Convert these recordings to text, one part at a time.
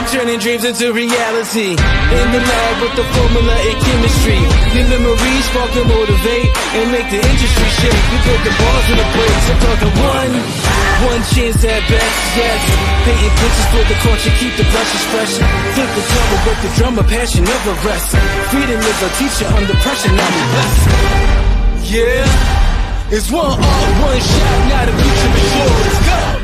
turning dreams into reality. In the lab with the formula and chemistry. Your memories spark and motivate and make the industry shake. We put the balls in the place. I'm talking one chance at best, yes. Painting pictures for the culture, keep the brushes fresh. Flip the drummer, work the drummer, passion never rests. Freedom is a teacher under pressure, now we blessed. Yeah, it's one art, one shot, now the future is yours. Let's go.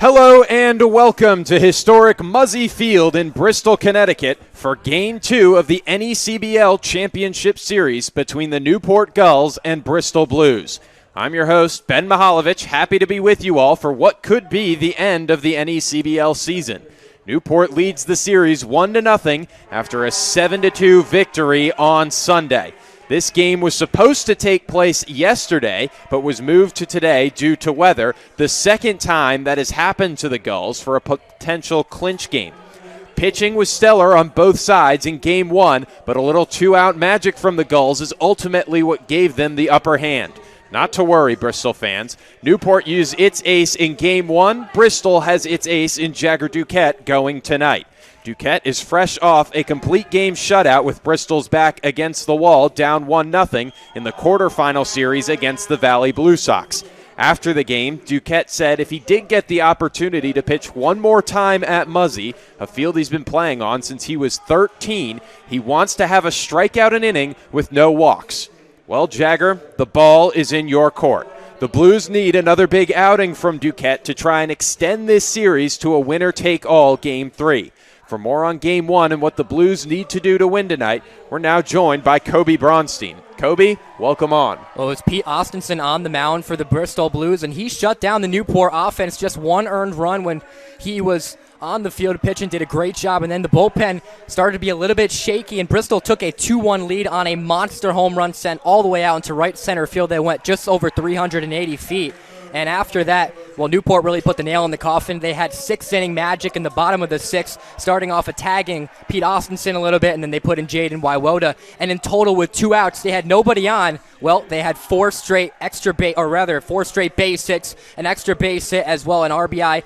Hello and welcome to historic Muzzy Field in Bristol, Connecticut for Game 2 of the NECBL Championship Series between the Newport Gulls and Bristol Blues. I'm your host, Ben Mihaljevic, happy to be with you all for what could be the end of the NECBL season. Newport leads the series 1-0 after a 7-2 victory on Sunday. This game was supposed to take place yesterday, but was moved to today due to weather, the second time that has happened to the Gulls for a potential clinch game. Pitching was stellar on both sides in Game 1, but a little two-out magic from the Gulls is ultimately what gave them the upper hand. Not to worry, Bristol fans. Newport used its ace in Game 1. Bristol has its ace in Jagger Duquette going tonight. Duquette is fresh off a complete game shutout with Bristol's back against the wall, down 1-0 in the quarterfinal series against the Valley Blue Sox. After the game, Duquette said if he did get the opportunity to pitch one more time at Muzzy, a field he's been playing on since he was 13, he wants to have a strikeout an inning with no walks. Well, Jagger, the ball is in your court. The Blues need another big outing from Duquette to try and extend this series to a winner-take-all Game 3. For more on Game 1 and what the Blues need to do to win tonight, we're now joined by Kobe Bronstein. Kobe, welcome on. Well, it's Pete Austinson on the mound for the Bristol Blues, and he shut down the Newport offense. Just one earned run when he was on the field pitching, did a great job, and then the bullpen started to be a little bit shaky, and Bristol took a 2-1 lead on a monster home run sent all the way out into right center field that went just over 380 feet. And after that, well, Newport really put the nail in the coffin. They had sixth-inning magic in the bottom of the sixth, starting off attacking Pete Austinson a little bit, and then they put in Jaden Wywota. And in total, with 2 outs, they had nobody on. Well, they had four straight base hits, an extra base hit as well, an RBI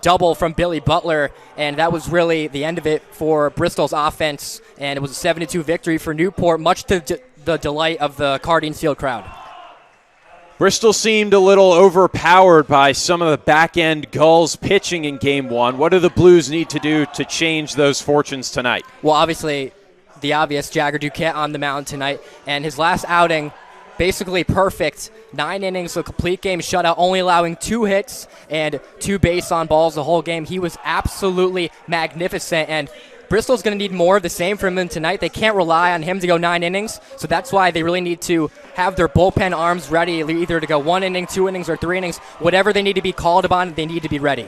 double from Billy Butler, and that was really the end of it for Bristol's offense. And it was a 7-2 victory for Newport, much to the delight of the Cardines Field crowd. Bristol seemed a little overpowered by some of the back-end Gulls pitching in Game 1. What do the Blues need to do to change those fortunes tonight? Well, obviously, the obvious, Jagger Duquette on the mound tonight, and his last outing, basically perfect. 9 innings, a complete game shutout, only allowing 2 hits and 2 base on balls the whole game. He was absolutely magnificent, and Bristol's going to need more of the same from him tonight. They can't rely on him to go 9 innings, so that's why they really need to have their bullpen arms ready, either to go 1 inning, 2 innings, or 3 innings. Whatever they need to be called upon, they need to be ready.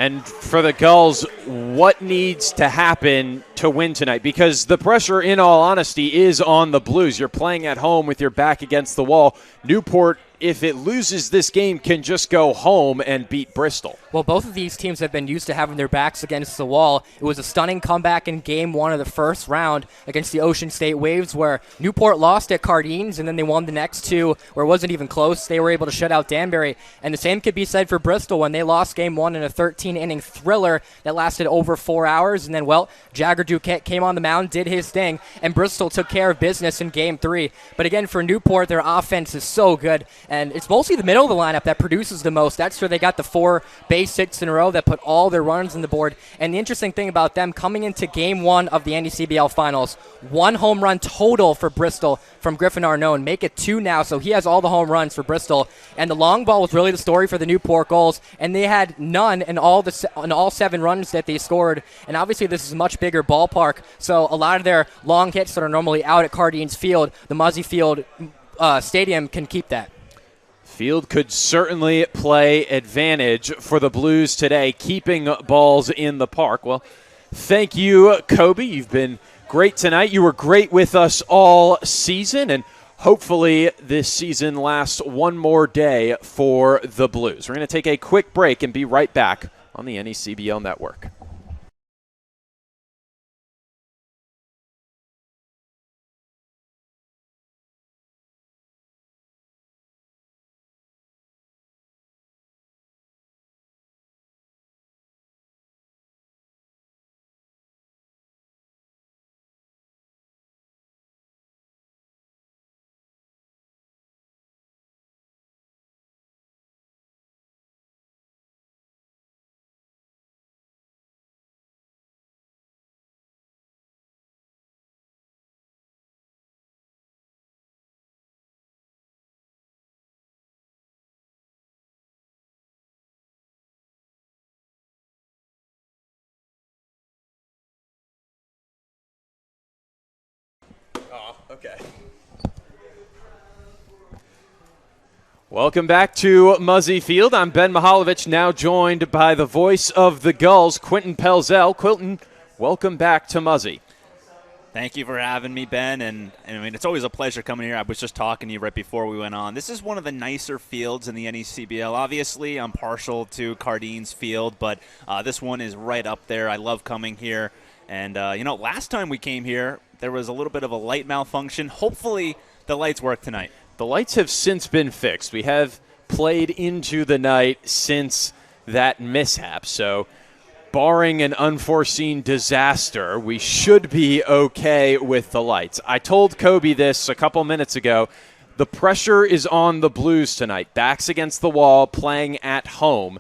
And for the Gulls, what needs to happen to win tonight? Because the pressure, in all honesty, is on the Blues. You're playing at home with your back against the wall. Newport, if it loses this game, can just go home and beat Bristol. Well, both of these teams have been used to having their backs against the wall. It was a stunning comeback in Game 1 of the first round against the Ocean State Waves, where Newport lost at Cardines, and then they won the next 2 where it wasn't even close. They were able to shut out Danbury. And the same could be said for Bristol when they lost Game 1 in a 13-inning thriller that lasted over 4 hours. And then, well, Jagger Duquette came on the mound, did his thing, and Bristol took care of business in Game 3. But again, for Newport, their offense is so good, and it's mostly the middle of the lineup that produces the most. That's where they got the 4 base hits in a row that put all their runs on the board. And the interesting thing about them coming into Game 1 of the NECBL Finals, 1 home run total for Bristol from Griffin Arnone. Make it 2 now, so he has all the home runs for Bristol. And the long ball was really the story for the Newport Gulls, and they had none in all 7 runs that they scored. And obviously this is a much bigger ballpark, so a lot of their long hits that are normally out at Cardines Field, the Muzzy Field Stadium, can keep that. Field could certainly play advantage for the Blues today, keeping balls in the park. Well, thank you, Kobe. You've been great tonight. You were great with us all season, and hopefully this season lasts one more day for the Blues. We're going to take a quick break and be right back on the NECBL Network. Okay. Welcome back to Muzzy Field. I'm Ben Mihaljevic, now joined by the voice of the Gulls, Quinton Pelzel. Quinton, welcome back to Muzzy. Thank you for having me, Ben. And I mean, it's always a pleasure coming here. I was just talking to you right before we went on. This is one of the nicer fields in the NECBL. Obviously, I'm partial to Cardeen's field, but this one is right up there. I love coming here. And, last time we came here, there was a little bit of a light malfunction. Hopefully, the lights work tonight. The lights have since been fixed. We have played into the night since that mishap. So, barring an unforeseen disaster, we should be okay with the lights. I told Kobe this a couple minutes ago. The pressure is on the Blues tonight. Backs against the wall, playing at home.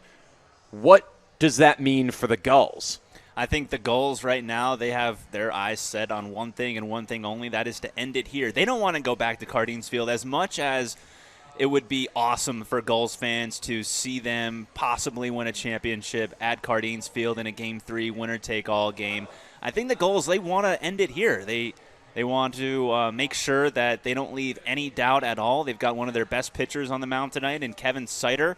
What does that mean for the Gulls? I think the Gulls right now, they have their eyes set on one thing and one thing only, that is to end it here. They don't want to go back to Cardeen's Field as much as it would be awesome for Gulls fans to see them possibly win a championship at Cardeen's Field in a Game 3 winner-take-all game. I think the Gulls, they want to end it here. They want to make sure that they don't leave any doubt at all. They've got one of their best pitchers on the mound tonight in Kevin Sider.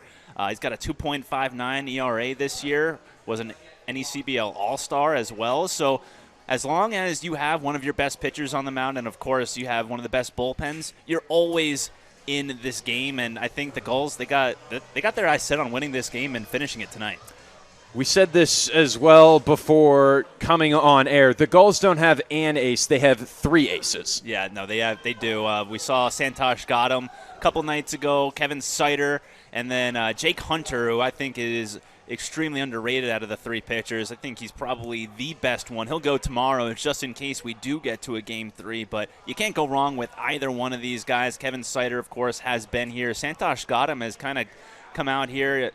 He's got a 2.59 ERA this year, was an NECBL All-Star as well. So as long as you have one of your best pitchers on the mound and, of course, you have one of the best bullpens, you're always in this game. And I think the Gulls, they got their eyes set on winning this game and finishing it tonight. We said this as well before coming on air. The Gulls don't have an ace. They have three aces. Yeah, no, they do. We saw Santosh got him a couple nights ago, Kevin Sider, and then Jake Hunter, who I think is extremely underrated out of the three pitchers. I think he's probably the best one. He'll go tomorrow just in case we do get to a Game 3, but you can't go wrong with either one of these guys. Kevin Sider, of course, has been here. Santosh Gautam has kind of come out here.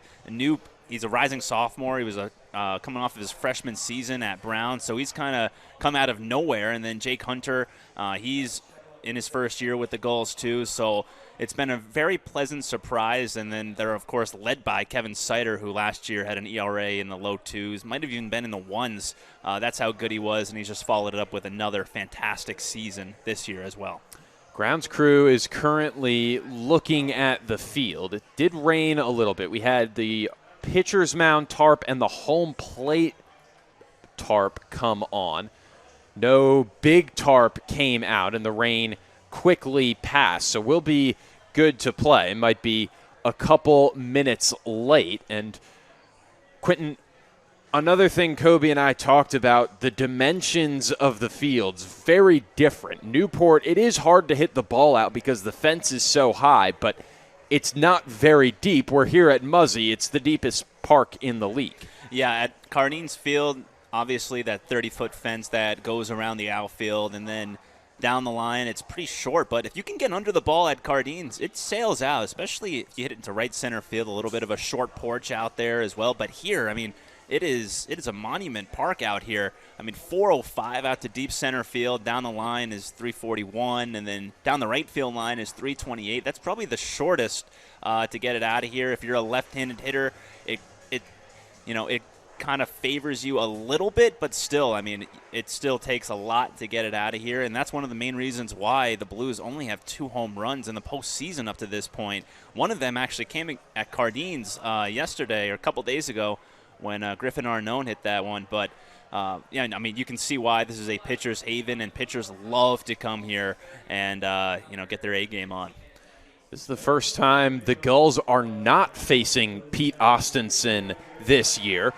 He's a rising sophomore. He was coming off of his freshman season at Brown, so he's kind of come out of nowhere. And then Jake Hunter, he's in his first year with the Gulls too, so it's been a very pleasant surprise. And then they're, of course, led by Kevin Sider, who last year had an ERA in the low twos, might have even been in the ones. That's how good he was, and he's just followed it up with another fantastic season this year as well. Grounds crew is currently looking at the field. It did rain a little bit. We had the pitcher's mound tarp and the home plate tarp come on. No big tarp came out, and the rain quickly passed. So we'll be good to play. It might be a couple minutes late. And Quinton, another thing Kobe and I talked about, the dimensions of the fields, very different. Newport, it is hard to hit the ball out because the fence is so high, but it's not very deep. We're here at Muzzy. It's the deepest park in the league. Yeah, at Cardeen's Field, obviously that 30-foot fence that goes around the outfield, and then down the line, it's pretty short. But if you can get under the ball at Cardeen's, it sails out, especially if you hit it into right center field, a little bit of a short porch out there as well. But here, I mean, it is a monument park out here. I mean, 405 out to deep center field. Down the line is 341, and then down the right field line is 328. That's probably the shortest to get it out of here. If you're a left-handed hitter, it kind of favors you a little bit, but still, I mean, it still takes a lot to get it out of here, and that's one of the main reasons why the Blues only have 2 home runs in the postseason up to this point. One of them actually came at Cardeen's yesterday or a couple days ago when Griffin Arnone hit that one. But, I mean, you can see why this is a pitcher's haven, and pitchers love to come here and, get their A-game on. This is the first time the Gulls are not facing Pete Austinson this year.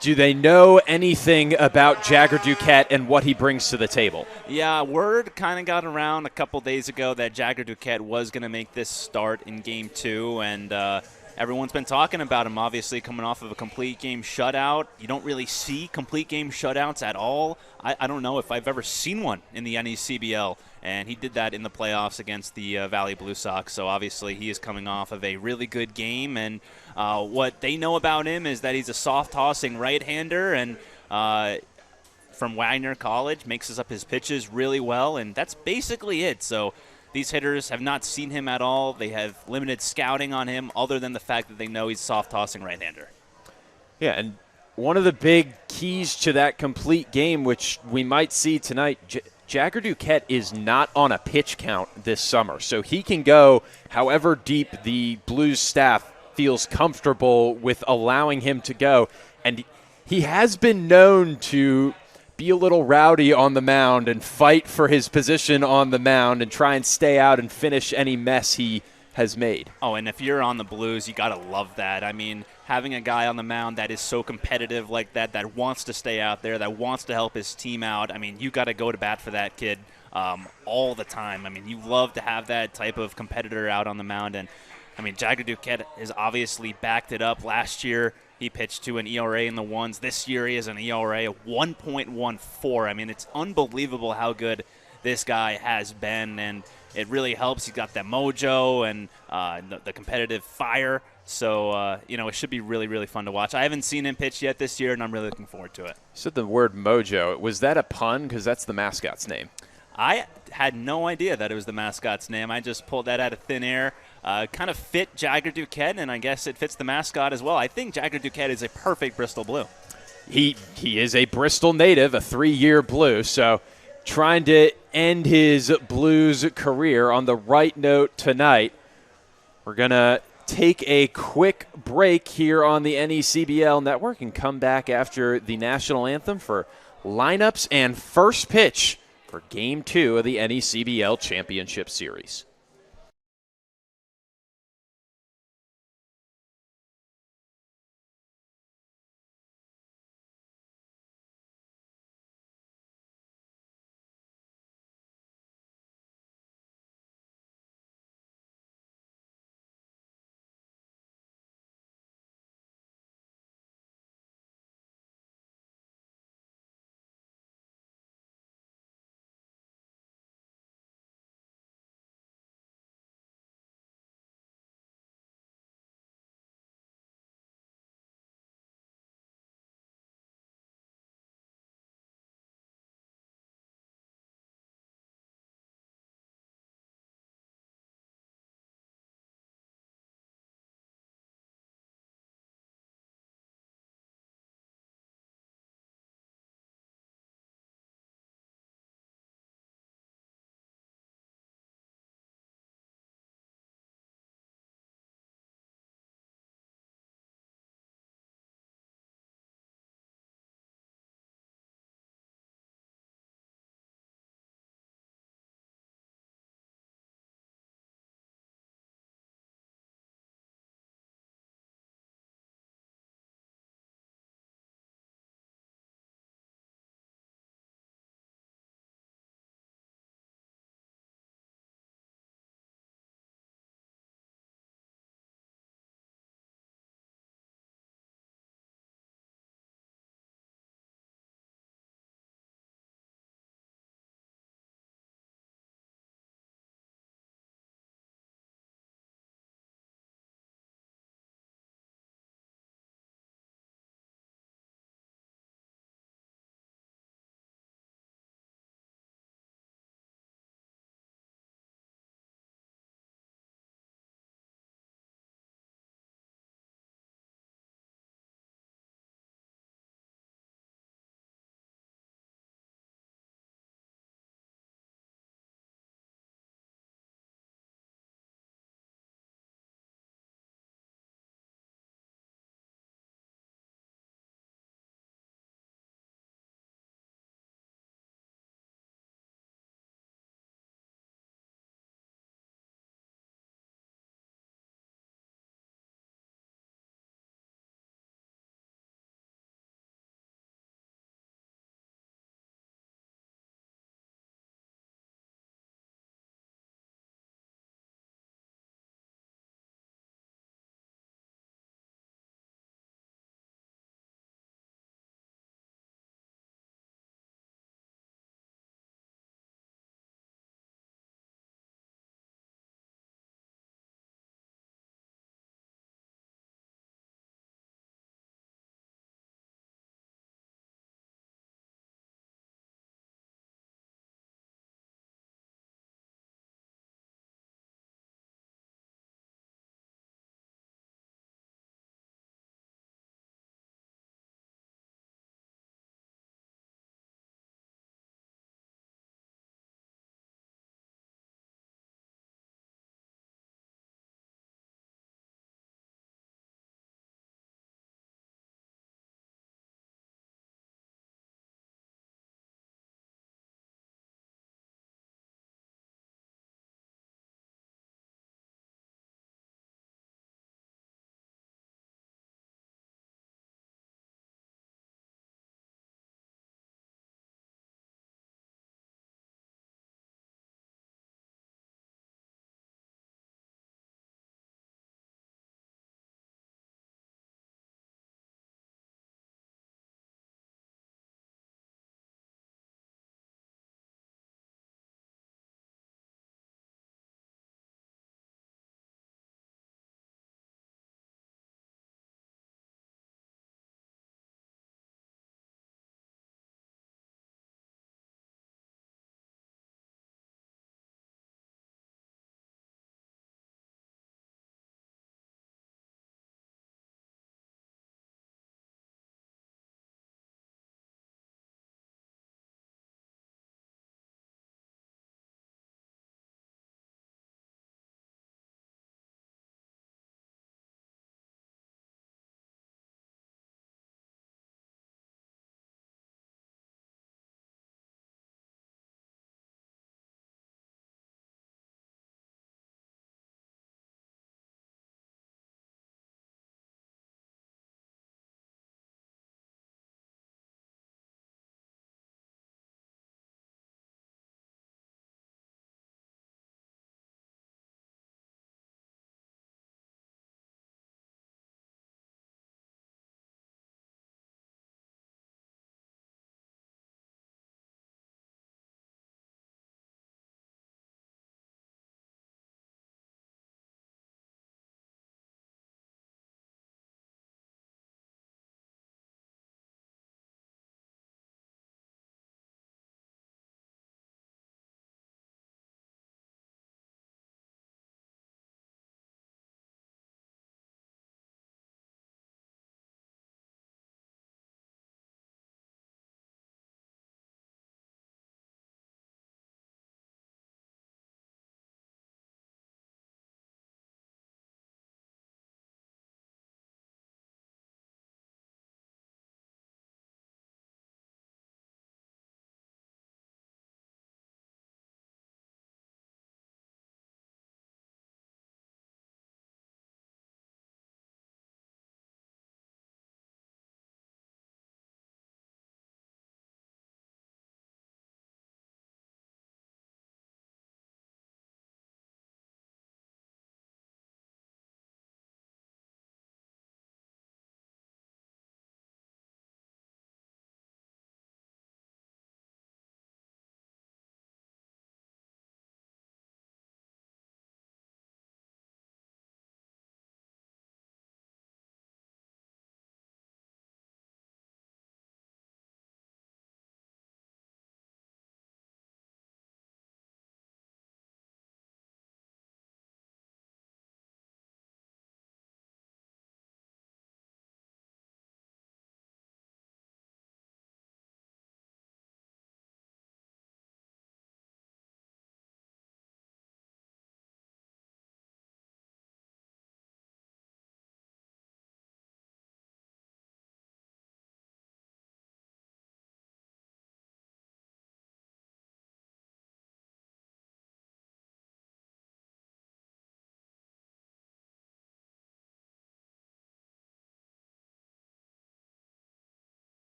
Do they know anything about Jagger Duquette and what he brings to the table? Yeah, word kind of got around a couple days ago that Jagger Duquette was going to make this start in Game 2, and everyone's been talking about him, obviously, coming off of a complete game shutout. You don't really see complete game shutouts at all. I don't know if I've ever seen one in the NECBL, and he did that in the playoffs against the Valley Blue Sox. So obviously he is coming off of a really good game, and what they know about him is that he's a soft-tossing right-hander, and from Wagner College, mixes up his pitches really well, and that's basically it. So these hitters have not seen him at all. They have limited scouting on him other than the fact that they know he's a soft-tossing right-hander. Yeah, and one of the big keys to that complete game, which we might see tonight, Jagger Duquette is not on a pitch count this summer, so he can go however deep the Blues staff feels comfortable with allowing him to go. And he has been known to be a little rowdy on the mound and fight for his position on the mound and try and stay out and finish any mess he has made. Oh, and if you're on the Blues, you got to love that. I mean, having a guy on the mound that is so competitive like that, that wants to stay out there, that wants to help his team out, I mean, you got to go to bat for that kid all the time. I mean, you love to have that type of competitor out on the mound. And, I mean, Jagger Duquette has obviously backed it up. Last year, he pitched to an ERA in the ones. This year, he has an ERA of 1.14. I mean, it's unbelievable how good this guy has been, and it really helps. He's got that mojo and the competitive fire. So, it should be really, really fun to watch. I haven't seen him pitch yet this year, and I'm really looking forward to it. You said the word mojo. Was that a pun? Because that's the mascot's name. I had no idea that it was the mascot's name. I just pulled that out of thin air. Kind of fit Jagger Duquette, and I guess it fits the mascot as well. I think Jagger Duquette is a perfect Bristol Blue. He is a Bristol native, a 3-year Blue, so trying to end his Blues career on the right note tonight. We're going to take a quick break here on the NECBL network and come back after the national anthem for lineups and first pitch for Game 2 of the NECBL Championship Series.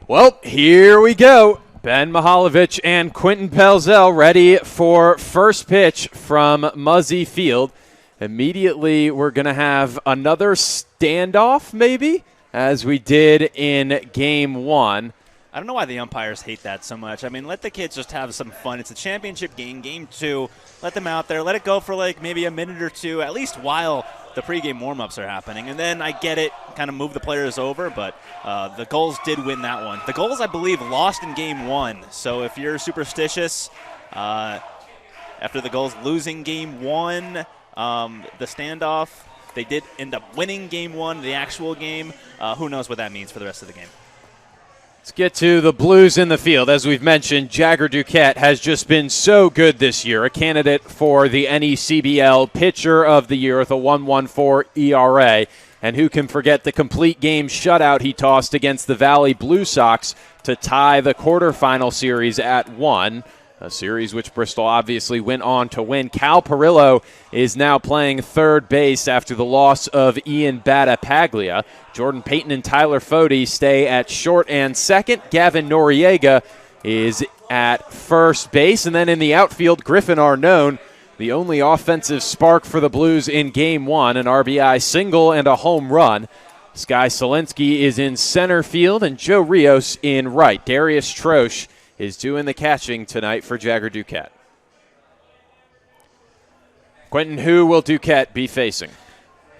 Well, here we go. Ben Mihalovic and Quentin Pelzel ready for first pitch from Muzzy Field. Immediately, we're going to have another standoff, maybe, as we did in Game 1. I don't know why the umpires hate that so much. I mean, let the kids just have some fun. It's a championship game, Game 2. Let them out there. Let it go for like maybe a minute or two, at least while the pregame warm-ups are happening. And then I get it, kind of move the players over, but the Gulls did win that one. The Gulls, I believe, lost in Game 1. So if you're superstitious, after the Gulls losing Game 1, the standoff, they did end up winning Game 1, the actual game. Who knows what that means for the rest of the game. Let's get to the Blues in the field. As we've mentioned, Jagger Duquette has just been so good this year, a candidate for the NECBL Pitcher of the Year with a 1.14 ERA. And who can forget the complete game shutout he tossed against the Valley Blue Sox to tie the quarterfinal series at 1, a series which Bristol obviously went on to win. Cal Perillo is now playing third base after the loss of Ian Battapaglia. Jordan Payton and Tyler Fode stay at short and second. Gavin Noriega is at first base. And then in the outfield, Griffin Arnone, the only offensive spark for the Blues in Game 1, an RBI single and a home run. Sky Solinsky is in center field and Joe Rios in right. Darius Troche is doing the catching tonight for Jagger Duquette. Quentin, who will Duquette be facing?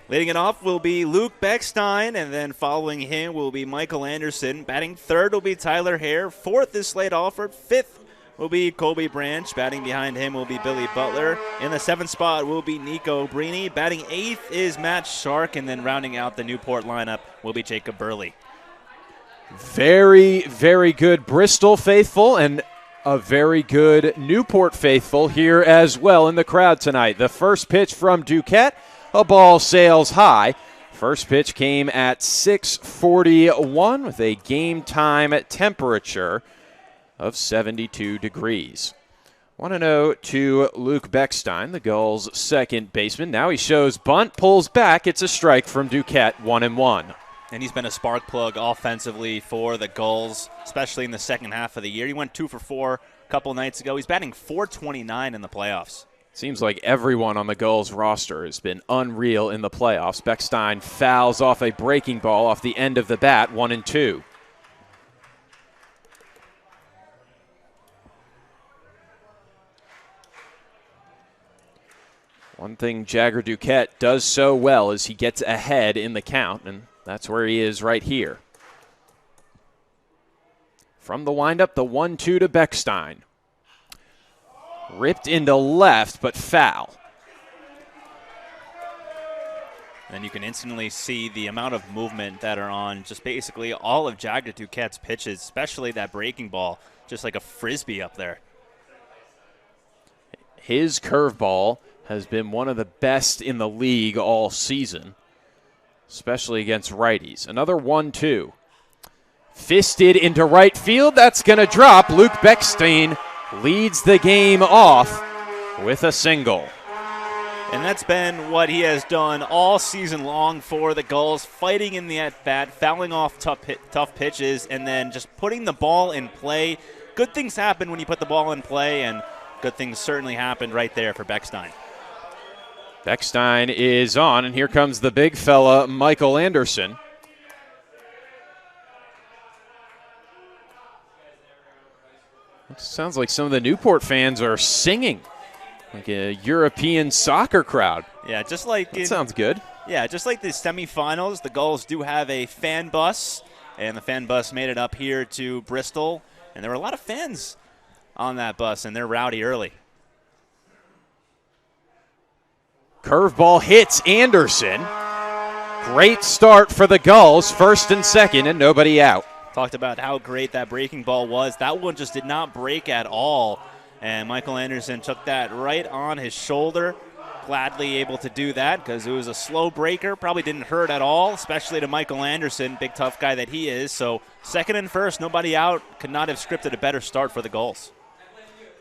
Leading it off will be Luke Beckstein, and then following him will be Michael Anderson. Batting third will be Tyler Hare. Fourth is Slade Alford. Fifth will be Colby Branch. Batting behind him will be Billy Butler. In the seventh spot will be Nico Brini. Batting eighth is Matt Shark, and then rounding out the Newport lineup will be Jacob Burley. Very, very good Bristol faithful and a very good Newport faithful here as well in the crowd tonight. The first pitch from Duquette, a ball sails high. First pitch came at 6:41 with a game time temperature of 72 degrees. 1-0 to Luke Beckstein, the Gulls' second baseman. Now he shows bunt, pulls back. It's a strike from Duquette, 1-1. And he's been a spark plug offensively for the Gulls, especially in the second half of the year. He went 2 for 4 a couple nights ago. He's batting .429 in the playoffs. Seems like everyone on the Gulls roster has been unreal in the playoffs. Beckstein fouls off a breaking ball off the end of the bat, 1-2. One thing Jagger Duquette does so well is he gets ahead in the count, and that's where he is right here. From the windup, the 1-2 to Beckstein. Ripped into left, but foul. And you can instantly see the amount of movement that are on just basically all of Jagger Duquette's pitches, especially that breaking ball, just like a frisbee up there. His curveball has been one of the best in the league all season, especially against righties. Another 1-2. Fisted into right field. That's going to drop. Luke Beckstein leads the game off with a single. And that's been what he has done all season long for the Gulls, fighting in the at-bat, fouling off tough pitches, and then just putting the ball in play. Good things happen when you put the ball in play, and good things certainly happened right there for Beckstein. Beckstein is on, and here comes the big fella, Michael Anderson. It sounds like some of the Newport fans are singing, like a European soccer crowd. Yeah, just like that sounds good. Yeah, just like the semifinals, the Gulls do have a fan bus, and the fan bus made it up here to Bristol, and there were a lot of fans on that bus, and they're rowdy early. Curveball hits Anderson. Great start for the Gulls, first and second, and nobody out. Talked about how great that breaking ball was. That one just did not break at all, and Michael Anderson took that right on his shoulder. Gladly able to do that because it was a slow breaker. Probably didn't hurt at all, especially to Michael Anderson, big tough guy that he is. So second and first, nobody out. Could not have scripted a better start for the Gulls.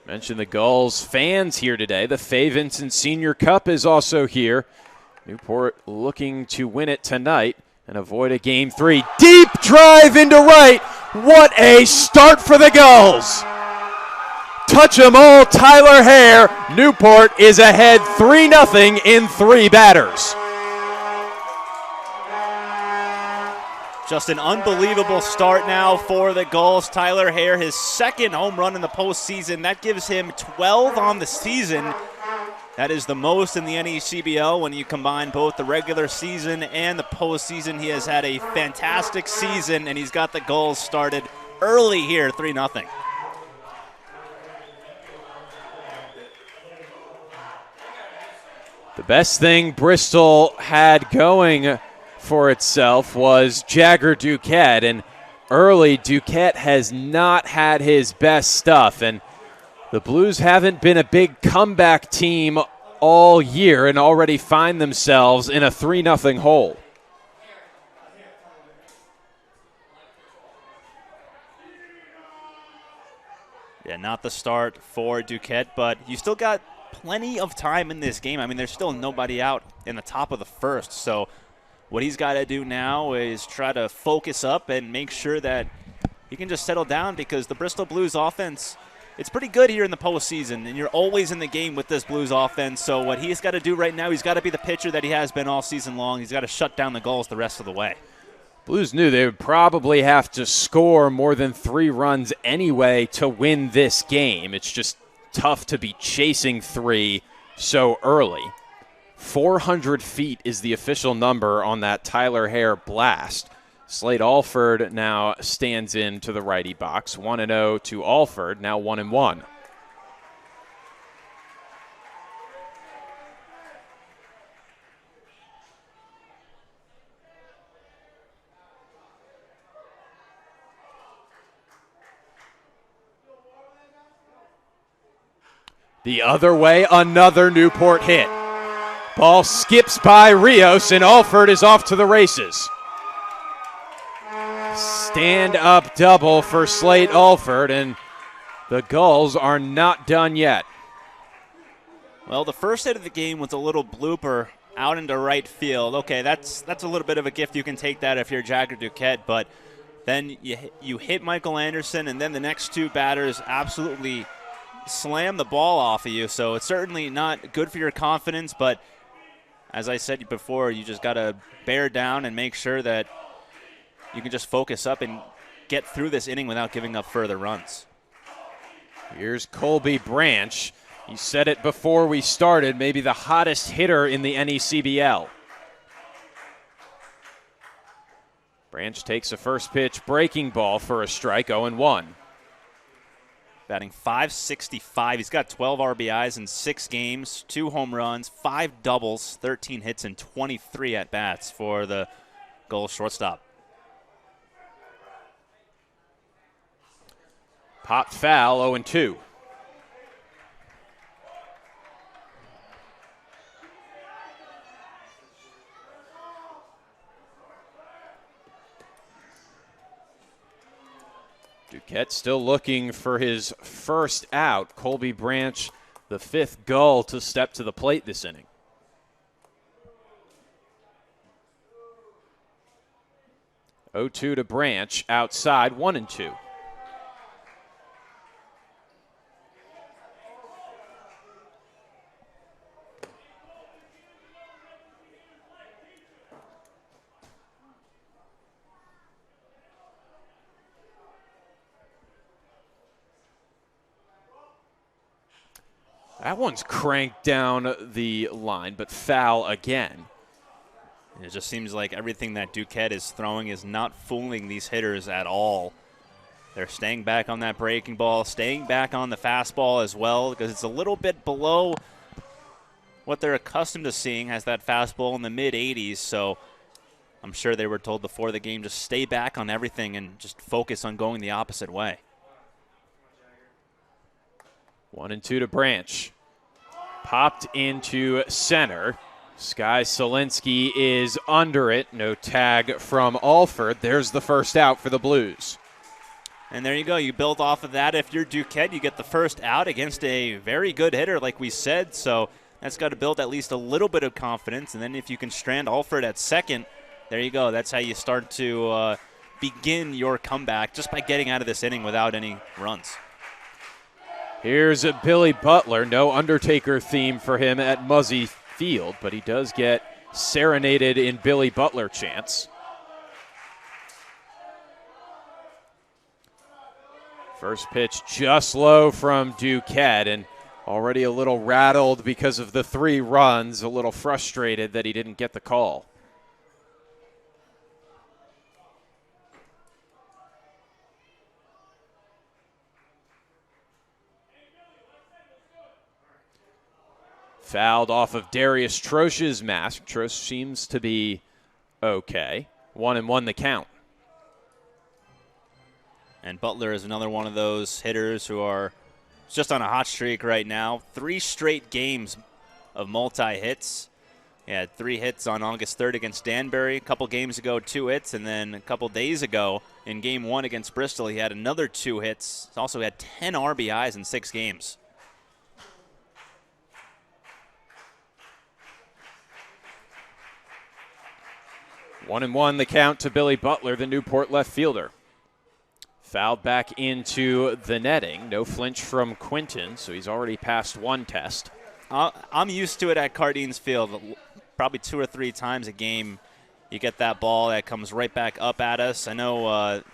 Mentioned the Gulls fans here today. The Fay Vincent Senior Cup is also here. Newport looking to win it tonight and avoid a Game 3. Deep drive into right. What a start for the Gulls. Touch 'em all, Tyler Hare. Newport is ahead 3-0 in 3 batters. Just an unbelievable start now for the Gulls. Tyler Hare, his second home run in the postseason. That gives him 12 on the season. That is the most in the NECBL when you combine both the regular season and the postseason. He has had a fantastic season, and he's got the Gulls started early here, 3-0. The best thing Bristol had going for itself was Jagger Duquette, and early Duquette has not had his best stuff, and the Blues haven't been a big comeback team all year and already find themselves in a 3-0 hole. Yeah, not the start for Duquette, but you still got plenty of time in this game. I mean, there's still nobody out in the top of the first, so what he's got to do now is try to focus up and make sure that he can just settle down, because the Bristol Blues offense, it's pretty good here in the postseason, and you're always in the game with this Blues offense. So what he's got to do right now, he's got to be the pitcher that he has been all season long. He's got to shut down the Gulls the rest of the way. Blues knew they would probably have to score more than 3 runs anyway to win this game. It's just tough to be chasing 3 so early. 400 feet is the official number on that Tyler Hare blast. Slade Alford now stands in to the righty box. 1-0 to Alford, now 1-1. The other way, another Newport hit. Ball skips by Rios, and Alford is off to the races. Stand-up double for Slate Alford, and the Gulls are not done yet. Well, the first hit of the game was a little blooper out into right field. Okay, that's a little bit of a gift. You can take that if you're Jagger Duquette, but then you hit Michael Anderson, and then the next 2 batters absolutely slam the ball off of you. So it's certainly not good for your confidence, but as I said before, you just got to bear down and make sure that you can just focus up and get through this inning without giving up further runs. Here's Colby Branch. He said it before we started, maybe the hottest hitter in the NECBL. Branch takes a first pitch breaking ball for a strike, 0-1. Batting .565. He's got 12 RBIs in 6 games, 2 home runs, 5 doubles, 13 hits, and 23 at-bats for the Gulls shortstop. Popped foul, 0-2. Duquette still looking for his first out. Colby Branch, the 5th Gull to step to the plate this inning. (0-2) to Branch, outside, 1-2. That one's cranked down the line, but foul again. It just seems like everything that Duquette is throwing is not fooling these hitters at all. They're staying back on that breaking ball, staying back on the fastball as well, because it's a little bit below what they're accustomed to seeing, has that fastball in the mid-80s. So I'm sure they were told before the game, just stay back on everything and just focus on going the opposite way. 1-2 to Branch. Popped into center. Sky Solinsky is under it. No tag from Alford. There's the first out for the Blues. And there you go. You build off of that. If you're Duquette, you get the first out against a very good hitter, like we said. So that's got to build at least a little bit of confidence. And then if you can strand Alford at second, there you go. That's how you start to begin your comeback just by getting out of this inning without any runs. Here's a Billy Butler. No Undertaker theme for him at Muzzy Field, but he does get serenaded in Billy Butler chants. First pitch just low from Duquette, and already a little rattled because of the 3 runs, a little frustrated that he didn't get the call. Fouled off of Darius Trosh's mask. Trosh seems to be okay. 1-1 the count. And Butler is another one of those hitters who are just on a hot streak right now. 3 straight games of multi-hits. He had 3 hits on August 3rd against Danbury. A couple games ago, 2 hits. And then a couple days ago in Game 1 against Bristol, he had another 2 hits. He also had 10 RBIs in 6 games. One and one the count to Billy Butler, the Newport left fielder. Fouled back into the netting. No flinch from Quinton, so he's already passed 1 test. I'm used to it at Cardines Field. Probably 2 or 3 times a game you get that ball that comes right back up at us. I know a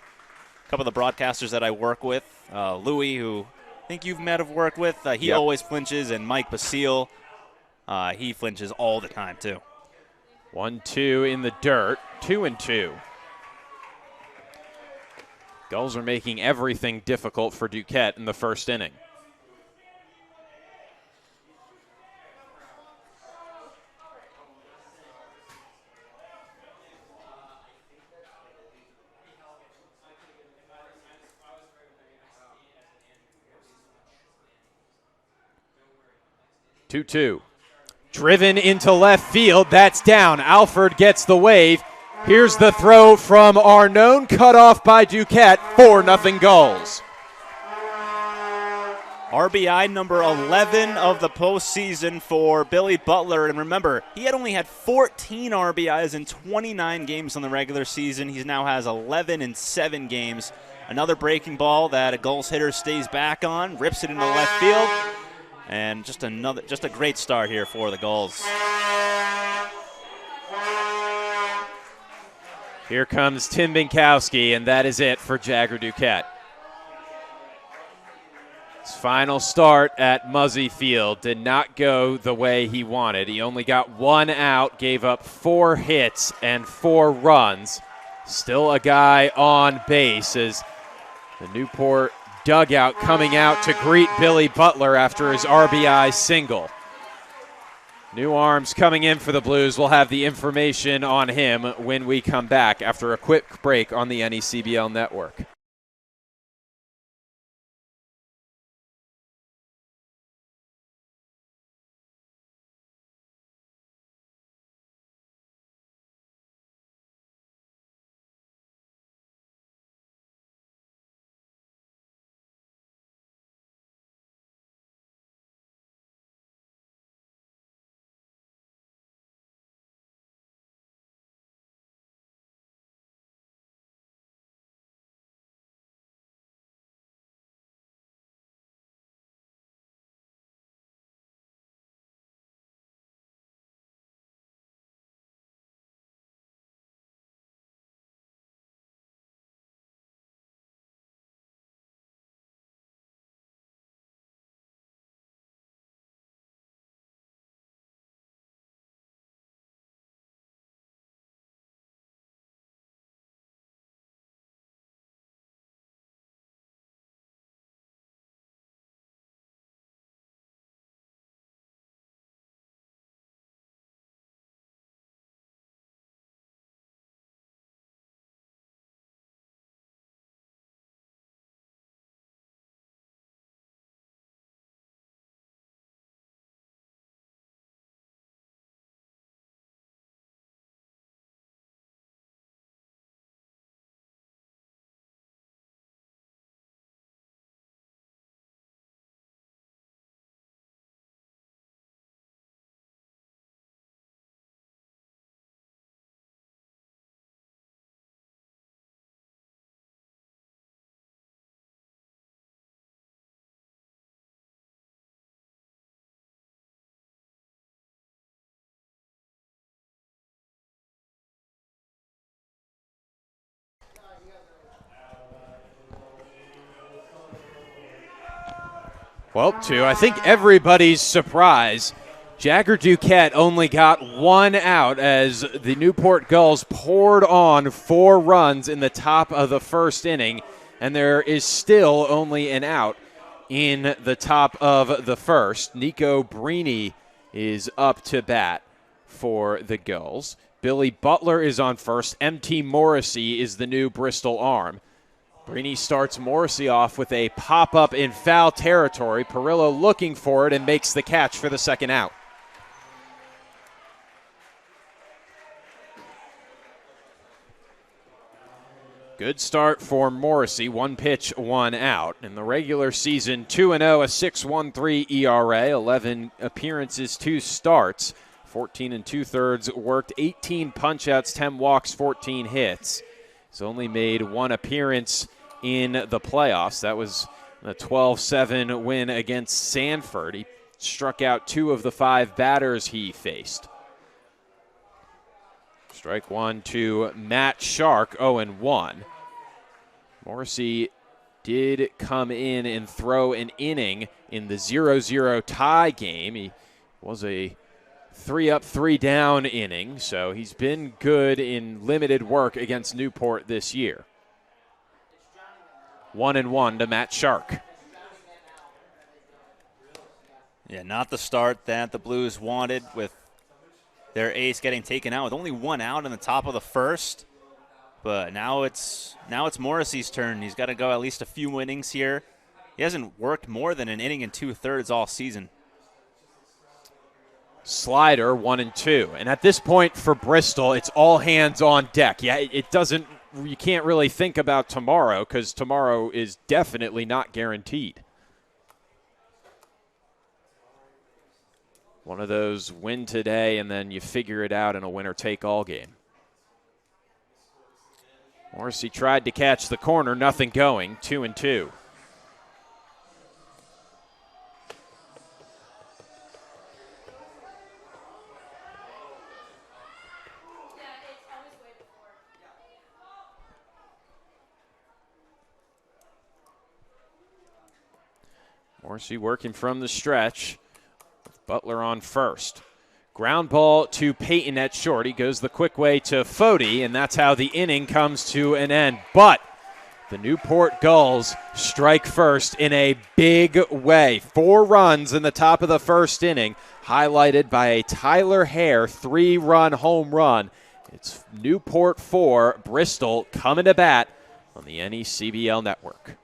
couple of the broadcasters that I work with, Louie, who I think you've met have worked with, he always flinches, and Mike Basile, he flinches all the time too. 1-2 in the dirt, 2-2. Gulls are making everything difficult for Duquette in the first inning. Two. Driven into left field. That's down. Alford gets the wave. Here's the throw from Arnone, cut off by Duquette. 4-0 Gulls. RBI number 11 of the postseason for Billy Butler. And remember, he had only had 14 RBIs in 29 games on the regular season. He now has 11 in 7 games. Another breaking ball that a Gulls hitter stays back on, rips it into left field. And just a great start here for the Gulls. Here comes Tim Binkowski, and that is it for Jagger Duquette. His final start at Muzzy Field did not go the way he wanted. He only got 1 out, gave up 4 hits and 4 runs. Still a guy on base as the Newport dugout coming out to greet Billy Butler after his RBI single. New arms coming in for the Blues. We'll have the information on him when we come back after a quick break on the NECBL network. Well, to I think everybody's surprise, Jagger Duquette only got one out as the Newport Gulls poured on 4 runs in the top of the first inning, and there is still only an out in the top of the first. Nico Brini is up to bat for the Gulls. Billy Butler is on first. MT Morrissey is the new Bristol arm. Brini starts Morrissey off with a pop-up in foul territory. Perillo looking for it and makes the catch for the second out. Good start for Morrissey. 1 pitch, 1 out. In the regular season, 2-0, a 6.13 ERA, 11 appearances, 2 starts, 14 2/3 worked, 18 punch-outs, 10 walks, 14 hits. He's only made 1 appearance in the playoffs. That was a 12-7 win against Sanford. He struck out 2 of the 5 batters he faced. Strike 1 to Matt Shark, 0-1. Morrissey did come in and throw an inning in the 0-0 tie game. He was a 3-up, 3-down inning, so he's been good in limited work against Newport this year. 1-1 to Matt Shark. Yeah, not the start that the Blues wanted, with their ace getting taken out with only 1 out in the top of the first. But now it's Morrissey's turn. He's got to go at least a few innings here. He hasn't worked more than an inning and 2/3 all season. Slider 1-2, and at this point for Bristol, it's all hands on deck. Yeah, you can't really think about tomorrow because tomorrow is definitely not guaranteed. One of those win today and then you figure it out in a winner-take-all game. Morrissey tried to catch the corner, nothing going, 2-2. Morrissey working from the stretch. Butler on first. Ground ball to Peyton at short. He goes the quick way to Fody, and that's how the inning comes to an end. But the Newport Gulls strike first in a big way. 4 runs in the top of the first inning, highlighted by a Tyler Hare 3-run home run. It's Newport 4, Bristol coming to bat on the NECBL network.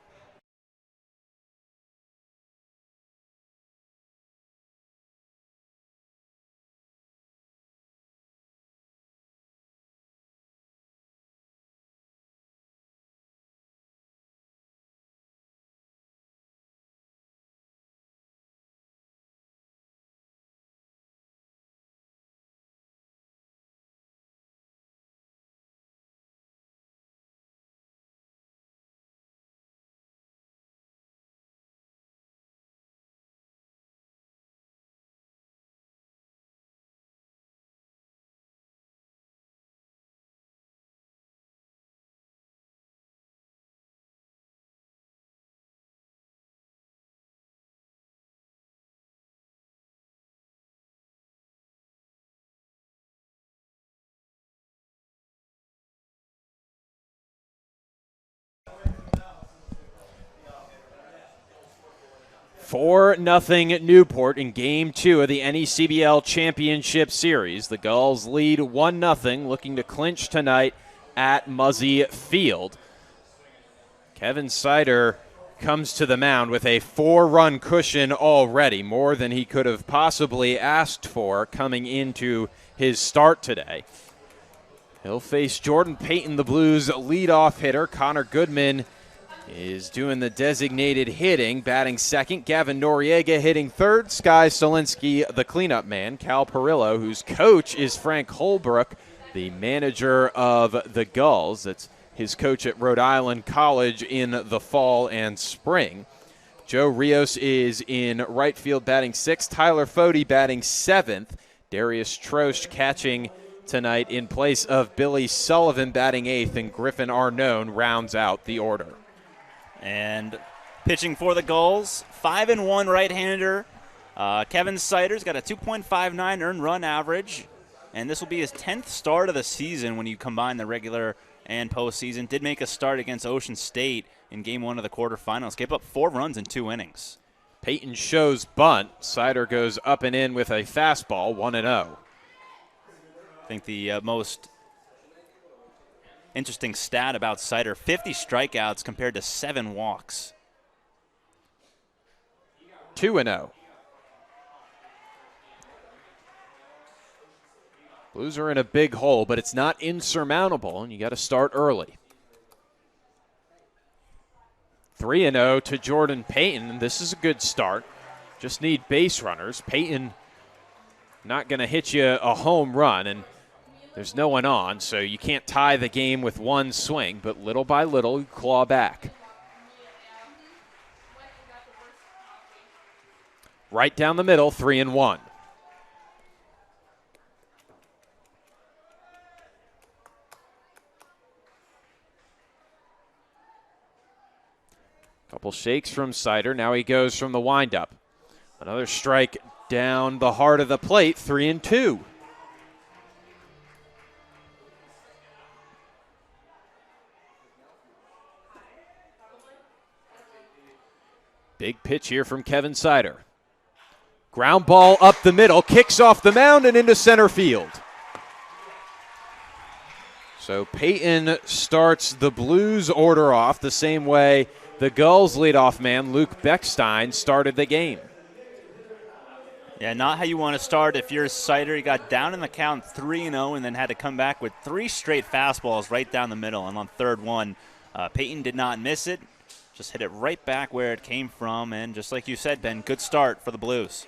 For 0 Newport in Game 2 of the NECBL Championship Series. The Gulls lead 1-0, looking to clinch tonight at Muzzy Field. Kevin Sider comes to the mound with a 4-run cushion already, more than he could have possibly asked for coming into his start today. He'll face Jordan Payton, the Blues' leadoff hitter. Connor Goodman is doing the designated hitting, batting second. Gavin Noriega hitting third. Sky Solinsky, the cleanup man. Cal Perillo, whose coach is Frank Holbrook, the manager of the Gulls. That's his coach at Rhode Island College in the fall and spring. Joe Rios is in right field batting sixth. Tyler Fody batting seventh. Darius Trost catching tonight in place of Billy Sullivan batting 8th, and Griffin Arnone rounds out the order. And pitching for the Gulls, 5-1 right-hander. Kevin Sider's got a 2.59 earned run average, and this will be his 10th start of the season when you combine the regular and postseason. Did make a start against Ocean State in Game 1 of the quarterfinals. Gave up 4 runs in 2 innings. Peyton shows bunt. Sider goes up and in with a fastball, 1-0. I think the most interesting stat about Sider, 50 strikeouts compared to 7 walks. 2-0. Blues are in a big hole, but it's not insurmountable, and you got to start early. 3-0 to Jordan Payton, and this is a good start. Just need base runners. Payton not going to hit you a home run, and there's no one on, so you can't tie the game with one swing, but little by little, you claw back. Right down the middle, 3-1. Couple shakes from Sider. Now he goes from the windup. Another strike down the heart of the plate, 3-2. Big pitch here from Kevin Sider. Ground ball up the middle, kicks off the mound and into center field. So Peyton starts the Blues order off the same way the Gulls leadoff man, Luke Beckstein, started the game. Yeah, not how you want to start if you're Sider. He got down in the count 3-0 and then had to come back with 3 straight fastballs right down the middle. And on third one, Peyton did not miss it. Just hit it right back where it came from. And just like you said, Ben, good start for the Blues.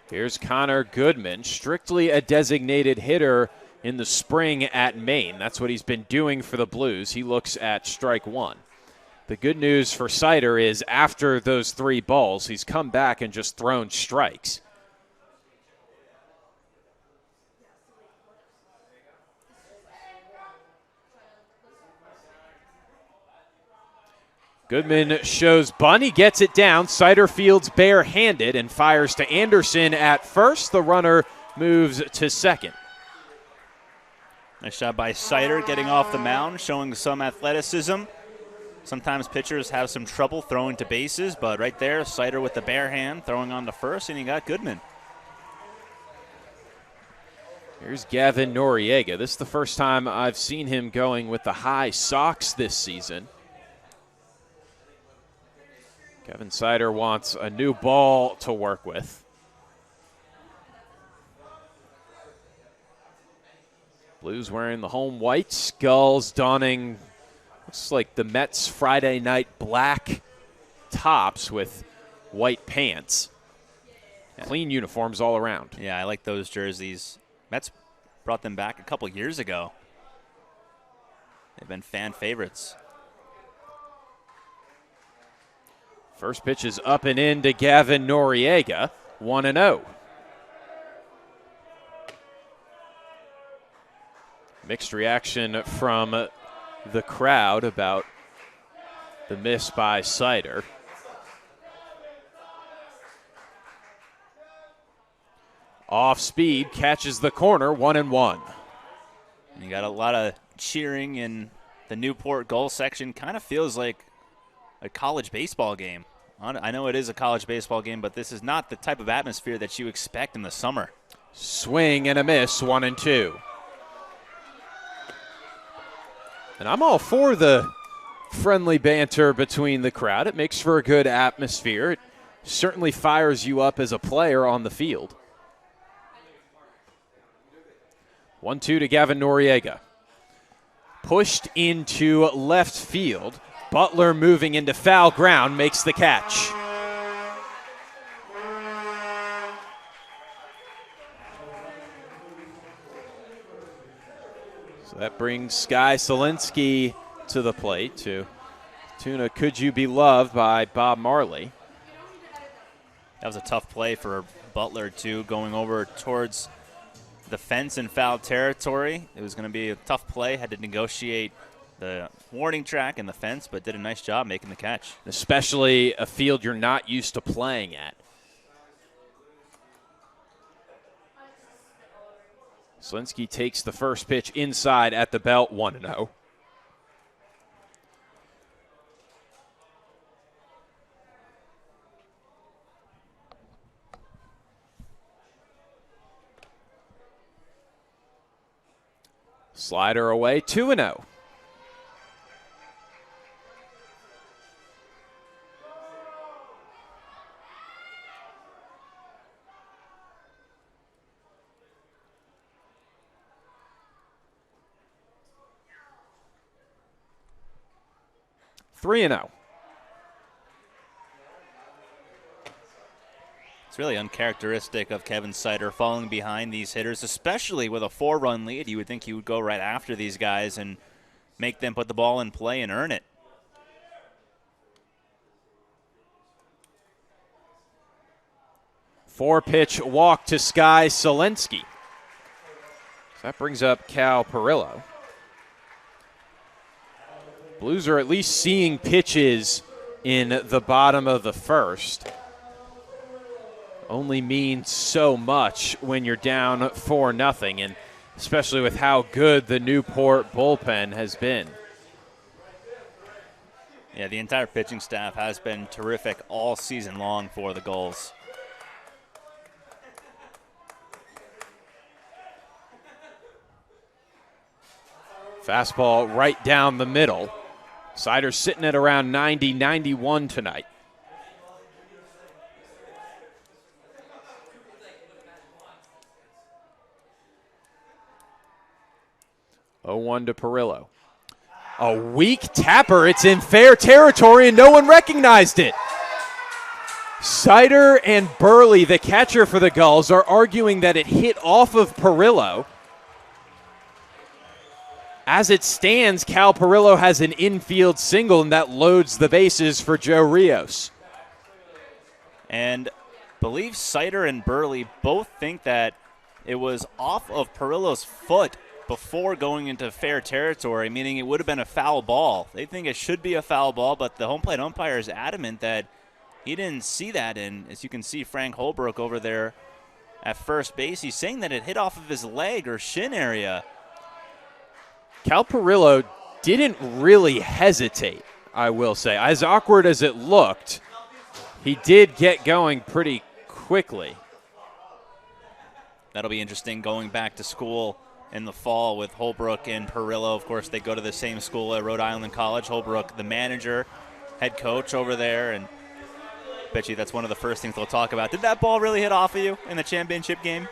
Here's Connor Goodman, strictly a designated hitter in the spring at Maine. That's what he's been doing for the Blues. He looks at strike 1. The good news for Sider is after those 3 balls, he's come back and just thrown strikes. Goodman shows bunt. He gets it down. Sider fields barehanded and fires to Anderson at first. The runner moves to second. Nice job by Sider getting off the mound, showing some athleticism. Sometimes pitchers have some trouble throwing to bases, but right there, Sider with the bare hand, throwing on to first, and he got Goodman. Here's Gavin Noriega. This is the first time I've seen him going with the high socks this season. Kevin Sider wants a new ball to work with. Blues wearing the home whites, Gulls donning, looks like the Mets Friday night black tops with white pants. Yeah. Clean uniforms all around. Yeah, I like those jerseys. Mets brought them back a couple years ago. They've been fan favorites. First pitch is up and in to Gavin Noriega, 1-0. Mixed reaction from the crowd about the miss by Sider. Off speed, catches the corner, 1-1. And you got a lot of cheering in the Newport Gulls section. Kind of feels like a college baseball game. I know it is a college baseball game, but this is not the type of atmosphere that you expect in the summer. Swing and a miss, 1-2. And I'm all for the friendly banter between the crowd. It makes for a good atmosphere. It certainly fires you up as a player on the field. 1-2 to Gavin Noriega. Pushed into left field. Butler moving into foul ground makes the catch. So that brings Sky Solinsky to the plate to tune a Could You Be Loved by Bob Marley. That was a tough play for Butler, too, going over towards the fence in foul territory. It was going to be a tough play. Had to negotiate the warning track and the fence, but did a nice job making the catch. Especially a field you're not used to playing at. Slinsky takes the first pitch inside at the belt, 1-0. Slider away, 2-0. Three-0. It's really uncharacteristic of Kevin Sider falling behind these hitters, especially with a 4-run lead. You would think he would go right after these guys and make them put the ball in play and earn it. Four-pitch walk to Sky Selensky. So that brings up Cal Perillo. Blues are at least seeing pitches in the bottom of the first. Only means so much when you're down 4-0, and especially with how good the Newport bullpen has been. Yeah, the entire pitching staff has been terrific all season long for the Gulls. Fastball right down the middle. Sider's sitting at around 90, 91 tonight. Oh, 1 to Perillo. A weak tapper. It's in fair territory, and no one recognized it. Sider and Burley, the catcher for the Gulls, are arguing that it hit off of Perillo. As it stands, Cal Perillo has an infield single, and that loads the bases for Joe Rios. And believe Sider and Burley both think that it was off of Perillo's foot before going into fair territory, meaning it would have been a foul ball. They think it should be a foul ball, but the home plate umpire is adamant that he didn't see that. And as you can see, Frank Holbrook over there at first base, he's saying that it hit off of his leg or shin area. Cal Perillo didn't really hesitate, I will say. As awkward as it looked, he did get going pretty quickly. That'll be interesting going back to school in the fall with Holbrook and Perillo. Of course, they go to the same school at Rhode Island College. Holbrook, the manager, head coach over there, and bet you that's one of the first things they'll talk about. Did that ball really hit off of you in the championship game?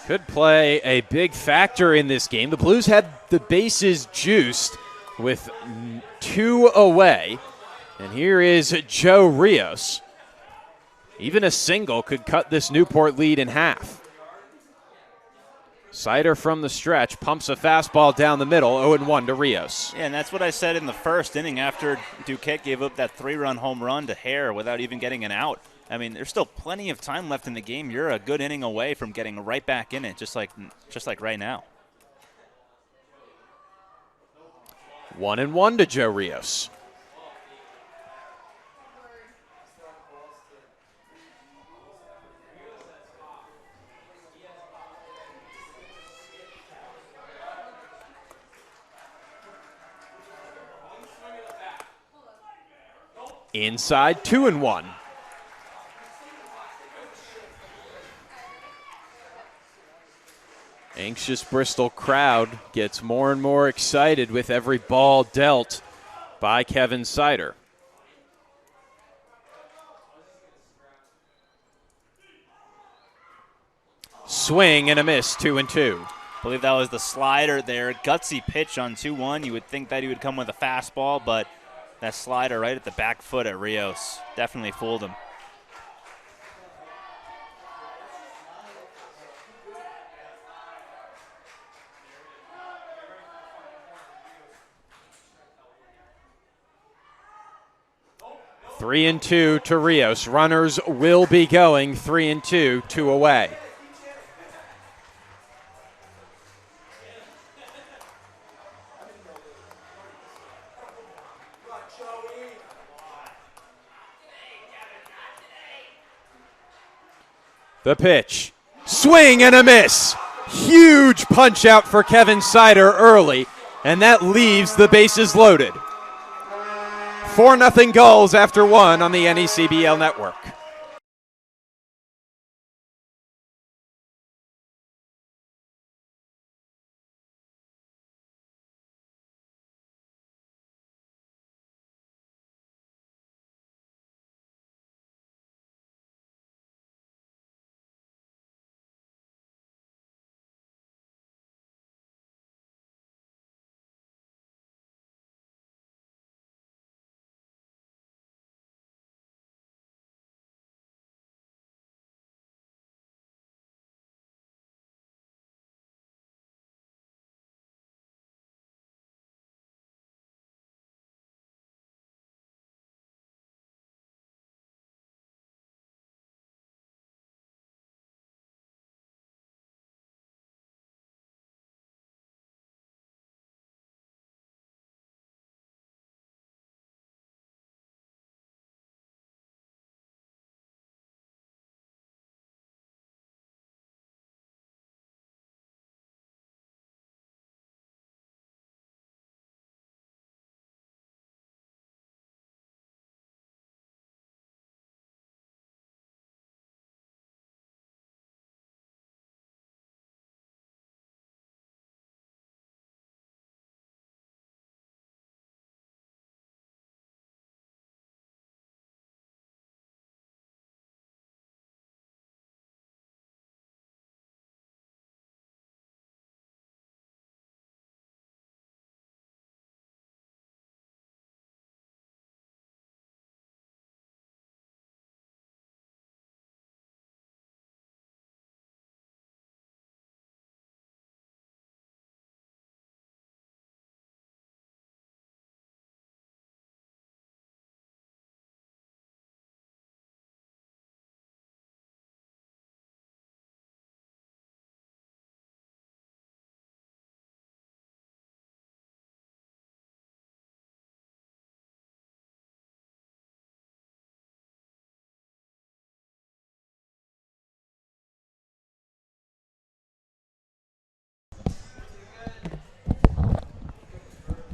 Could play a big factor in this game. The Blues had the bases juiced with 2 away. And here is Joe Rios. Even a single could cut this Newport lead in half. Sider from the stretch pumps a fastball down the middle, 0-1 to Rios. Yeah, and that's what I said in the first inning after Duquette gave up that 3-run home run to Hare without even getting an out. I mean, there's still plenty of time left in the game. You're a good inning away from getting right back in it, just like right now. 1-1 to Joe Rios. Inside, 2-1. Anxious Bristol crowd gets more and more excited with every ball dealt by Kevin Sider. Swing and a miss, 2-2. I believe that was the slider there. Gutsy pitch on 2-1. You would think that he would come with a fastball, but that slider right at the back foot at Rios definitely fooled him. Three and two to Rios. Runners will be going 3-2, 2 away. The pitch. Swing and a miss. Huge punch out for Kevin Sider early, and that leaves the bases loaded. 4-0 Gulls after 1 on the NECBL network.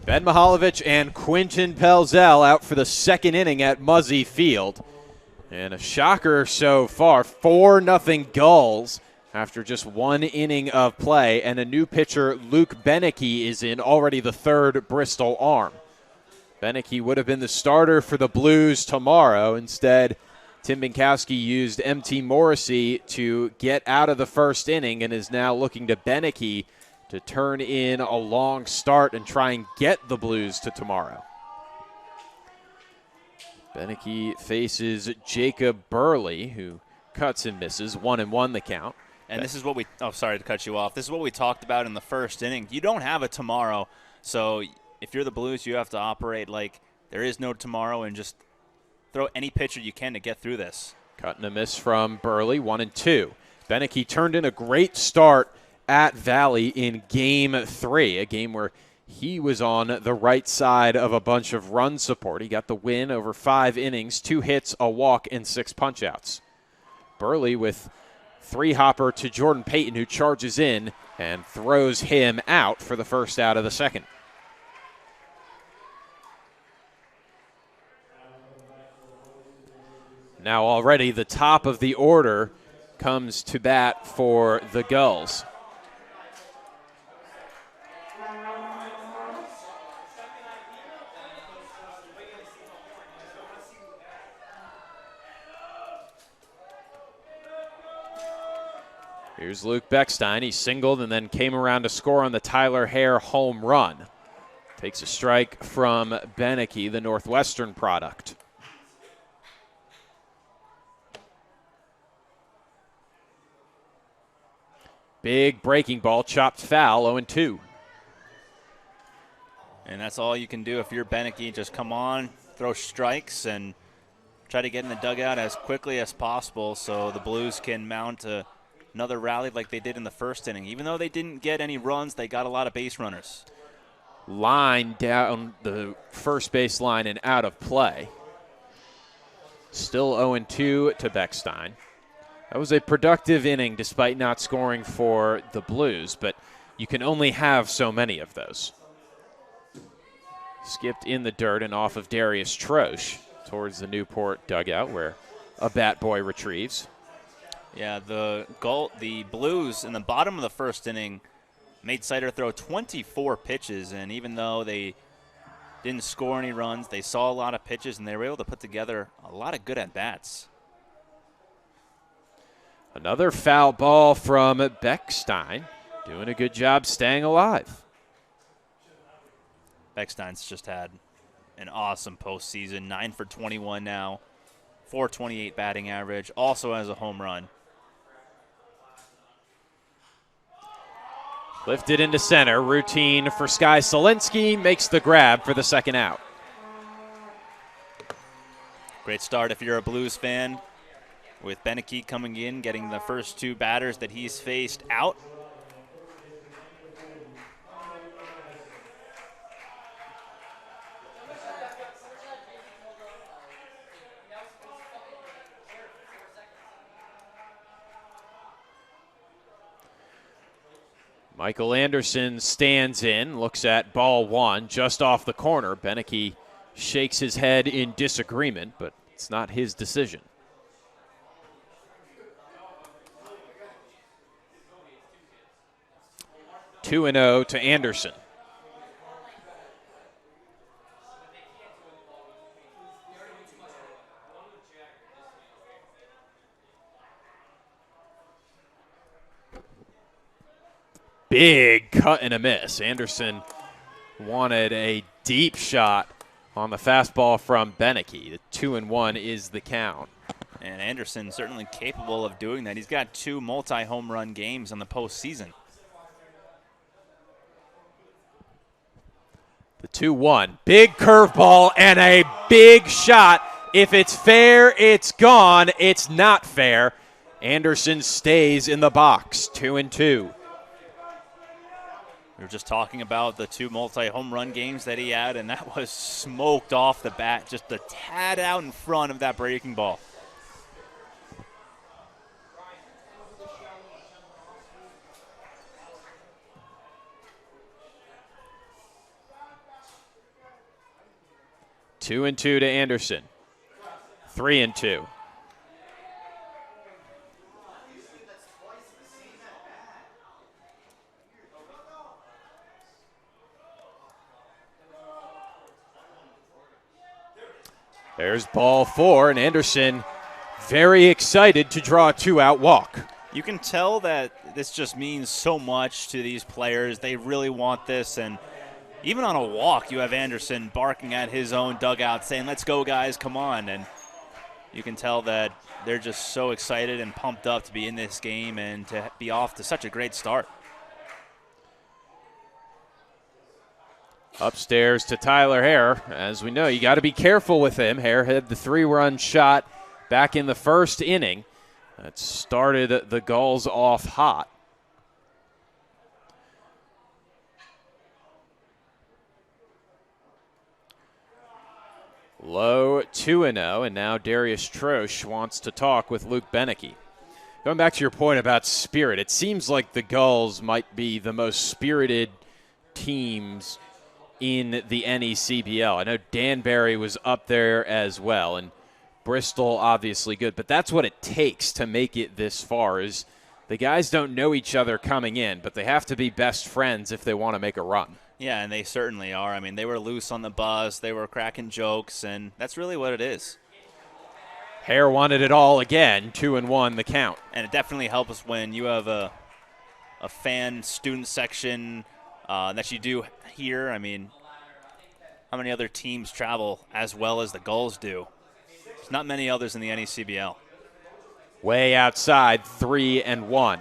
Ben Mihaljevic and Quinton Pelzel out for the second inning at Muzzy Field. And a shocker so far, 4-0 Gulls after just one inning of play. And a new pitcher, Luke Beneke, is in, already the third Bristol arm. Beneke would have been the starter for the Blues tomorrow. Instead, Tim Binkowski used MT Morrissey to get out of the first inning and is now looking to Beneke to turn in a long start and try and get the Blues to tomorrow. Beneke faces Jacob Burley, who cuts and misses. 1-1 the count. And this is what sorry to cut you off. This is what we talked about in the first inning. You don't have a tomorrow, so if you're the Blues, you have to operate like there is no tomorrow and just throw any pitcher you can to get through this. Cut and a miss from Burley, 1-2. Beneke turned in a great start at Valley in Game 3, a game where he was on the right side of a bunch of run support. He got the win over 5 innings, 2 hits, a walk, and 6 punch-outs. Burley with 3-hopper to Jordan Payton, who charges in and throws him out for the first out of the second. Now already the top of the order comes to bat for the Gulls. Here's Luke Beckstein. He singled and then came around to score on the Tyler Hare home run. Takes a strike from Beneke, the Northwestern product. Big breaking ball, chopped foul, 0-2. And that's all you can do if you're Beneke. Just come on, throw strikes, and try to get in the dugout as quickly as possible so the Blues can mount another rally like they did in the first inning. Even though they didn't get any runs, they got a lot of base runners. line down the first base line and out of play. Still 0-2 to Beckstein. That was a productive inning despite not scoring for the Blues, but you can only have so many of those. Skipped in the dirt and off of Darius Troche towards the Newport dugout where a bat boy retrieves. Yeah, the Blues in the bottom of the first inning made Sider throw 24 pitches, and even though they didn't score any runs, they saw a lot of pitches, and they were able to put together a lot of good at-bats. Another foul ball from Beckstein, doing a good job staying alive. Beckstein's just had an awesome postseason, 9 for 21 now, 428 batting average, also has a home run. Lifted into center, routine for Sky Solinsky, makes the grab for the second out. Great start if you're a Blues fan, with Beneke coming in, getting the first two batters that he's faced out. Michael Anderson stands in, looks at ball one, just off the corner. Beneke shakes his head in disagreement, but it's not his decision. 2-0 to Anderson. Big cut and a miss. Anderson wanted a deep shot on the fastball from Beneke. The 2-1 is the count. And Anderson certainly capable of doing that. He's got 2 multi-home run games on the postseason. The 2-1. Big curveball and a big shot. If it's fair, it's gone. It's not fair. Anderson stays in the box. 2-2. We were just talking about the 2 multi-home run games that he had, and that was smoked off the bat, just a tad out in front of that breaking ball. 2-2 to Anderson. 3-2. There's ball 4, and Anderson very excited to draw a 2-out walk. You can tell that this just means so much to these players. They really want this, and even on a walk, you have Anderson barking at his own dugout saying, "Let's go, guys, come on." And you can tell that they're just so excited and pumped up to be in this game and to be off to such a great start. Upstairs to Tyler Hare. As we know, you got to be careful with him. Hare had the 3-run shot back in the first inning. That started the Gulls off hot. Low 2-0, and now Darius Troche wants to talk with Luke Beneke. Going back to your point about spirit, it seems like the Gulls might be the most spirited teams in the NECBL. I know Danbury was up there as well, and Bristol obviously good, but that's what it takes to make it this far is the guys don't know each other coming in, but they have to be best friends if they want to make a run. Yeah, and they certainly are. I mean, they were loose on the bus, they were cracking jokes, and that's really what it is. Hare wanted it all again, 2-1 the count. And it definitely helps when you have a fan student section that you do here. I mean, how many other teams travel as well as the Gulls do? There's not many others in the NECBL. Way outside, 3-1.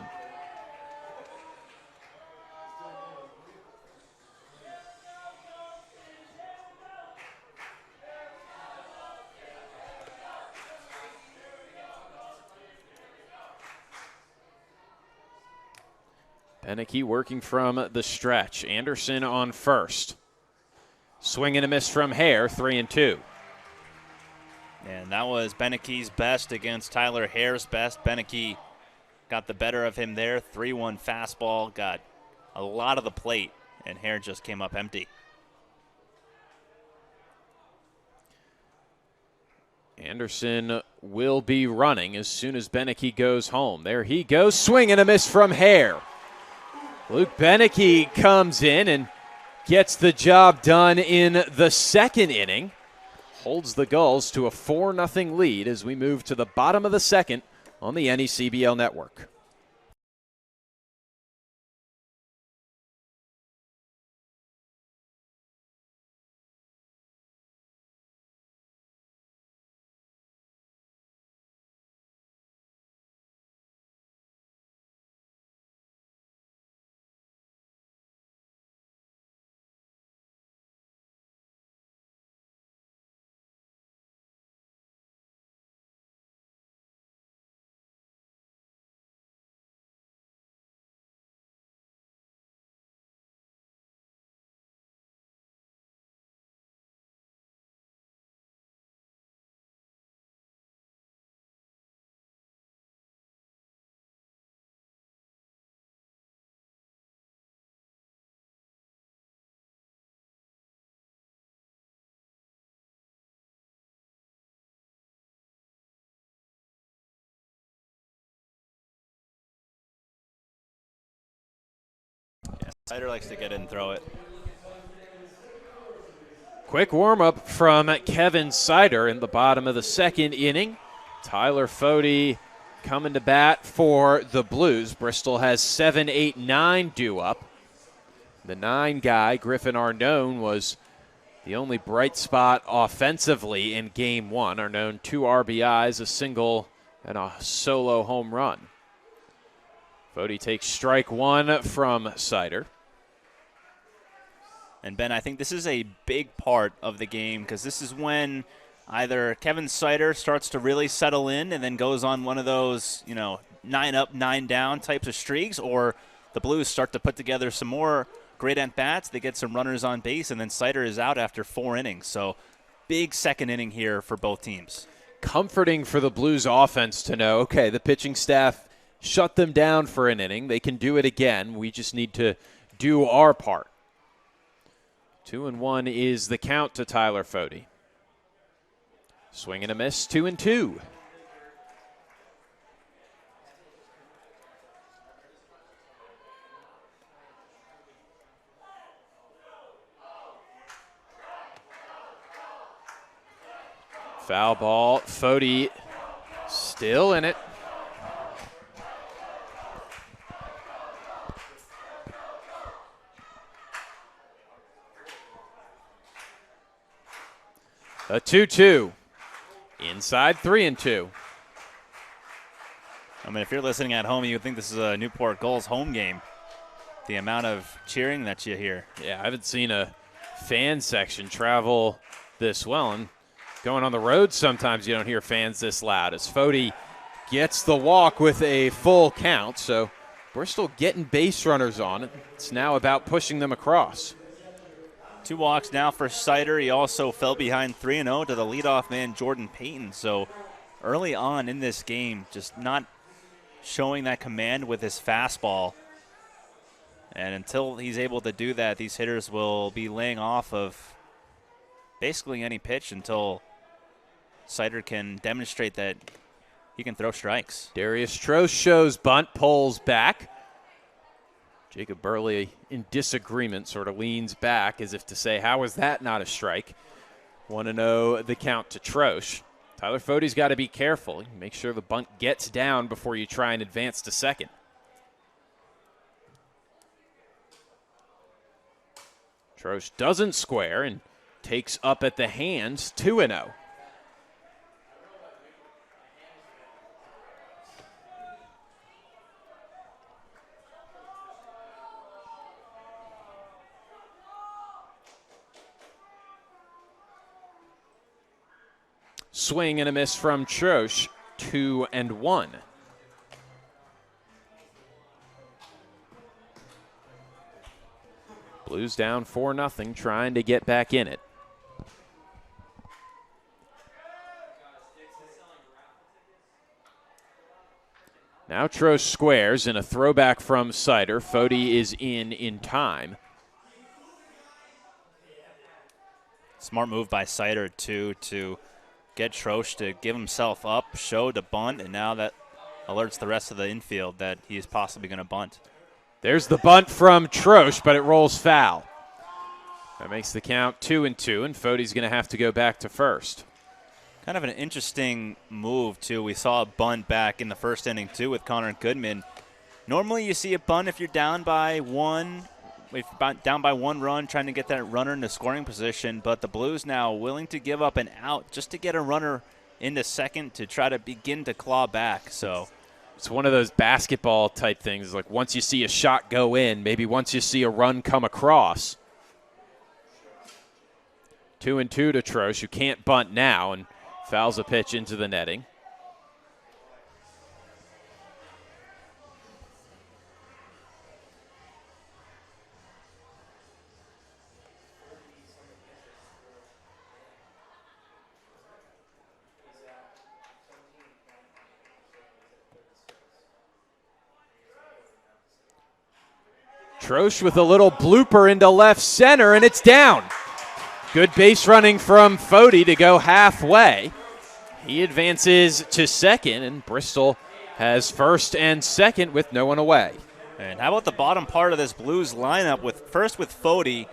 Beneke working from the stretch. Anderson on first. Swing and a miss from Hare, 3-2. And that was Beneke's best against Tyler Hare's best. Beneke got the better of him there. 3-1 fastball, got a lot of the plate, and Hare just came up empty. Anderson will be running as soon as Beneke goes home. There he goes, swing and a miss from Hare. Luke Beneke comes in and gets the job done in the second inning. Holds the Gulls to a 4-0 lead as we move to the bottom of the second on the NECBL network. Sider likes to get in and throw it. Quick warm-up from Kevin Sider in the bottom of the second inning. Tyler Fode coming to bat for the Blues. Bristol has 7, 8, 9 due up. The 9 guy, Griffin Arnone, was the only bright spot offensively in Game 1. Arnone, 2 RBIs, a single, and a solo home run. Fode takes strike 1 from Sider. And Ben, I think this is a big part of the game because this is when either Kevin Sider starts to really settle in and then goes on one of those, 9 up, 9 down types of streaks, or the Blues start to put together some more great at-bats. They get some runners on base, and then Sider is out after 4 innings. So big second inning here for both teams. Comforting for the Blues offense to know, okay, the pitching staff shut them down for an inning. They can do it again. We just need to do our part. 2-1 is the count to Tyler Fode. Swing and a miss, 2-2. Foul ball, Fode still in it. A 2-2. Inside, 3-2. I mean, if you're listening at home, you would think this is a Newport Gulls home game. The amount of cheering that you hear. Yeah, I haven't seen a fan section travel this well. And going on the road, sometimes you don't hear fans this loud. As Fode gets the walk with a full count. So Bristol getting base runners on. It's now about pushing them across. 2 walks now for Sider. He also fell behind 3-0 to the leadoff man, Jordan Payton. So early on in this game, just not showing that command with his fastball. And until he's able to do that, these hitters will be laying off of basically any pitch until Sider can demonstrate that he can throw strikes. Darius Trost shows bunt, pulls back. Jacob Burley, in disagreement, sort of leans back as if to say, how is that not a strike? 1-0 the count to Trosh. Tyler Fode's got to be careful. Make sure the bunt gets down before you try and advance to second. Trosh doesn't square and takes up at the hands, 2-0. Swing and a miss from Trosh, 2-1. Blues down 4-0, trying to get back in it. Now Trost squares, and a throwback from Sider. Fody is in time. Smart move by Sider, too, to get Trost to give himself up, show to bunt, and now that alerts the rest of the infield that he is possibly going to bunt. There's the bunt from Trost, but it rolls foul. That makes the count 2-2, and Fody's going to have to go back to first. Kind of an interesting move, too. We saw a bunt back in the first inning, too, with Connor Goodman. Normally you see a bunt if you're down by one run, trying to get that runner into scoring position, but the Blues now willing to give up an out just to get a runner into second to try to begin to claw back. So it's one of those basketball type things, like once you see a shot go in, maybe once you see a run come across. 2-2 to Trost, who can't bunt now, and fouls a pitch into the netting. Trost with a little blooper into left center, and it's down. Good base running from Fody to go halfway. He advances to second, and Bristol has first and second with no one away. And how about the bottom part of this Blues lineup with Fody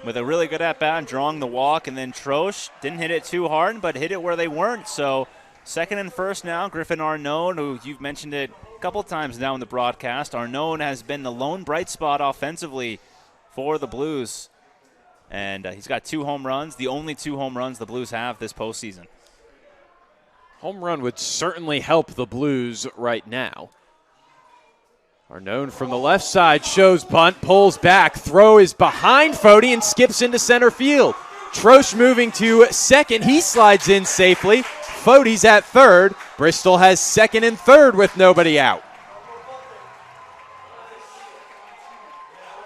with a really good at-bat, drawing the walk, and then Trost didn't hit it too hard, but hit it where they weren't. So second and first now, Griffin Arnone, who you've mentioned it a couple times now in the broadcast. Arnone has been the lone bright spot offensively for the Blues. And he's got 2 home runs, the only 2 home runs the Blues have this postseason. Home run would certainly help the Blues right now. Arnone from the left side shows bunt, pulls back, throw is behind Fody and skips into center field. Trost moving to second, he slides in safely. Fody's at third. Bristol has second and third with nobody out.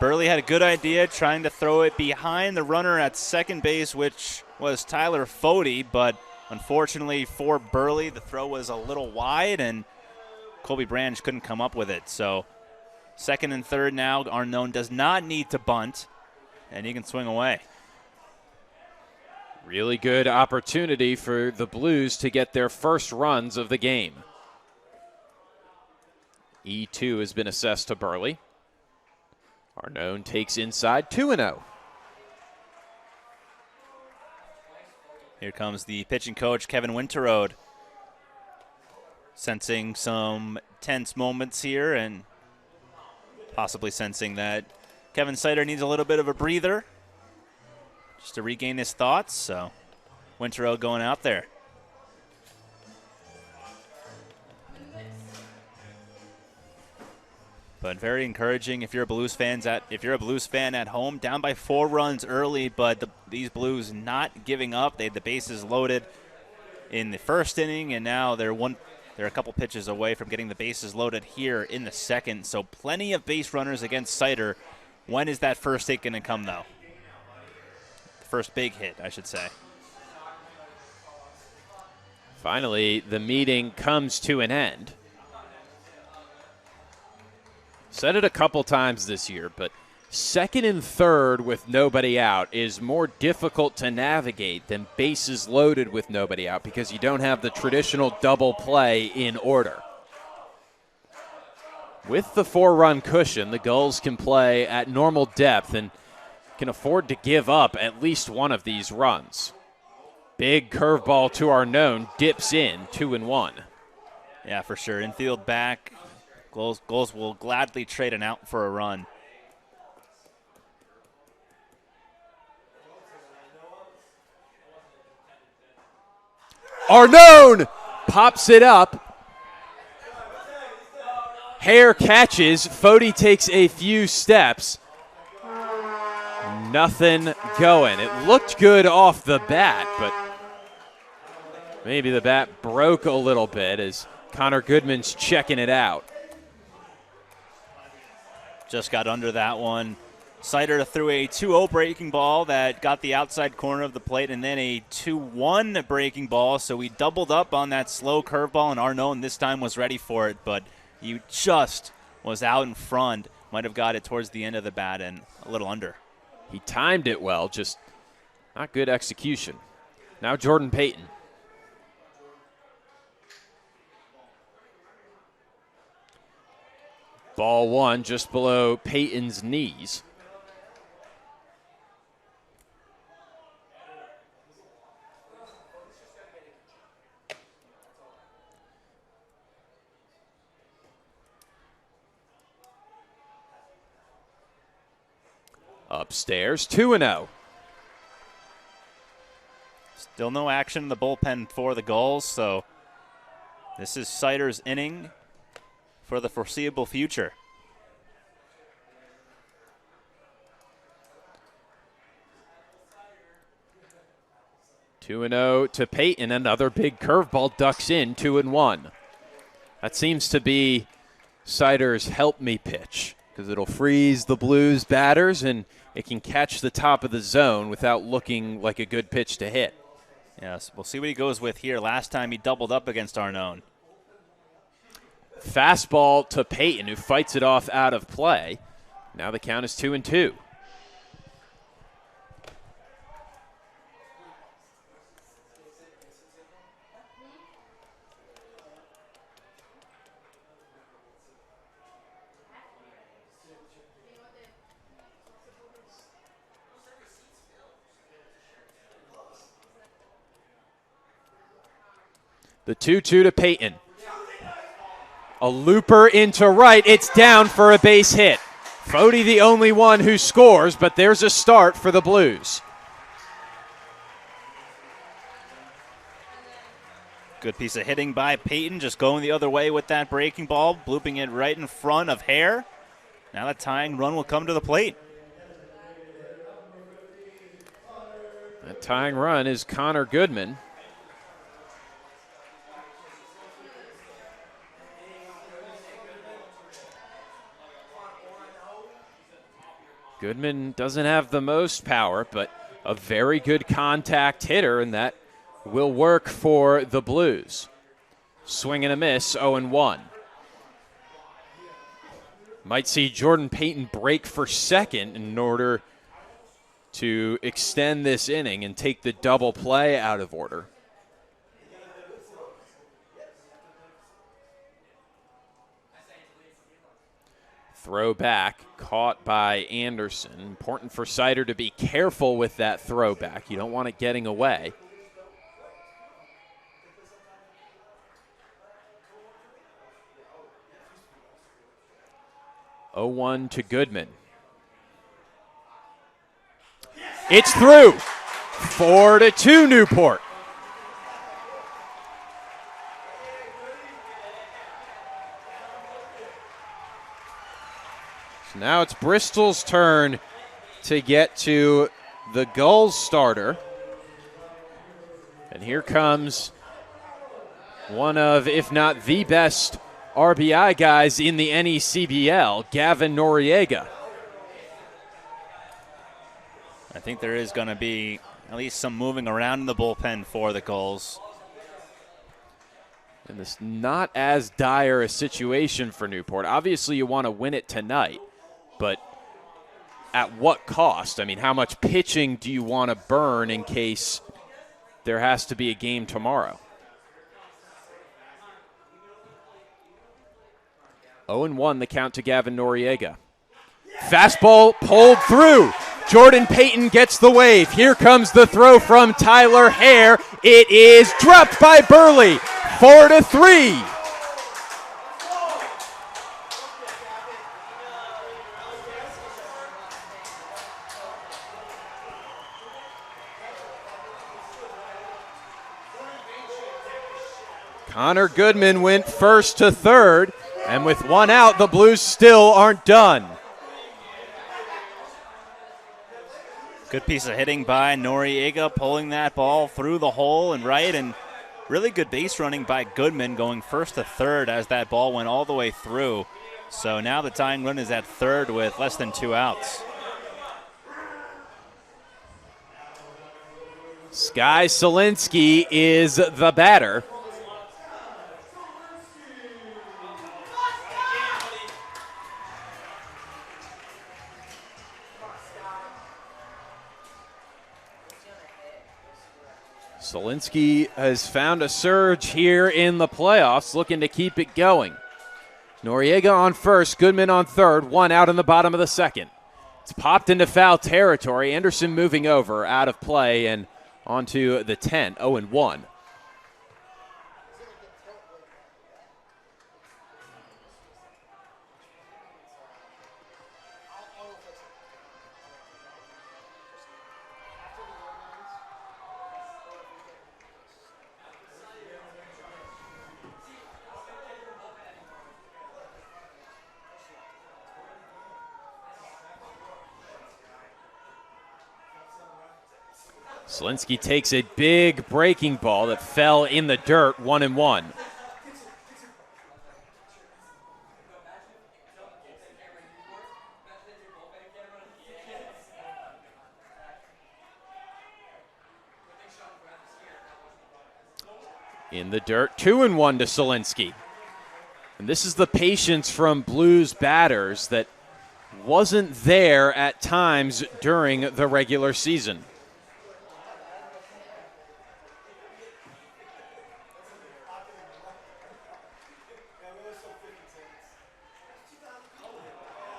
Burley had a good idea trying to throw it behind the runner at second base, which was Tyler Fody, but unfortunately for Burley, the throw was a little wide, and Colby Branch couldn't come up with it. So second and third now, Arnone does not need to bunt, and he can swing away. Really good opportunity for the Blues to get their first runs of the game. E2 has been assessed to Burley. Arnone takes inside, 2-0. Here comes the pitching coach, Kevin Winterode, sensing some tense moments here and possibly sensing that Kevin Sider needs a little bit of a breather just to regain his thoughts. So Winterode going out there. But very encouraging if you're a Blues fan at home, down by 4 runs early, but these Blues not giving up. They had the bases loaded in the first inning, and now they're a couple pitches away from getting the bases loaded here in the second. So plenty of base runners against Sider. When is that first hit going to come, though? First big hit, I should say. Finally, the meeting comes to an end. Said it a couple times this year, but second and third with nobody out is more difficult to navigate than bases loaded with nobody out because you don't have the traditional double play in order. With the 4-run cushion, the Gulls can play at normal depth and can afford to give up at least one of these runs. Big curveball to Arnone, dips in, 2-1. Yeah, for sure. Infield back. Gulls will gladly trade an out for a run. Arnone pops it up. Hare catches. Fody takes a few steps. Nothing going. It looked good off the bat, but maybe the bat broke a little bit as Connor Goodman's checking it out. Just got under that one. Sider threw a 2-0 breaking ball that got the outside corner of the plate, and then a 2-1 breaking ball. So we doubled up on that slow curveball, and Arnone this time was ready for it, but he just was out in front. Might have got it towards the end of the bat and a little under. He timed it well, just not good execution. Now Jordan Payton. Ball one just below Payton's knees. Upstairs, 2-0. Still no action in the bullpen for the Gulls, so this is Sider's inning for the foreseeable future. Two 2-0 to Payton. Another big curveball ducks in, 2-1. That seems to be Sider's help me pitch, because it'll freeze the Blues batters and it can catch the top of the zone without looking like a good pitch to hit. Yes, we'll see what he goes with here. Last time he doubled up against Arnone. Fastball to Payton, who fights it off out of play. Now the count is 2-2. The 2-2 to Payton. A looper into right. It's down for a base hit. Fody the only one who scores, but there's a start for the Blues. Good piece of hitting by Payton, just going the other way with that breaking ball, blooping it right in front of Hare. Now the tying run will come to the plate. That tying run is Connor Goodman. Goodman doesn't have the most power, but a very good contact hitter, and that will work for the Blues. Swing and a miss, 0-1. Might see Jordan Payton break for second in order to extend this inning and take the double play out of order. Throw back, caught by Anderson. Important for Sider to be careful with that throw back. You don't want it getting away. Oh, 0-1 to Goodman. It's through. 4-2 Newport. Now it's Bristol's turn to get to the Gulls starter. And here comes one of, if not the best RBI guys in the NECBL, Gavin Noriega. I think there is going to be at least some moving around in the bullpen for the Gulls. And this not as dire a situation for Newport. Obviously, you want to win it tonight, but at what cost? I mean, how much pitching do you want to burn in case there has to be a game tomorrow? 0-1 the count to Gavin Noriega. Fastball pulled through. Jordan Payton gets the wave. Here comes the throw from Tyler Hare. It is dropped by Burley. 4-3. Connor Goodman went first to third, and with one out, the Blues still aren't done. Good piece of hitting by Noriega, pulling that ball through the hole and right, and really good base running by Goodman, going first to third as that ball went all the way through. So now the tying run is at third with less than 2 outs. Sky Solinsky is the batter. Solinsky has found a surge here in the playoffs, looking to keep it going. Noriega on first, Goodman on third, one out in the bottom of the second. It's popped into foul territory. Anderson moving over, out of play, and onto the 10, 0-1. Solinsky takes a big breaking ball that fell in the dirt, 1-1. In the dirt, 2-1 to Solinsky. And this is the patience from Blues batters that wasn't there at times during the regular season.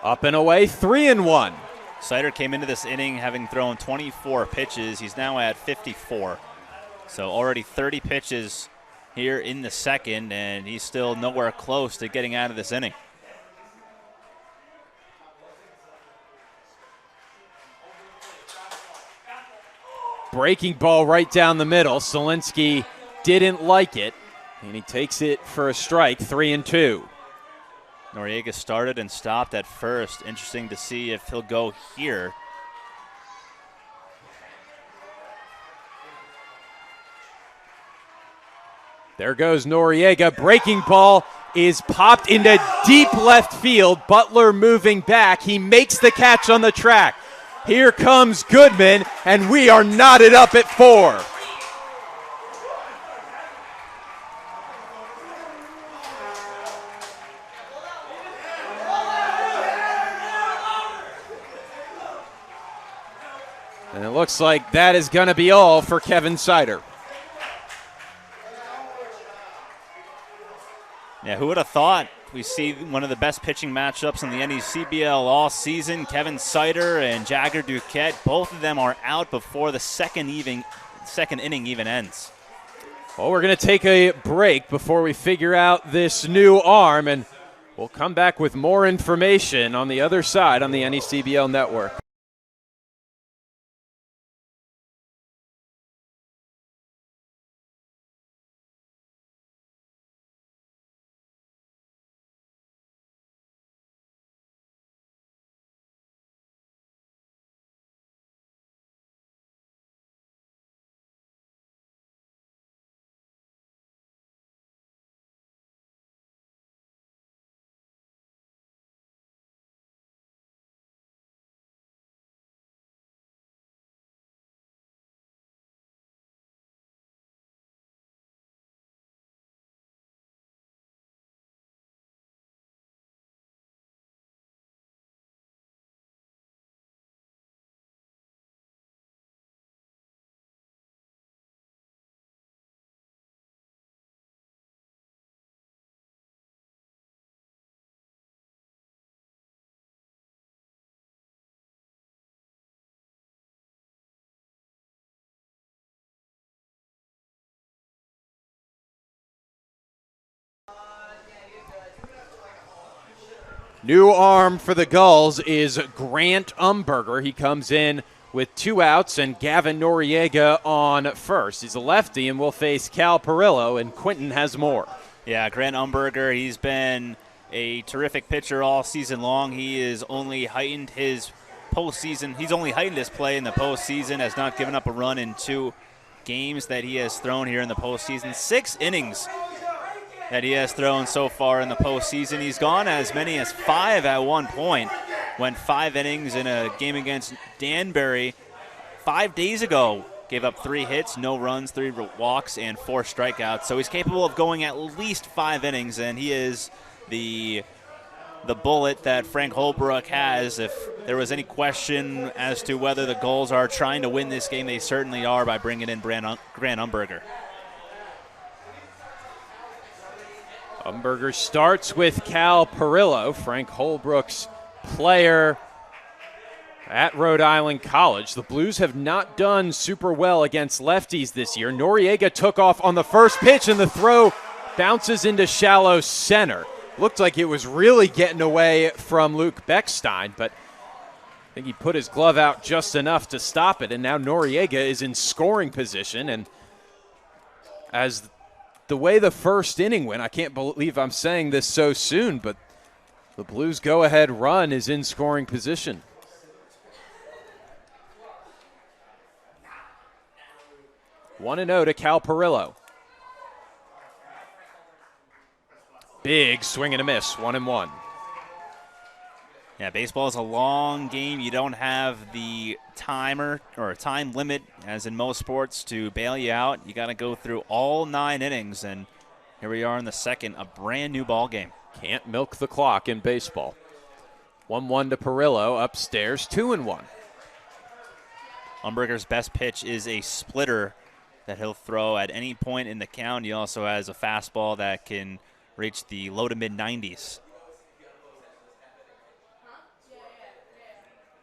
Up and away, 3-1. Sider came into this inning having thrown 24 pitches. He's now at 54. So already 30 pitches here in the second, and he's still nowhere close to getting out of this inning. Breaking ball right down the middle. Solinsky didn't like it, and he takes it for a strike, 3-2. Noriega started and stopped at first. Interesting to see if he'll go here. There goes Noriega. Breaking ball is popped into deep left field. Butler moving back. He makes the catch on the track. Here comes Goodman, and we are knotted up at 4. And it looks like that is going to be all for Kevin Sider. Yeah, who would have thought we see one of the best pitching matchups in the NECBL all season? Kevin Sider and Jagger Duquette, both of them are out before the second inning even ends. Well, we're going to take a break before we figure out this new arm, and we'll come back with more information on the other side on the NECBL network. New arm for the Gulls is Grant Umberger. He comes in with 2 outs and Gavin Noriega on first. He's a lefty and will face Cal Perillo, and Quinton has more. Yeah, Grant Umberger, he's been a terrific pitcher all season long. He is only heightened his postseason. He's only heightened his play in the postseason, has not given up a run in 2 games that he has thrown here in the postseason. 6 innings that he has thrown so far in the postseason. He's gone as many as 5 at one point. Went 5 innings in a game against Danbury 5 days ago Gave up 3 hits, no runs, 3 walks, and 4 strikeouts. So he's capable of going at least 5 innings, and he is the bullet that Frank Holbrook has. If there was any question as to whether the Gulls are trying to win this game, they certainly are by bringing in Grant Umberger. Umberger starts with Cal Perillo, Frank Holbrook's player at Rhode Island College. The Blues have not done super well against lefties this year. Noriega took off on the first pitch, and the throw bounces into shallow center. Looked like it was really getting away from Luke Beckstein, but I think he put his glove out just enough to stop it, and now Noriega is in scoring position. And as the way the first inning went, I can't believe I'm saying this so soon, but the Blues' go-ahead run is in scoring position. One 1-0 to Cal Perillo. Big swing and a miss, 1-1. Yeah, baseball is a long game. You don't have the timer or a time limit, as in most sports, to bail you out. You got to go through all 9 innings, and here we are in the second, a brand new ball game. Can't milk the clock in baseball. 1-1 to Perillo, upstairs, 2-1. Umberger's best pitch is a splitter that he'll throw at any point in the count. He also has a fastball that can reach the low to mid-90s.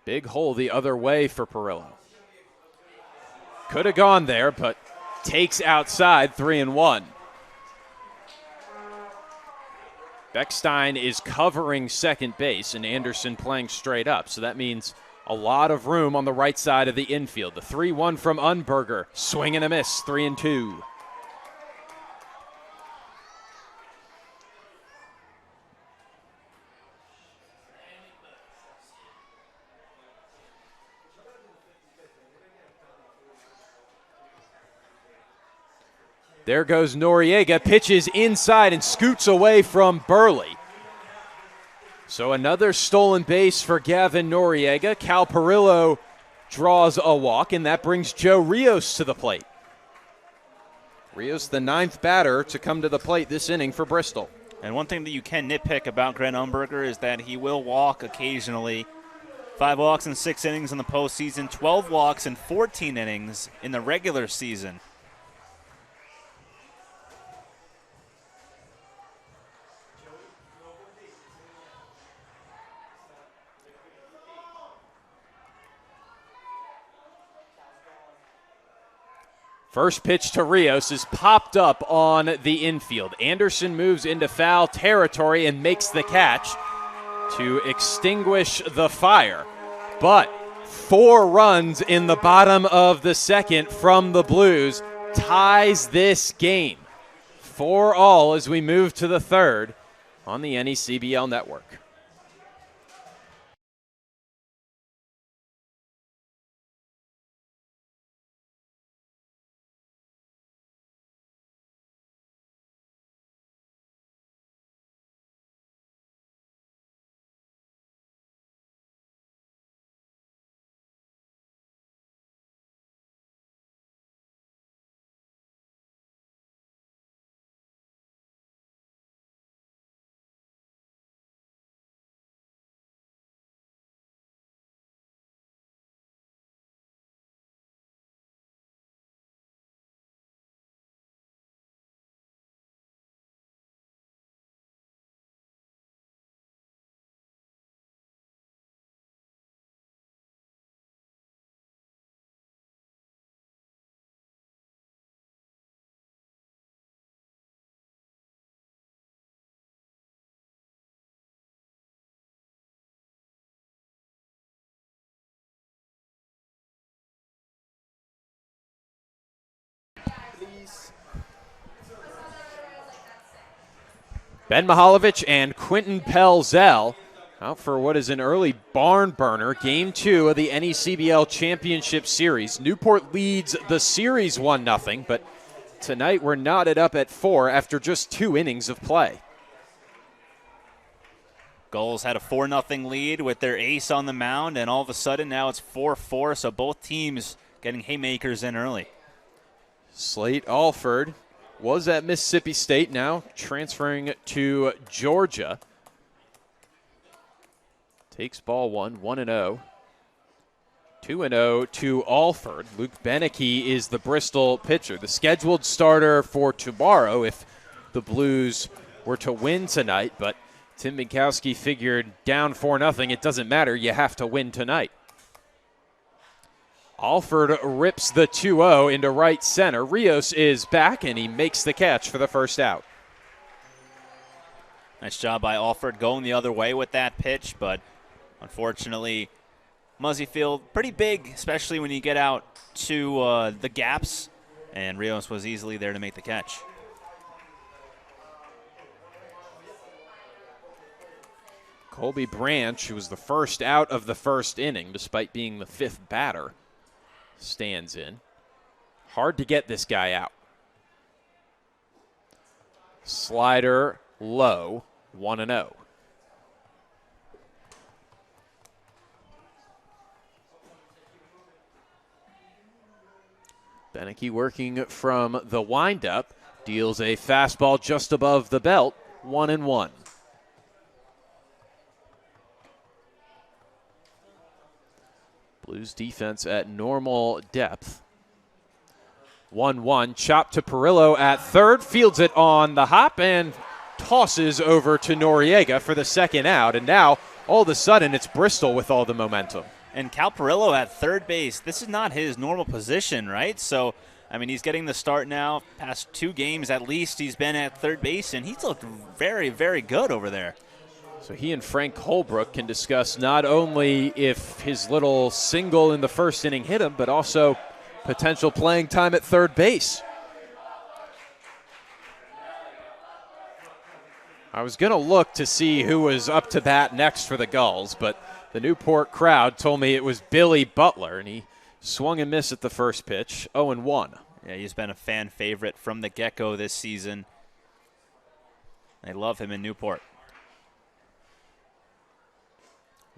Big hole the other way for Perillo. Could have gone there, but takes outside, 3-1. Beckstein is covering second base, and Anderson playing straight up, so that means a lot of room on the right side of the infield. The 3-1 from Umberger. Swing and a miss, 3-2. There goes Noriega, pitches inside and scoots away from Burley. So another stolen base for Gavin Noriega. Cal Perillo draws a walk, and that brings Joe Rios to the plate. Rios, the 9th batter to come to the plate this inning for Bristol. And one thing that you can nitpick about Grant Umberger is that he will walk occasionally. 5 walks in 6 innings in the postseason, 12 walks in 14 innings in the regular season. First pitch to Rios is popped up on the infield. Anderson moves into foul territory and makes the catch to extinguish the fire. But 4 runs in the bottom of the second from the Blues ties this game. 4-4 as we move to the third on the NECBL network. Ben Mihalovic and Quentin Pelzel out for what is an early barn burner. Game 2 of the NECBL Championship Series. Newport leads the series 1-0, but tonight we're knotted up at 4 after just 2 innings of play. Gulls had a 4-0 lead with their ace on the mound, and all of a sudden now it's 4-4, so both teams getting haymakers in early. Slate Alford was at Mississippi State, now transferring to Georgia. Takes ball 1-0. 2-0 to Alford. Luke Beneke is the Bristol pitcher, the scheduled starter for tomorrow if the Blues were to win tonight. But Tim Minkowski figured down 4-0. It doesn't matter. You have to win tonight. Alford rips the 2-0 into right center. Rios is back, and he makes the catch for the first out. Nice job by Alford going the other way with that pitch, but unfortunately, Muzzy Field pretty big, especially when you get out to the gaps, and Rios was easily there to make the catch. Colby Branch, who was the first out of the first inning, despite being the fifth batter, stands in. Hard to get this guy out. Slider low, 1-0. Beneke working from the windup, deals a fastball just above the belt, 1-1. Blues defense at normal depth. 1-1, chop to Perillo at third, fields it on the hop and tosses over to Noriega for the second out. And now, all of a sudden, it's Bristol with all the momentum. And Cal Perillo at third base, this is not his normal position, right? So, I mean, he's getting the start now. Past 2 games at least, he's been at third base, and he's looked very, very good over there. So he and Frank Holbrook can discuss not only if his little single in the first inning hit him, but also potential playing time at third base. I was going to look to see who was up to bat next for the Gulls, but the Newport crowd told me it was Billy Butler, and he swung and missed at the first pitch, 0-1. Yeah, he's been a fan favorite from the get-go this season. They love him in Newport.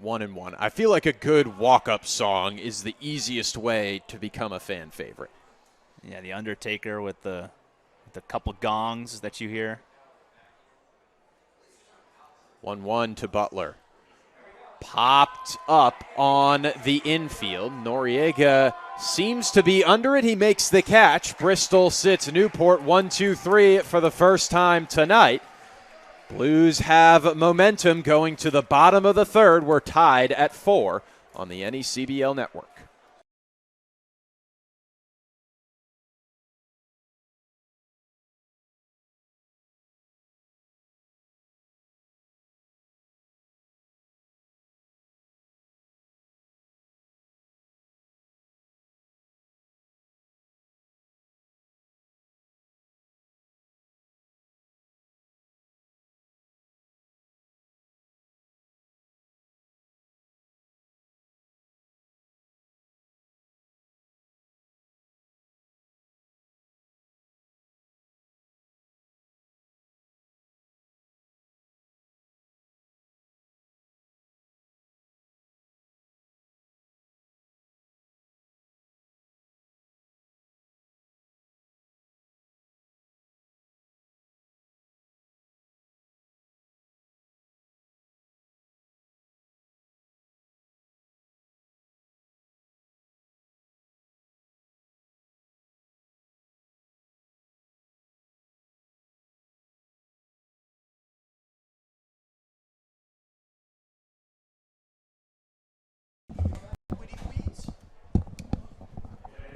1-1. I feel like a good walk-up song is the easiest way to become a fan favorite. Yeah, the Undertaker with the couple gongs that you hear. 1-1 to Butler. Popped up on the infield. Noriega seems to be under it. He makes the catch. Bristol sits Newport 1-2-3 for the first time tonight. Blues have momentum going to the bottom of the third. We're tied at 4 on the NECBL network.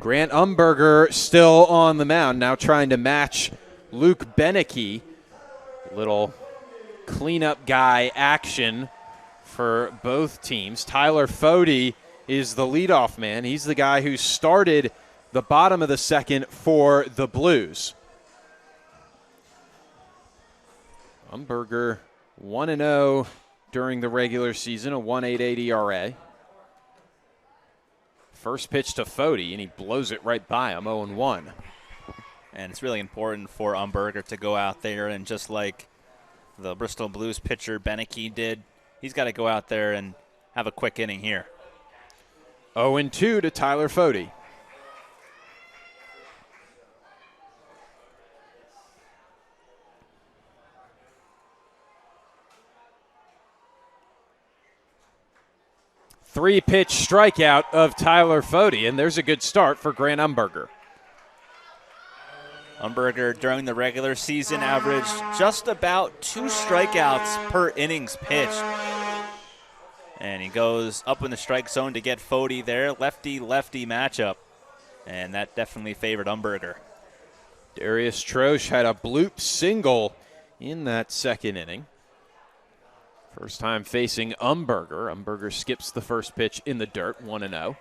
Grant Umberger still on the mound, now trying to match Luke Beneke. Little cleanup guy action for both teams. Tyler Fode is the leadoff man. He's the guy who started the bottom of the second for the Blues. Umberger 1-0 during the regular season, a 1.88 ERA. First pitch to Fode, and he blows it right by him, 0-1. And it's really important for Umberger to go out there and just like the Bristol Blues pitcher Beneke did, he's got to go out there and have a quick inning here. 0-2 to Tyler Fode. 3-pitch strikeout of Tyler Fode, and there's a good start for Grant Umberger. Umberger during the regular season averaged just about 2 strikeouts per innings pitched. And he goes up in the strike zone to get Fode there. Lefty-lefty matchup. And that definitely favored Umberger. Darius Troche had a bloop single in that second inning. First time facing Umberger. Umberger skips the first pitch in the dirt, 1-0.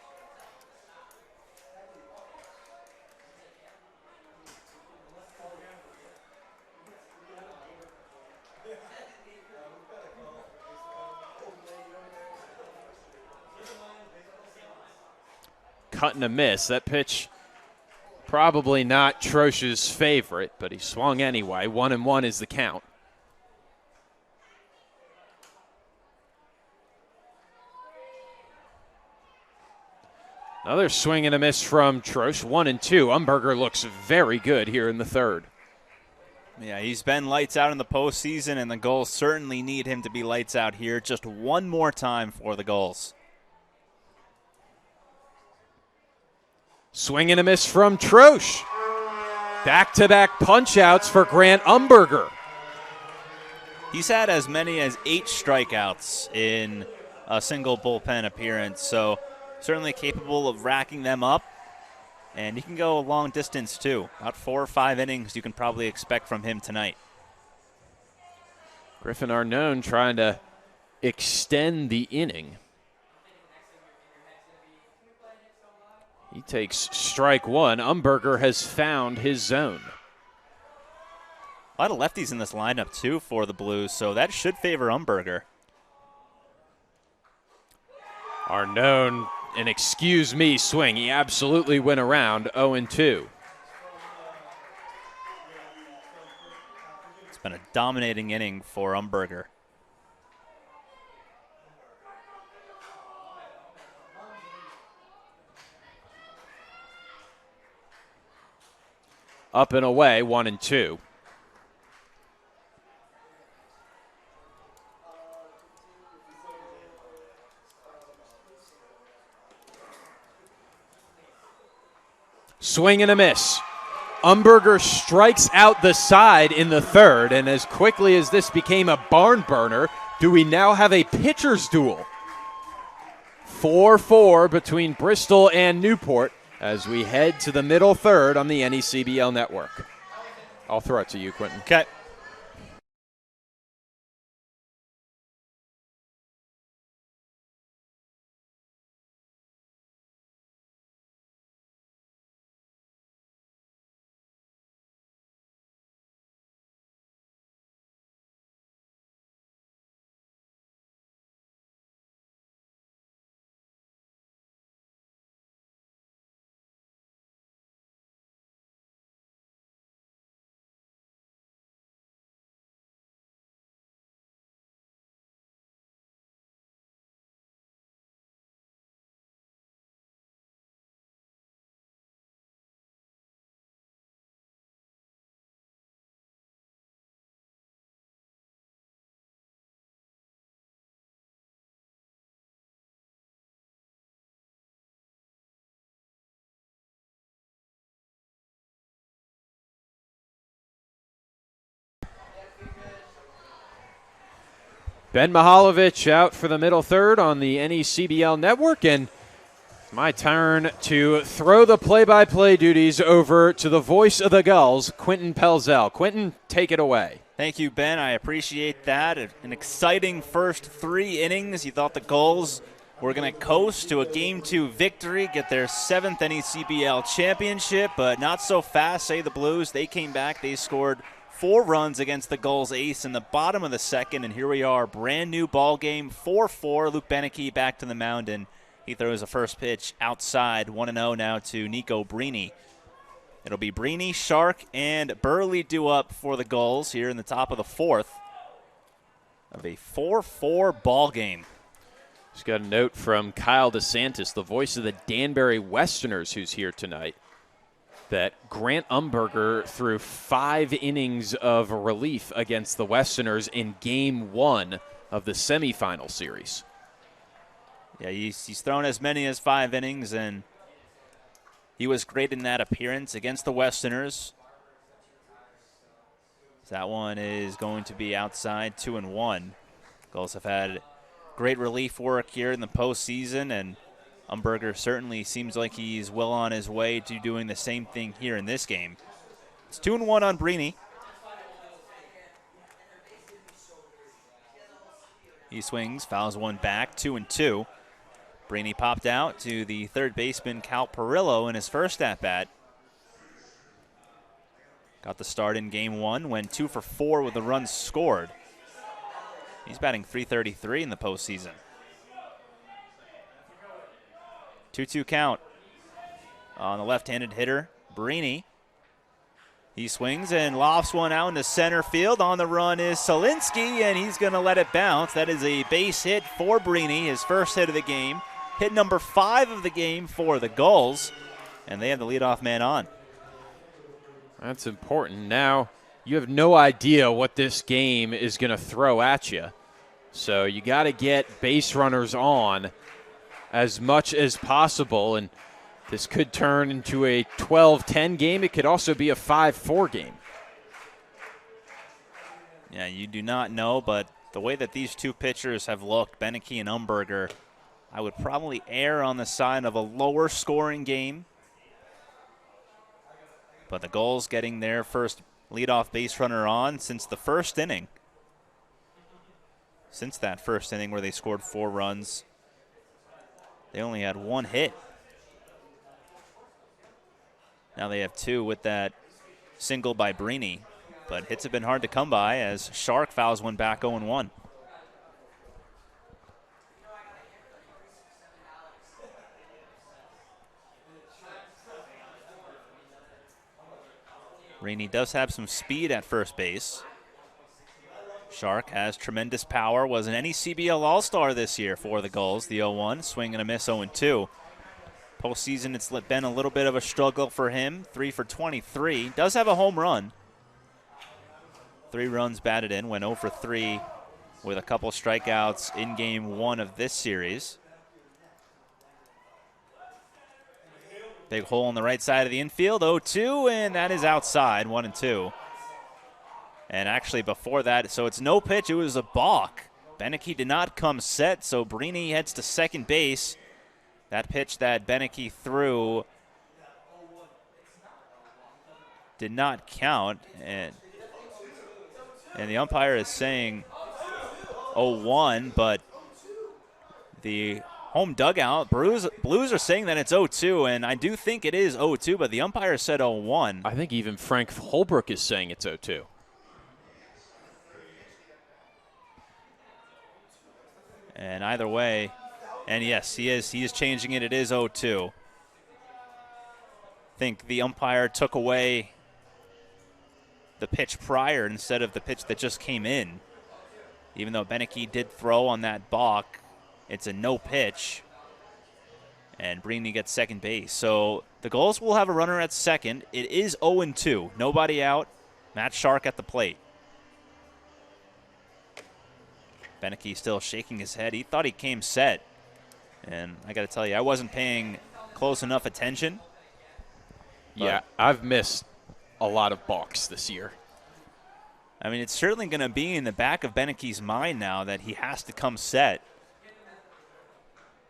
Cut and a miss. That pitch probably not Troche's favorite, but he swung anyway. 1-1 is the count. Another swing and a miss from Troche. 1-2. Umberger looks very good here in the third. Yeah, he's been lights out in the postseason, and the Gulls certainly need him to be lights out here. Just one more time for the Gulls. Swing and a miss from Troche. Back-to-back punch-outs for Grant Umberger. He's had as many as 8 strikeouts in a single bullpen appearance, so certainly capable of racking them up. And he can go a long distance, too. About 4 or 5 innings you can probably expect from him tonight. Griffin Arnone trying to extend the inning. He takes strike one. Umberger has found his zone. A lot of lefties in this lineup, too, for the Blues, so that should favor Umberger. Arnone, an excuse me swing. He absolutely went around 0-2. It's been a dominating inning for Umberger. Up and away, 1-2. Swing and a miss. Umberger strikes out the side in the third, and as quickly as this became a barn burner, do we now have a pitcher's duel? 4-4 between Bristol and Newport as we head to the middle third on the NECBL network. I'll throw it to you, Quentin. Okay. Ben Mihalovic out for the middle third on the NECBL network, and it's my turn to throw the play-by-play duties over to the voice of the Gulls, Quentin Pelzel. Quentin, take it away. Thank you, Ben. I appreciate that. An exciting first 3 innings. You thought the Gulls were going to coast to a Game 2 victory, get their 7th NECBL championship, but not so fast, say the Blues. They came back. They scored 4 runs against the Gulls ace in the bottom of the second, and here we are, brand new ball game, 4-4. Luke Beneke back to the mound, and he throws a first pitch outside, 1-0 now to Nico Brini. It'll be Brini, Shark, and Burley due up for the Gulls here in the top of the 4th of a 4-4 ball game. Just got a note from Kyle DeSantis, the voice of the Danbury Westerners, who's here tonight, that Grant Umberger threw 5 innings of relief against the Westerners in Game 1 of the semifinal series. Yeah, he's thrown as many as 5 innings, and he was great in that appearance against the Westerners. That one is going to be outside, 2-1. Gulls have had great relief work here in the postseason, and Umberger certainly seems like he's well on his way to doing the same thing here in this game. It's 2-1 on Brini. He swings, fouls one back, 2-2. Brini popped out to the third baseman, Cal Perillo, in his first at-bat. Got the start in game 1, went 2 for 4 with the runs scored. He's batting .333 in the postseason. 2-2 count on the left-handed hitter, Brini. He swings and lofts one out into center field. On the run is Solinsky, and he's going to let it bounce. That is a base hit for Brini, his first hit of the game. Hit number 5 of the game for the Gulls, and they have the leadoff man on. That's important. Now, you have no idea what this game is going to throw at you. So you got to get base runners on as much as possible, and this could turn into a 12-10 game. It could also be a 5-4 game. Yeah, you do not know, but the way that these two pitchers have looked, Beneke and Umberger, I would probably err on the side of a lower scoring game. But the Gulls getting their first leadoff base runner on since the first inning. Since that first inning where they scored 4 runs, they only had 1 hit. Now they have 2 with that single by Brini. But hits have been hard to come by as Shark fouls one back 0-1. Brini does have some speed at first base. Shark has tremendous power, was an NECBL All-Star this year for the Gulls. The 0-1, swing and a miss, 0-2. Postseason, it's been a little bit of a struggle for him. 3 for 23. Does have a home run. 3 runs batted in, went 0 for 3 with a couple strikeouts in game 1 of this series. Big hole on the right side of the infield, 0-2, and that is outside, 1-2. And actually before that, so it's no pitch, it was a balk. Beneke did not come set, so Brini heads to second base. That pitch that Beneke threw did not count, and the umpire is saying 0-1, but the home dugout, Blues are saying that it's 0-2, and I do think it is 0-2, but the umpire said 0-1. I think even Frank Holbrook is saying it's 0-2. And either way, and yes, he is changing it. It is 0-2. I think the umpire took away the pitch prior instead of the pitch that just came in. Even though Beneke did throw on that balk, it's a no pitch. And Brini gets second base. So the Gulls will have a runner at second. It is 0-2. Nobody out. Matt Shark at the plate. Beneke still shaking his head. He thought he came set. And I got to tell you, I wasn't paying close enough attention. Yeah, I've missed a lot of balks this year. I mean, it's certainly going to be in the back of Beneke's mind now that he has to come set.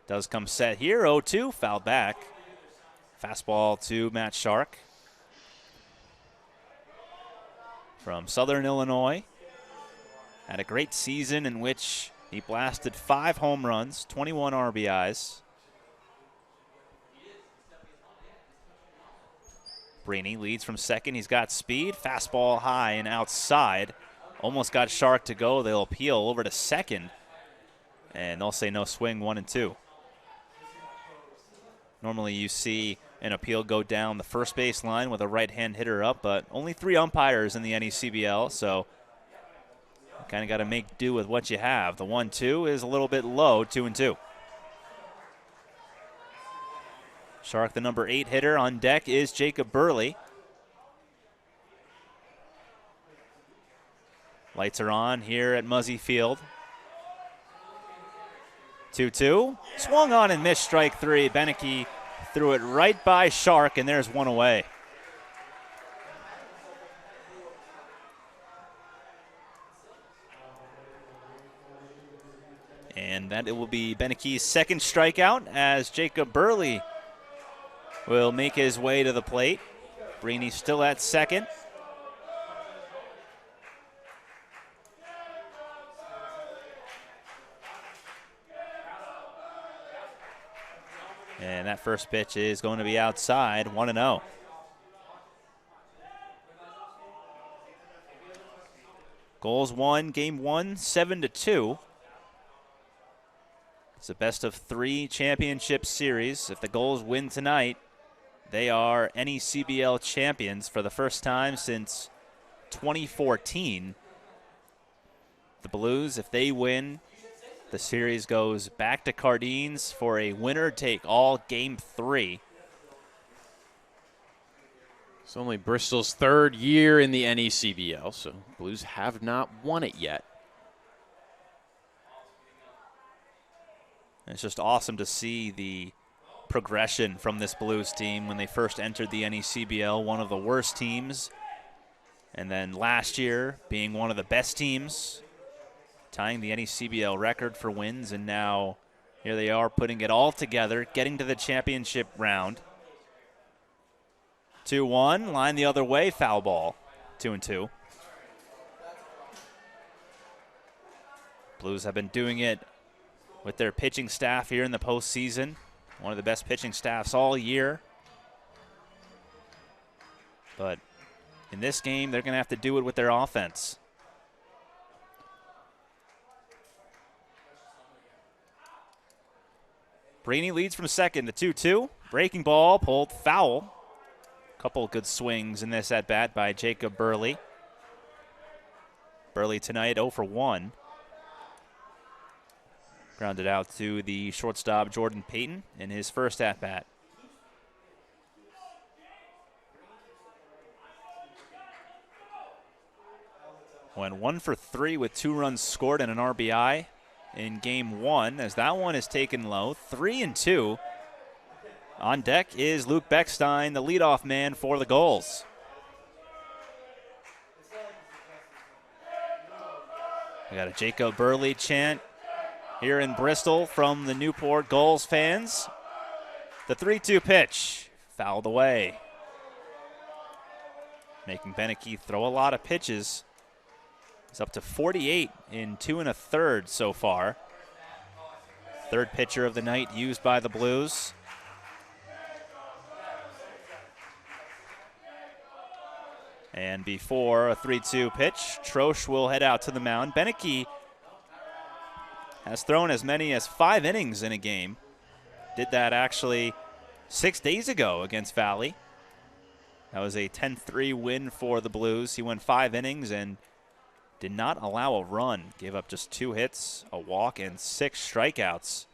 Does come set here, 0-2, fouled back. Fastball to Matt Shark from Southern Illinois. Had a great season in which he blasted 5 home runs, 21 RBIs. Brini leads from second. He's got speed. Fastball high and outside. Almost got Shark to go. They'll appeal over to second. And they'll say no swing, 1-2. Normally you see an appeal go down the first base line with a right-hand hitter up, but only 3 umpires in the NECBL, so kind of got to make do with what you have. The 1-2 is a little bit low, 2-2. Shark, the number 8 hitter. On deck is Jacob Burley. Lights are on here at Muzzy Field. 2-2. Swung on and missed strike three. Beneke threw it right by Shark, and there's one away. And that it will be Beneke's second strikeout as Jacob Burley will make his way to the plate. Brini still at second. And that first pitch is going to be outside, 1-0. Gulls won game one, 7-2. It's a best of three championship series. If the Gulls win tonight, they are NECBL champions for the first time since 2014. The Blues, if they win, the series goes back to Cardines for a winner-take-all game three. It's only Bristol's third year in the NECBL, so Blues have not won it yet. It's just awesome to see the progression from this Blues team when they first entered the NECBL, one of the worst teams, and then last year being one of the best teams, tying the NECBL record for wins, and now here they are putting it all together, getting to the championship round. 2-1, line the other way, foul ball, 2-2. Blues have been doing it with their pitching staff here in the postseason. One of the best pitching staffs all year. But in this game, they're going to have to do it with their offense. Brini leads from second to 2-2. Breaking ball, pulled foul. Couple good swings in this at-bat by Jacob Burley. Burley tonight 0 for 1. Grounded out to the shortstop Jordan Payton in his first at-bat. Went 1 for 3 with 2 runs scored and an RBI in game one, as that one is taken low. 3-2. On deck is Luke Beckstein, the leadoff man for the Gulls. We got a Jacob Burley chant here in Bristol from the Newport Gulls fans. The 3-2 pitch, fouled away. Making Beneke throw a lot of pitches. He's up to 48 in 2 1/3 so far. Third pitcher of the night used by the Blues. And before a 3-2 pitch, Troche will head out to the mound. Beneke has thrown as many as 5 innings in a game. Did that actually 6 days ago against Valley. That was a 10-3 win for the Blues. He went 5 innings and did not allow a run. Gave up just 2 hits, a walk, and 6 strikeouts.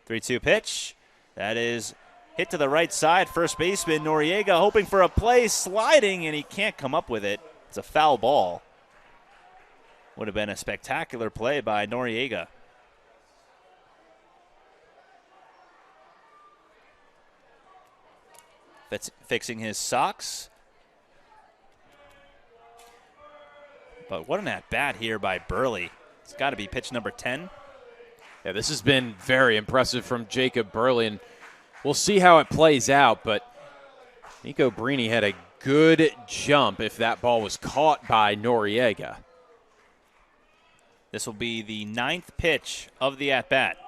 3-2 pitch. That is hit to the right side. First baseman Noriega hoping for a play, sliding, and he can't come up with it. It's a foul ball. Would have been a spectacular play by Noriega. Fixing his socks. But what an at-bat here by Burley. It's got to be pitch number 10. Yeah, this has been very impressive from Jacob Burley, and we'll see how it plays out, but Nico Brini had a good jump if that ball was caught by Noriega. This will be the 9th pitch of the at-bat.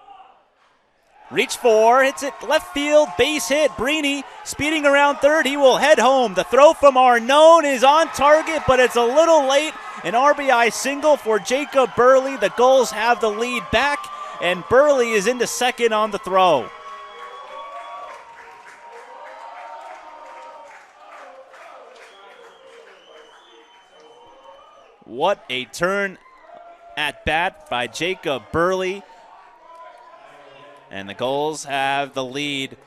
Reach for, hits it left field, base hit. Brini speeding around third. He will head home. The throw from Arnone is on target, but it's a little late. An RBI single for Jacob Burley. The Gulls have the lead back, and Burley is into second on the throw. What a turn at bat by Jacob Burley. And the Gulls have the lead,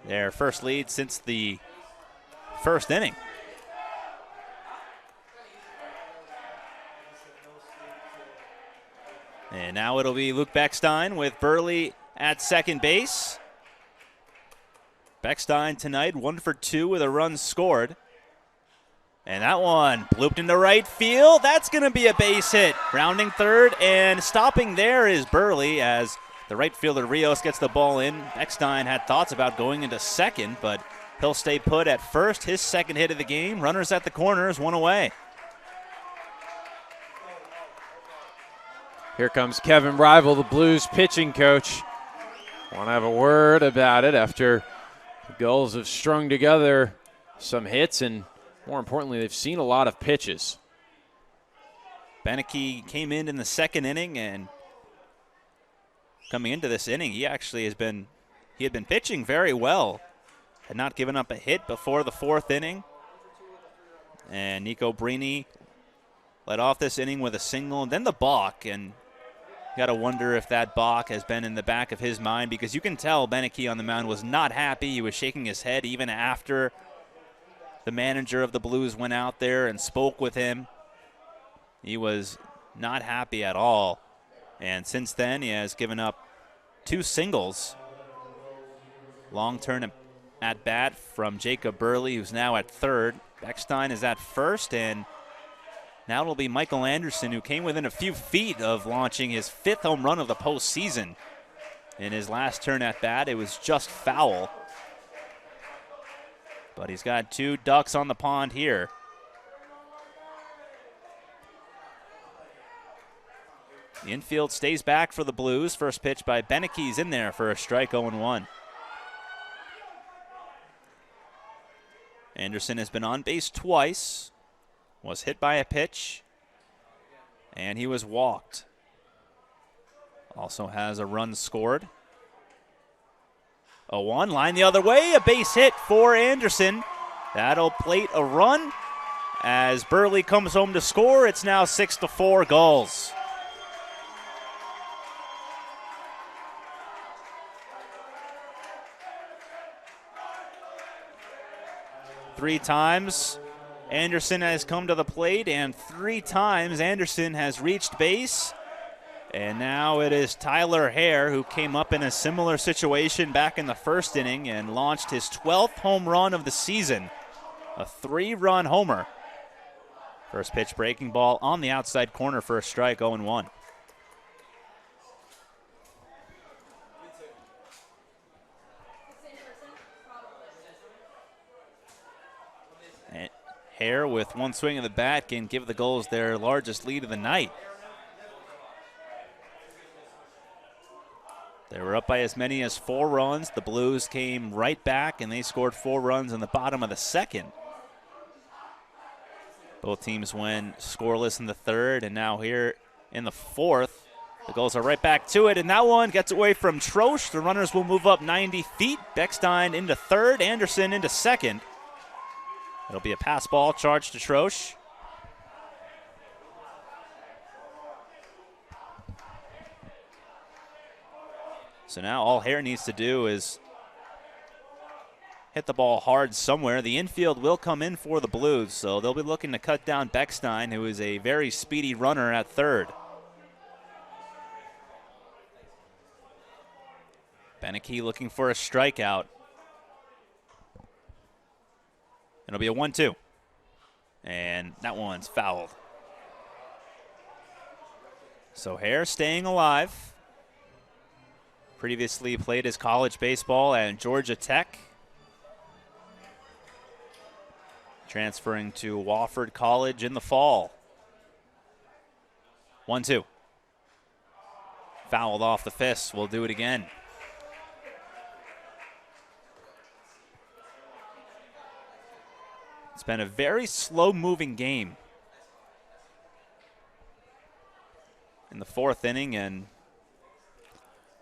their first lead since the first inning. And now it'll be Luke Beckstein with Burley at second base. Beckstein tonight 1 for 2 with a run scored. And that one blooped into right field. That's going to be a base hit. Rounding third and stopping there is Burley as the right fielder Rios gets the ball in. Beckstein had thoughts about going into second, but he'll stay put at first. His second hit of the game. Runners at the corners, 1 away. Here comes Kevin Rival, the Blues pitching coach. Want to have a word about it after the Gulls have strung together some hits, and more importantly, they've seen a lot of pitches. Beneke came in the second inning, and coming into this inning, he had been pitching very well. Had not given up a hit before the fourth inning. And Nico Brini led off this inning with a single, and then the balk, and you got to wonder if that balk has been in the back of his mind, because you can tell Beneke on the mound was not happy. He was shaking his head even after the manager of the Blues went out there and spoke with him. He was not happy at all. And since then, he has given up 2 singles. Long turn at bat from Jacob Burley, who's now at third. Beckstein is at first, and now it'll be Michael Anderson, who came within a few feet of launching his 5th home run of the postseason. In his last turn at bat, it was just foul. But he's got 2 ducks on the pond here. The infield stays back for the Blues. First pitch by Beneke's in there for a strike, 0-1. Anderson has been on base twice, was hit by a pitch, and he was walked. Also has a run scored. 0-1, line the other way, a base hit for Anderson. That'll plate a run as Burley comes home to score. It's now 6-4 Gulls. Three times Anderson has come to the plate, and 3 times Anderson has reached base. And now it is Tyler Hare, who came up in a similar situation back in the first inning and launched his 12th home run of the season, a 3-run homer. First pitch breaking ball on the outside corner for a strike, 0-1. And Hare, with 1 swing of the bat, can give the Gulls their largest lead of the night. They were up by as many as 4 runs. The Blues came right back, and they scored 4 runs in the bottom of the second. Both teams went scoreless in the third, and now here in the fourth, the Gulls are right back to it, and that one gets away from Troche. The runners will move up 90 feet. Beckstein into third, Anderson into second. It'll be a pass ball charged to Troche. So now all Hare needs to do is hit the ball hard somewhere. The infield will come in for the Blues, so they'll be looking to cut down Beckstein, who is a very speedy runner at third. Beneke looking for a strikeout. It'll be a 1-2. And that one's fouled. So Hare staying alive. Previously played his college baseball at Georgia Tech. Transferring to Wofford College in the fall. 1-2. Fouled off the fist. We'll do it again. It's been a very slow-moving game in the fourth inning, and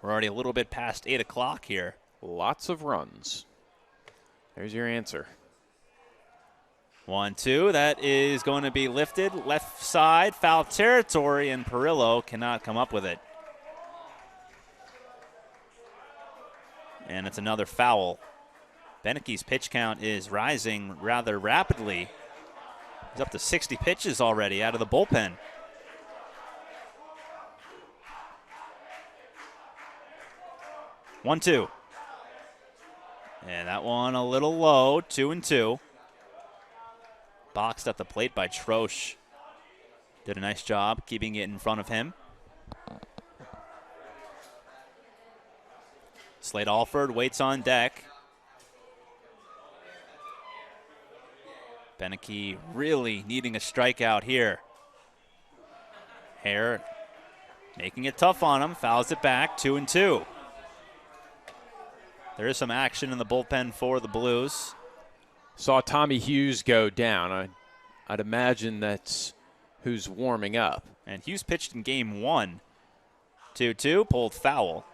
we're already a little bit past 8 o'clock here. Lots of runs. There's your answer. 1-2. That is going to be lifted. Left side, foul territory, and Perillo cannot come up with it. And it's another foul. Beneke's pitch count is rising rather rapidly. He's up to 60 pitches already out of the bullpen. 1-2. And that one a little low, 2-2. Boxed at the plate by Troche. Did a nice job keeping it in front of him. Slade Alford waits on deck. Beneke really needing a strikeout here. Hare making it tough on him, fouls it back, 2-2. There is some action in the bullpen for the Blues. Saw Tommy Hughes go down. I'd imagine that's who's warming up. And Hughes pitched in game 1. 2-2, pulled foul.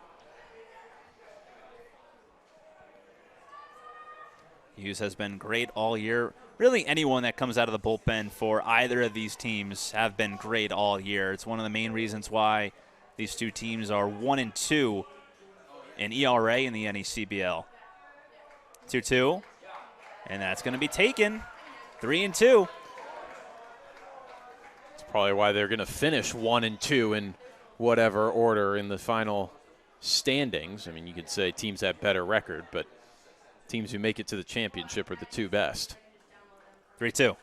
Hughes has been great all year. Really, anyone that comes out of the bullpen for either of these teams have been great all year. It's one of the main reasons why these two teams are 1-2 in ERA in the NECBL. 2-2, and that's going to be taken. 3-2. It's probably why they're going to finish 1-2 in whatever order in the final standings. I mean, you could say teams have better record, but teams who make it to the championship are the two best. 3-2.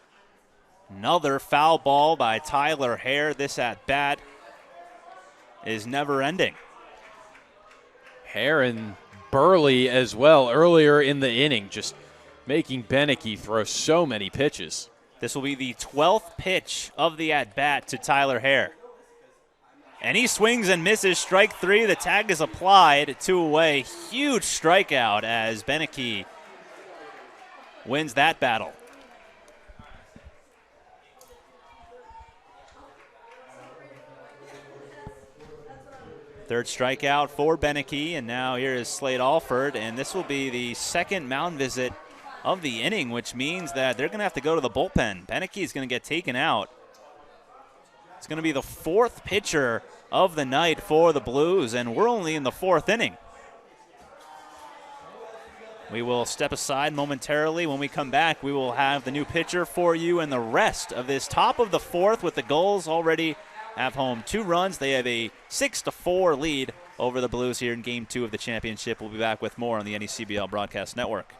Another foul ball by Tyler Hare. This at-bat is never ending. Hare and Burley as well earlier in the inning, just making Beneke throw so many pitches. This will be the 12th pitch of the at-bat to Tyler Hare. And he swings and misses, strike 3. The tag is applied, 2 away. Huge strikeout as Beneke wins that battle. Third strikeout for Beneke, and now here is Slade Alford, and this will be the second mound visit of the inning, which means that they're going to have to go to the bullpen. Beneke is going to get taken out. It's going to be the 4th pitcher of the night for the Blues, and we're only in the 4th inning. We will step aside momentarily. When we come back, we will have the new pitcher for you and the rest of this top of the 4th with the Gulls already have home 2 runs. They have a 6-4 lead over the Blues here in Game 2 of the championship. We'll be back with more on the NECBL Broadcast Network.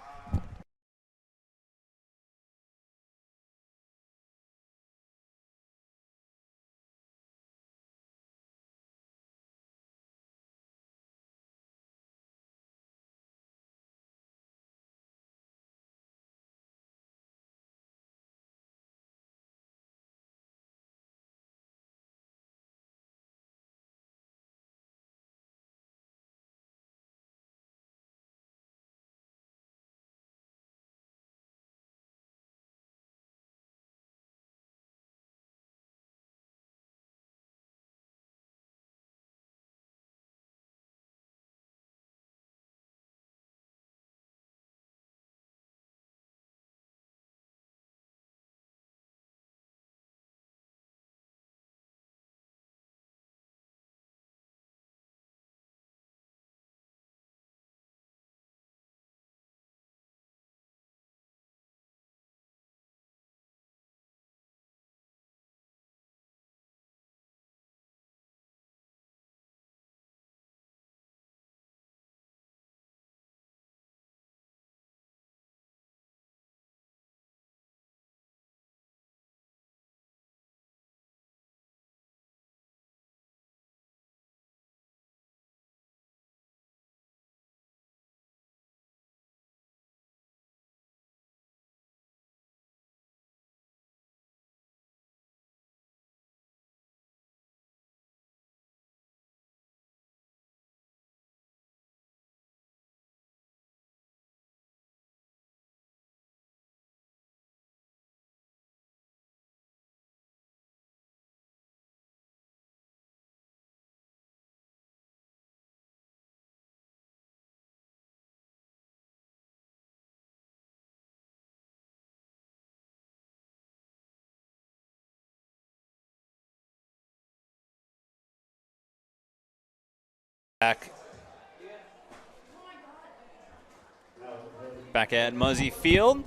Back at Muzzy Field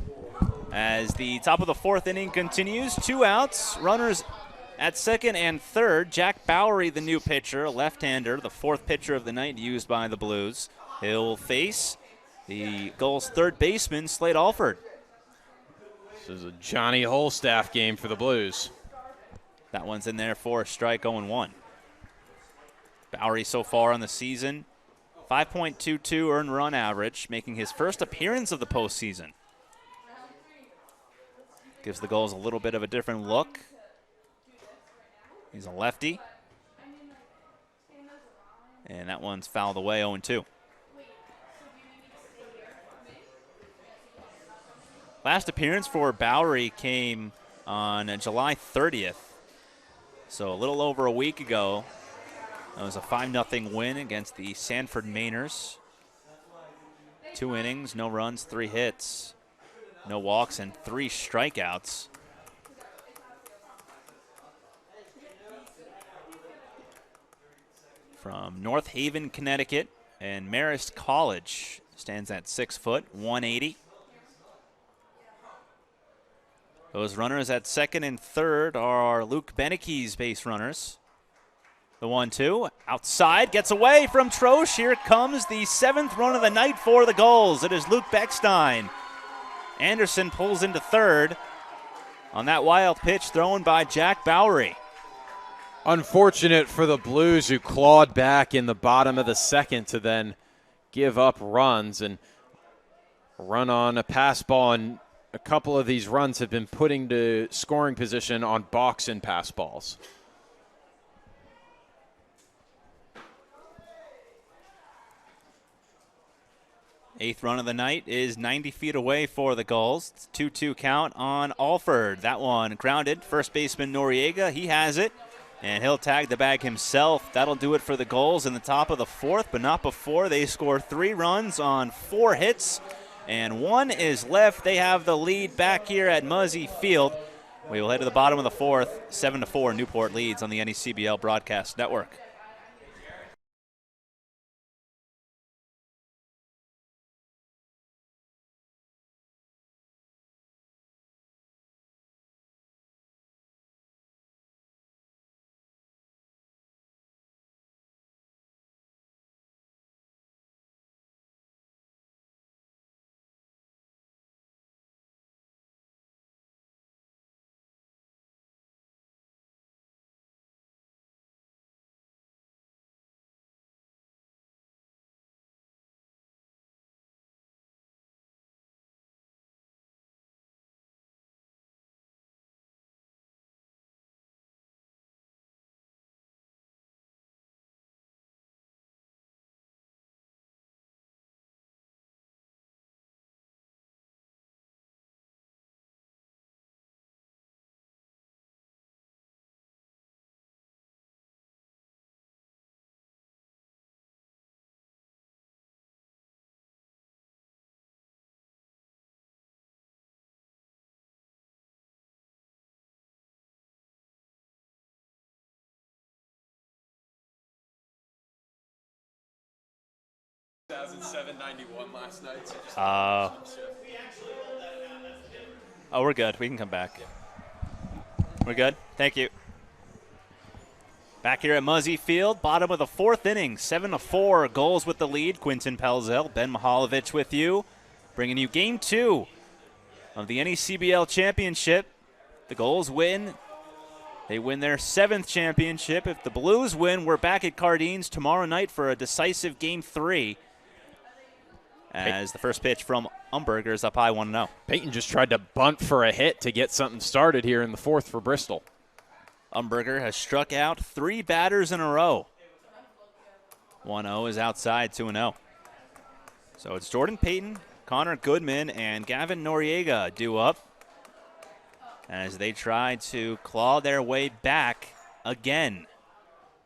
as the top of the 4th inning continues. 2 outs, runners at 2nd and 3rd. Jack Bowery, the new pitcher, a left-hander, the 4th pitcher of the night used by the Blues. He'll face the Gulls' third baseman, Slade Alford. This is a Johnny Holstaff game for the Blues. That one's in there for a strike, 0-1. Bowery so far on the season, 5.22 earned run average, making his first appearance of the postseason. Gives the Gulls a little bit of a different look. He's a lefty. And that one's fouled away, 0-2. Last appearance for Bowery came on July 30th. So a little over a week ago. It was a 5-0 win against the Sanford Mainers. 2 innings, no runs, 3 hits, no walks, and 3 strikeouts. From North Haven, Connecticut, and Marist College. Stands at 6 foot, 180. Those runners at second and third are Luke Benecke's base runners. The 1-2, outside, gets away from Troche. Here comes the 7th run of the night for the Gulls. It is Luke Beckstein. Anderson pulls into third on that wild pitch thrown by Jack Bowery. Unfortunate for the Blues, who clawed back in the bottom of the second to then give up runs and run on a pass ball. And a couple of these runs have been putting to scoring position on box and pass balls. Eighth run of the night is 90 feet away for the Gulls. It's 2-2 count on Alford. That one grounded. First baseman Noriega, he has it. And he'll tag the bag himself. That'll do it for the Gulls in the top of the 4th, but not before. They score 3 runs on 4 hits, and 1 is left. They have the lead back here at Muzzy Field. We will head to the bottom of the 4th. 7-4, Newport leads on the NECBL Broadcast Network. Last night. Oh, we're good. We can come back. We're good? Thank you. Back here at Muzzy Field, bottom of the 4th inning, 7-4, Gulls with the lead. Quinton Pelzel, Ben Mihaljevic with you, bringing you Game 2 of the NECBL Championship. The Gulls win. They win their 7th championship. If the Blues win, we're back at Cardines tomorrow night for a decisive Game 3. As the first pitch from Umberger is up high, 1-0. Peyton just tried to bunt for a hit to get something started here in the 4th for Bristol. Umberger has struck out 3 batters in a row. 1-0 is outside, 2-0. So it's Jordan Payton, Connor Goodman, and Gavin Noriega due up as they try to claw their way back again.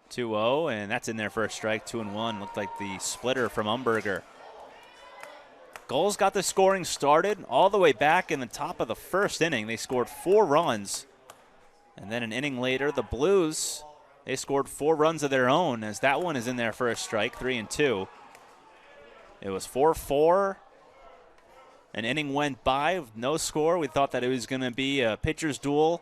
2-0, and that's in there for a strike, 2-1. Looked like the splitter from Umberger. Gulls got the scoring started all the way back in the top of the 1st inning. They scored 4 runs. And then an inning later, the Blues, they scored 4 runs of their own, as that one is in there for a strike, 3-2. It was 4-4. An inning went by with no score. We thought that it was going to be a pitcher's duel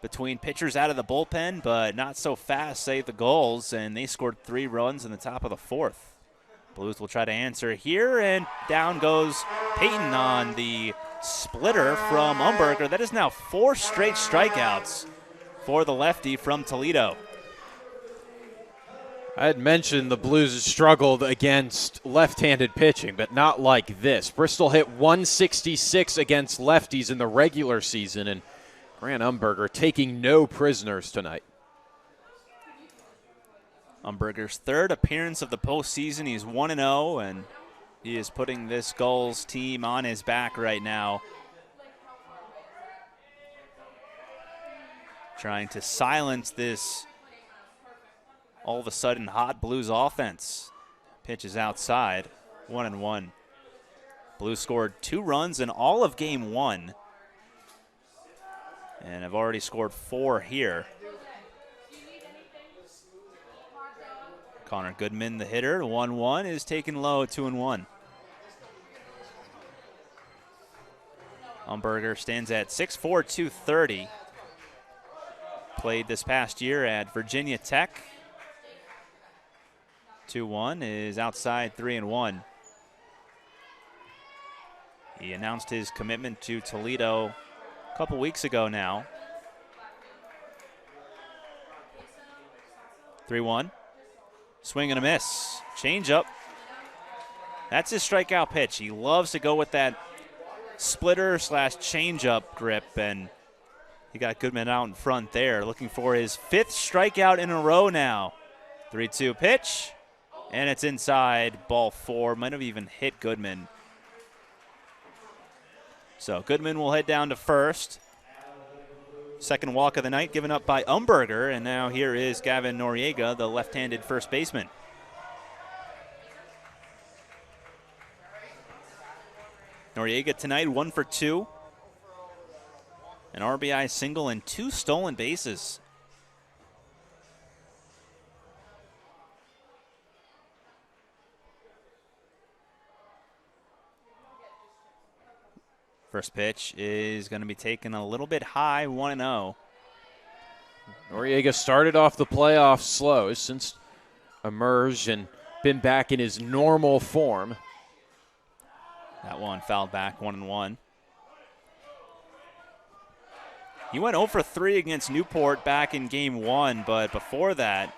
between pitchers out of the bullpen, but not so fast, say the Gulls, and they scored 3 runs in the top of the 4th. Blues will try to answer here, and down goes Peyton on the splitter from Umberger. That is now 4 straight strikeouts for the lefty from Toledo. I had mentioned the Blues struggled against left-handed pitching, but not like this. Bristol hit 166 against lefties in the regular season, and Grant Umberger taking no prisoners tonight. Umberger's 3rd appearance of the postseason. He's 1-0, and he is putting this Gulls team on his back right now. Trying to silence this all of a sudden hot Blues offense. Pitch is outside, 1-1. Blues scored 2 runs in all of game 1, and have already scored 4 here. Connor Goodman, the hitter, 1-1, is taken low, 2-1. Umberger stands at 6'4", 230. Played this past year at Virginia Tech. 2-1 is outside, 3-1. He announced his commitment to Toledo a couple weeks ago now. 3-1. Swing and a miss. Change up. That's his strikeout pitch. He loves to go with that splitter / change up grip, and he got Goodman out in front there, looking for his 5th strikeout in a row now. 3-2 pitch, and it's inside, ball 4. Might have even hit Goodman. So Goodman will head down to first. Second walk of the night given up by Umberger, and now here is Gavin Noriega, the left-handed first baseman. Noriega tonight 1 for 2. An RBI single and 2 stolen bases. First pitch is going to be taken a little bit high, 1-0. Noriega started off the playoffs slow, since emerged and been back in his normal form. That one fouled back, 1-1. He went 0 for 3 against Newport back in game 1, but before that,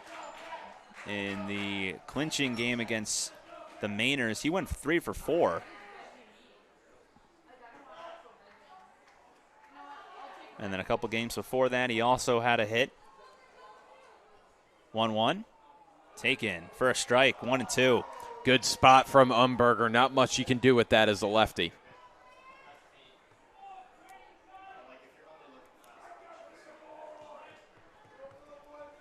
in the clinching game against the Mainers, he went 3 for 4. And then a couple games before that, he also had a hit. 1-1. Taken for a strike, 1-2. Good spot from Umberger. Not much you can do with that as a lefty.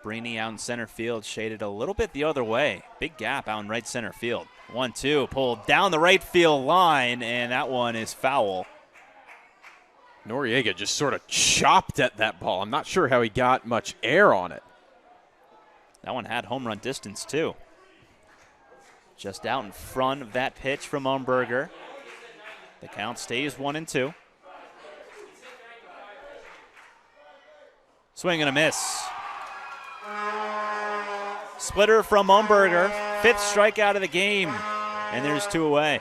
Brainy out in center field, shaded a little bit the other way. Big gap out in right center field. 1-2, pulled down the right field line, and that one is foul. Noriega just sort of chopped at that ball. I'm not sure how he got much air on it. That one had home run distance, too. Just out in front of that pitch from Umberger. The count stays 1-2. Swing and a miss. Splitter from Umberger. 5th strikeout of the game. And there's 2 away.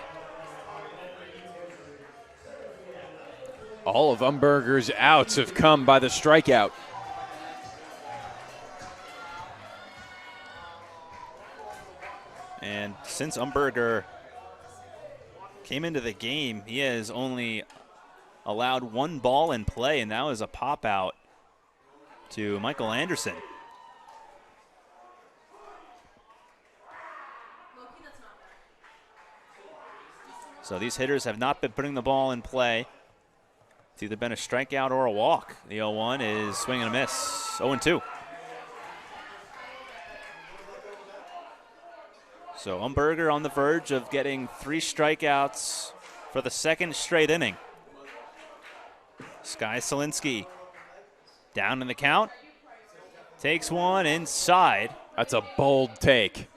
All of Umberger's outs have come by the strikeout. And since Umberger came into the game, he has only allowed 1 ball in play, and that was a pop out to Michael Anderson. So these hitters have not been putting the ball in play. It's either been a strikeout or a walk. The 0-1 is swing and a miss. 0-2. So Umberger on the verge of getting 3 strikeouts for the 2nd straight inning. Sky Selinski down in the count. Takes one inside. That's a bold take.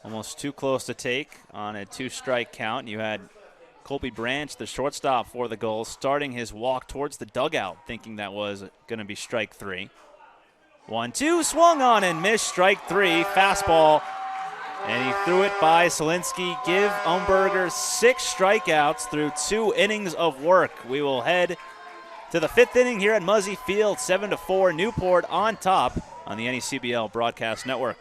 Almost too close to take on a 2-strike count. You had Colby Branch, the shortstop for the Gulls, starting his walk towards the dugout, thinking that was going to be strike 3. 1-2, swung on and missed, strike three, fastball. And he threw it by Selinsky. Give Umberger 6 strikeouts through 2 innings of work. We will head to the 5th inning here at Muzzy Field, 7-4, Newport on top on the NECBL Broadcast Network.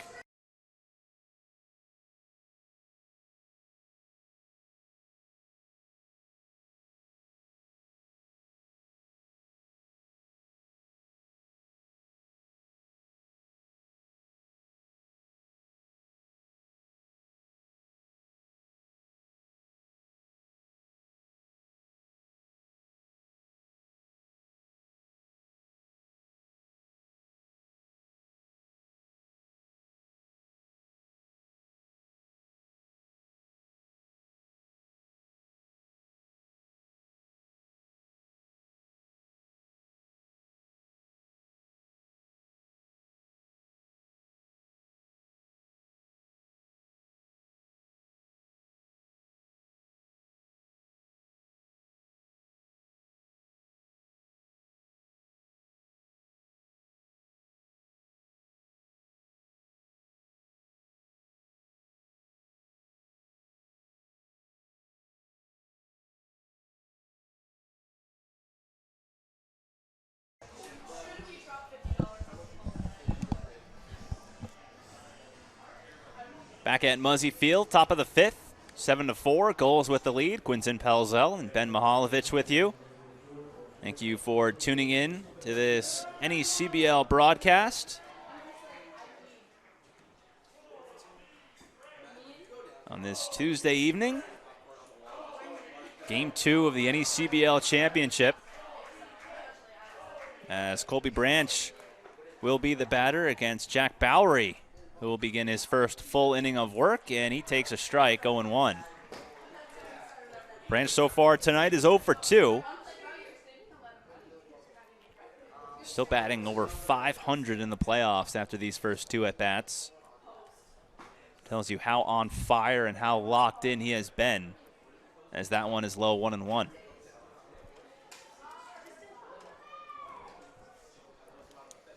Back at Muzzy Field, top of the 5th, 7-4, Gulls with the lead. Quinton Pelzel and Ben Mihaljevic with you. Thank you for tuning in to this NECBL broadcast. On this Tuesday evening, Game 2 of the NECBL Championship, as Colby Branch will be the batter against Jack Bowery, who will begin his first full inning of work, and he takes a strike, 0-1. Branch so far tonight is 0 for 2. Still batting over 500 in the playoffs after these first 2 at-bats. Tells you how on fire and how locked in he has been, as that one is low, 1-1.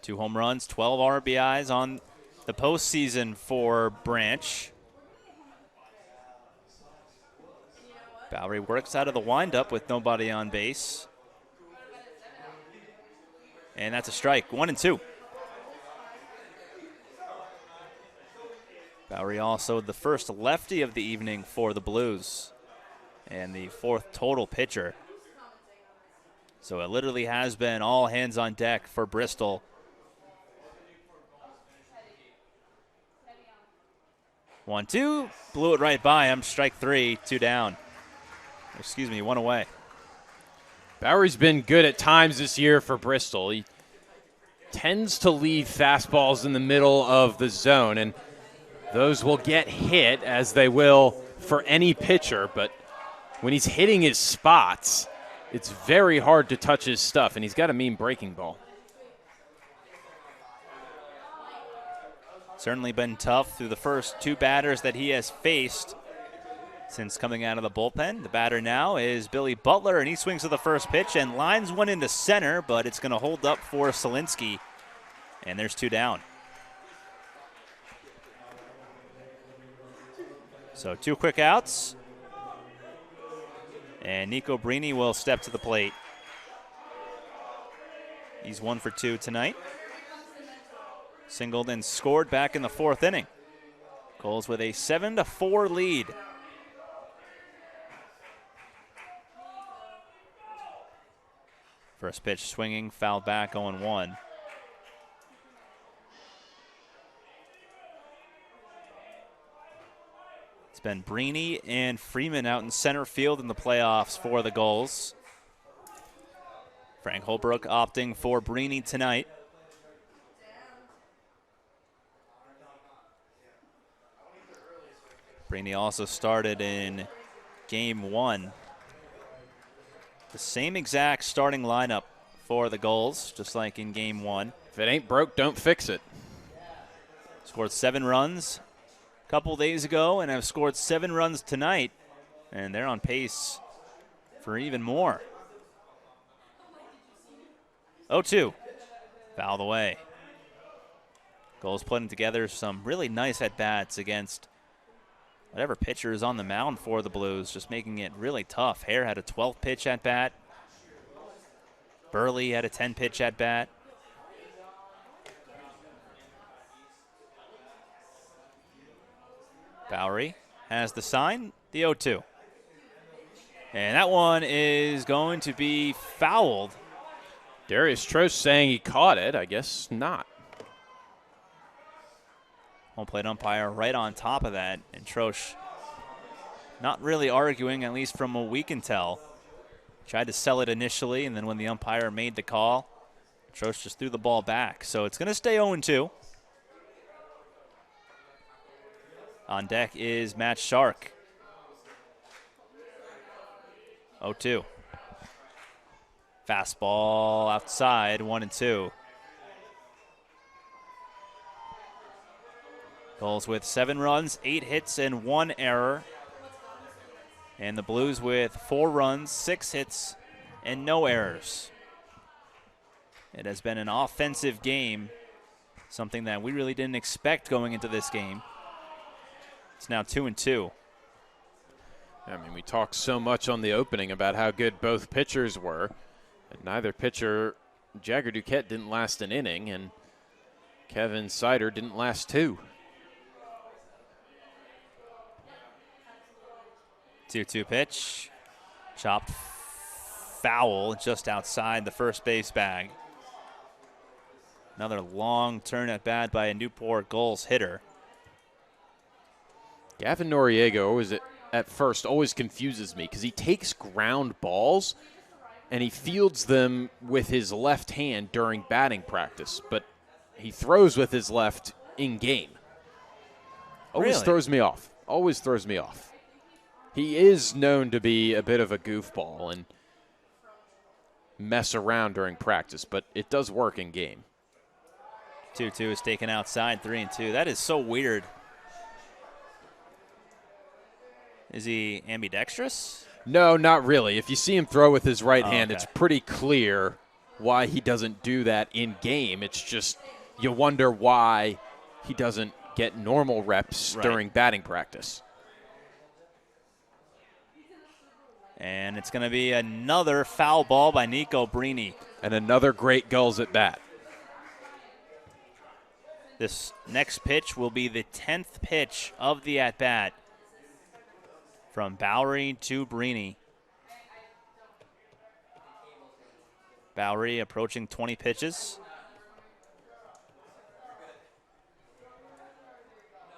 Two home runs, 12 RBIs on the postseason for Branch. Bowery works out of the windup with nobody on base. And that's a strike, 1-2. Bowery also the first lefty of the evening for the Blues, and the 4th total pitcher. So it literally has been all hands on deck for Bristol. One, two, blew it right by him. Strike 3, 2 down. Excuse me, 1 away. Bowery's been good at times this year for Bristol. He tends to leave fastballs in the middle of the zone, and those will get hit, as they will for any pitcher. But when he's hitting his spots, it's very hard to touch his stuff, and he's got a mean breaking ball. Certainly been tough through the first 2 batters that he has faced since coming out of the bullpen. The batter now is Billy Butler, and he swings to the first pitch and lines one into center, but it's going to hold up for Selinsky, and there's 2 down. So 2 quick outs, and Nico Brini will step to the plate. He's 1 for 2 tonight. Singled and scored back in the 4th inning. Gulls with a 7-4 lead. First pitch swinging, fouled back, 0-1. It's been Brini and Freeman out in center field in the playoffs for the Gulls. Frank Holbrook opting for Brini tonight. Brini also started in Game 1. The same exact starting lineup for the Gulls, just like in Game 1. If it ain't broke, don't fix it. Scored 7 runs a couple days ago and have scored 7 runs tonight, and they're on pace for even more. 0-2, fouled away. Gulls putting together some really nice at-bats against whatever pitcher is on the mound for the Blues, just making it really tough. Hare had a 12-pitch at-bat. Burley had a 10-pitch at-bat. Bowery has the sign, the 0-2. And that one is going to be fouled. Darius Trost saying he caught it. I guess not. Home plate umpire right on top of that. And Trosh not really arguing, at least from what we can tell. Tried to sell it initially, and then when the umpire made the call, Trosh just threw the ball back. So it's going to stay 0-2. On deck is Matt Shark. 0-2. Fastball outside, 1-2. Gulls with 7 runs, 8 hits, and 1 error. And the Blues with 4 runs, 6 hits, and no errors. It has been an offensive game, something that we really didn't expect going into this game. It's now 2-2. I mean, we talked so much on the opening about how good both pitchers were, and neither pitcher, Jagger Duquette, didn't last an inning, and Kevin Sider didn't last 2. 2-2 pitch. Chopped foul just outside the first base bag. Another long turn at bat by a Newport Gulls hitter. Gavin Noriega at first always confuses me because he takes ground balls and he fields them with his left hand during batting practice, but he throws with his left in game. Always throws me off. Always throws me off. He is known to be a bit of a goofball and mess around during practice, but it does work in game. 2-2 is taken outside, 3-2. That is so weird. Is he ambidextrous? No, not really. If you see him throw with his right hand, it's pretty clear why he doesn't do that in game. It's just you wonder why he doesn't get normal reps during batting practice. And it's going to be another foul ball by Nico Brini. And another great Gulls at bat. This next pitch will be the 10th pitch of the at-bat from Bowery to Brini. Bowery approaching 20 pitches.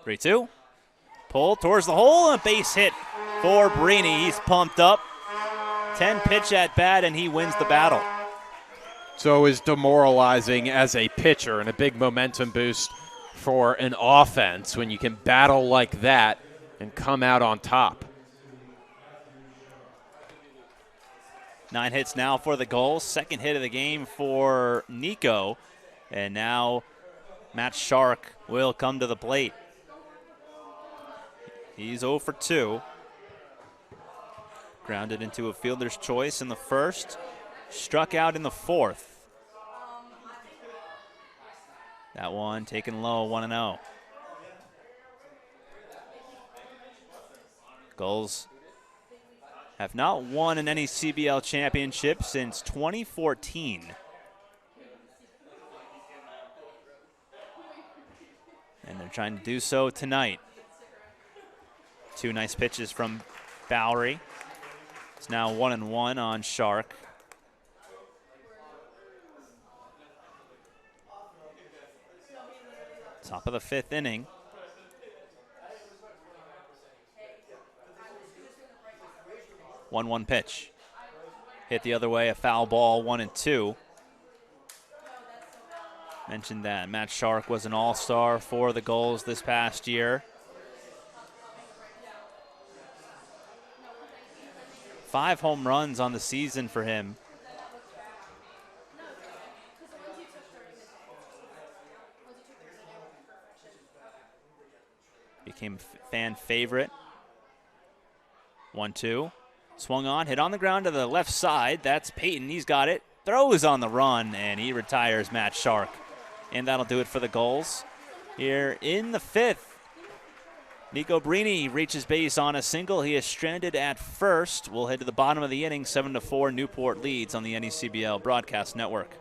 3-2. Pull towards the hole, and a base hit for Brini. He's pumped up. 10 pitch at bat, and he wins the battle. So is demoralizing as a pitcher and a big momentum boost for an offense when you can battle like that and come out on top. 9 hits now for the Gulls. Second hit of the game for Nico. And now Matt Shark will come to the plate. He's 0 for 2. Grounded into a fielder's choice in the first. Struck out in the fourth. That one taken low, 1-0. Gulls have not won an NECBL championship since 2014. And they're trying to do so tonight. 2 nice pitches from Bowery. It's now 1-1 on Shark. Top of the 5th inning. One pitch. Hit the other way, a foul ball, 1-2. Mentioned that Matt Shark was an all-star for the Gulls this past year. 5 home runs on the season for him. Became a fan favorite. 1-2. Swung on, hit on the ground to the left side. That's Peyton. He's got it. Throws on the run, and he retires Matt Shark. And that'll do it for the Gulls. here in the 5th. Nico Brini reaches base on a single. He is stranded at first. We'll head to the bottom of the inning. 7-4 Newport leads on the NECBL Broadcast Network.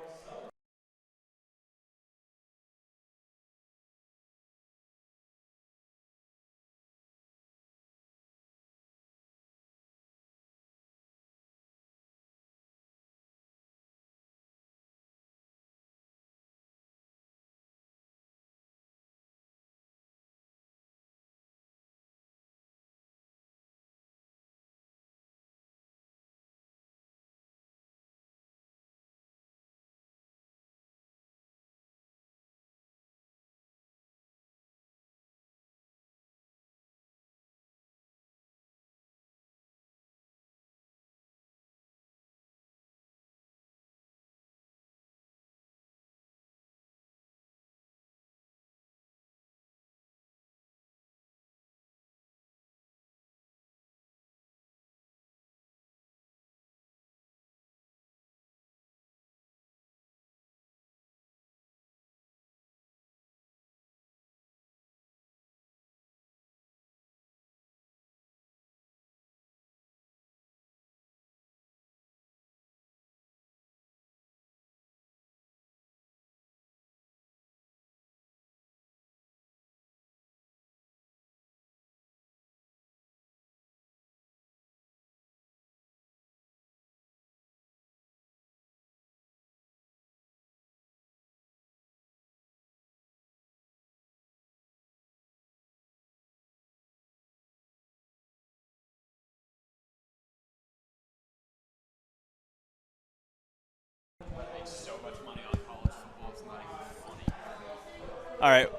All right,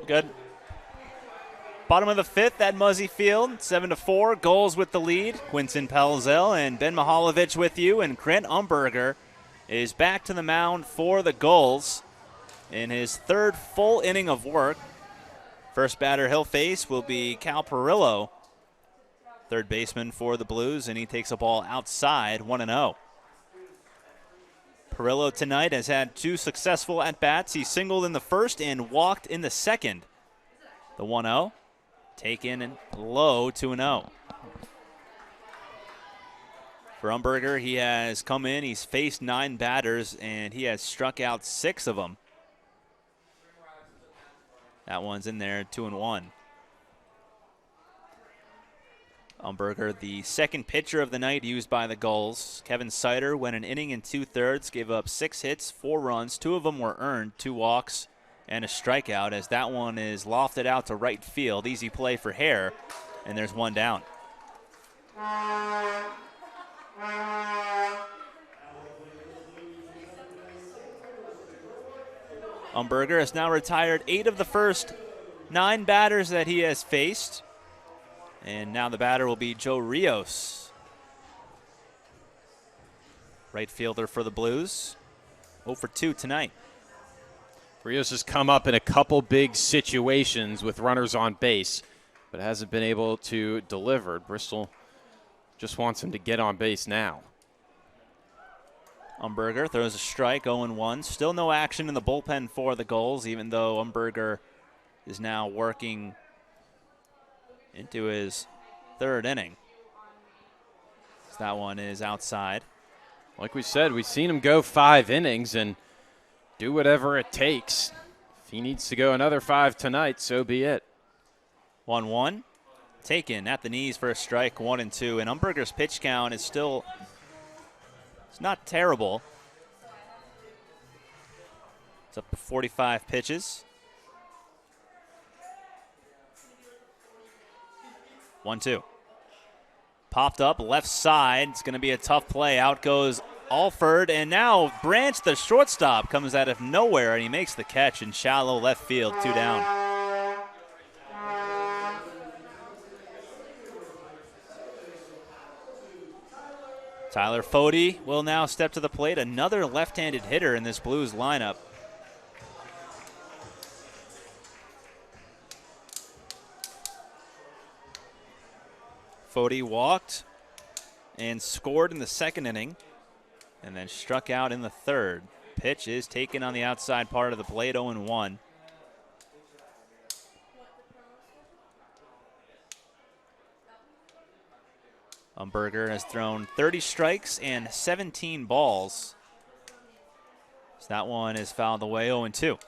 good. Bottom of the 5th at Muzzy Field, 7-4. Gulls with the lead. Quinton Pelzel and Ben Mihalovic with you, and Grant Umberger is back to the mound for the Gulls in his 3rd full inning of work. First batter he'll face will be Cal Perillo, 3rd baseman for the Blues, and he takes a ball outside, 1-0. Perillo tonight has had 2 successful at-bats. He singled in the 1st and walked in the 2nd. The 1-0, taken and low, 2-0. For Umberger, he has come in, he's faced 9 batters, and he has struck out 6 of them. That one's in there, 2-1. Umberger, the 2nd pitcher of the night used by the Gulls. Kevin Sider went an inning and 2/3, gave up 6 hits, 4 runs. 2 of them were earned, 2 walks, and a strikeout, as that one is lofted out to right field. Easy play for Hare, and there's 1 down. Umberger has now retired 8 of the first 9 batters that he has faced. And now the batter will be Joe Rios, right fielder for the Blues. 0 for 2 tonight. Rios has come up in a couple big situations with runners on base, but hasn't been able to deliver. Bristol just wants him to get on base now. Umberger throws a strike, 0-1. Still no action in the bullpen for the Gulls, even though Umberger is now working into his 3rd inning. So that one is outside. Like we said, we've seen him go 5 innings and do whatever it takes. If he needs to go another 5 tonight, so be it. 1-1. Taken at the knees for a strike, 1-2. And Umberger's pitch count is still, it's not terrible. It's up to 45 pitches. 1-2. Popped up left side. It's going to be a tough play. Out goes Alford, and now Branch, the shortstop, comes out of nowhere, and he makes the catch in shallow left field. 2 down. Tyler Fode will now step to the plate. Another left-handed hitter in this Blues lineup. Fode walked and scored in the 2nd inning and then struck out in the 3rd. Pitch is taken on the outside part of the plate, 0-1. Umberger has thrown 30 strikes and 17 balls. So that one is fouled away, 0-2.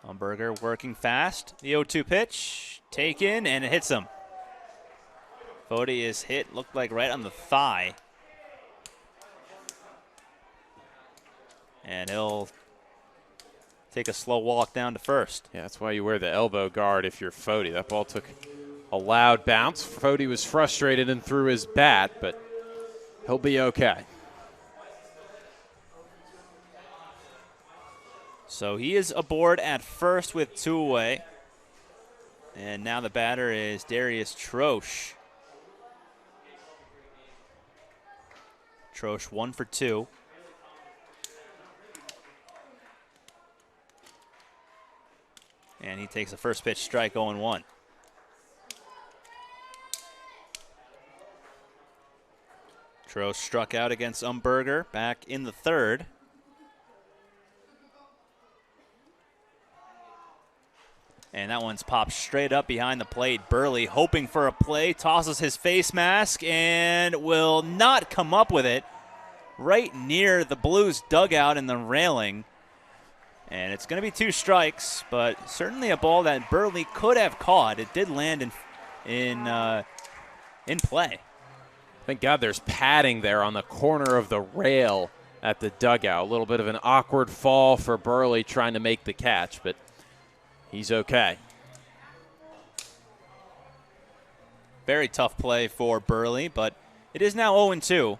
Umberger working fast. The 0-2 pitch, taken, and it hits him. Fode is hit, looked like right on the thigh. And he'll take a slow walk down to first. Yeah, that's why you wear the elbow guard if you're Fode. That ball took a loud bounce. Fode was frustrated and threw his bat, but he'll be okay. So he is aboard at first with 2 away. And now the batter is Darius Troche. Troche 1 for 2. And he takes a first pitch strike, 0-1. Troche struck out against Umberger back in the third. And that one's popped straight up behind the plate. Burley hoping for a play, tosses his face mask and will not come up with it. Right near the Blues dugout and the railing. And it's going to be 2 strikes, but certainly a ball that Burley could have caught. It did land in play. Thank God there's padding there on the corner of the rail at the dugout. A little bit of an awkward fall for Burley trying to make the catch, but he's okay. Very tough play for Burley, but it is now 0-2.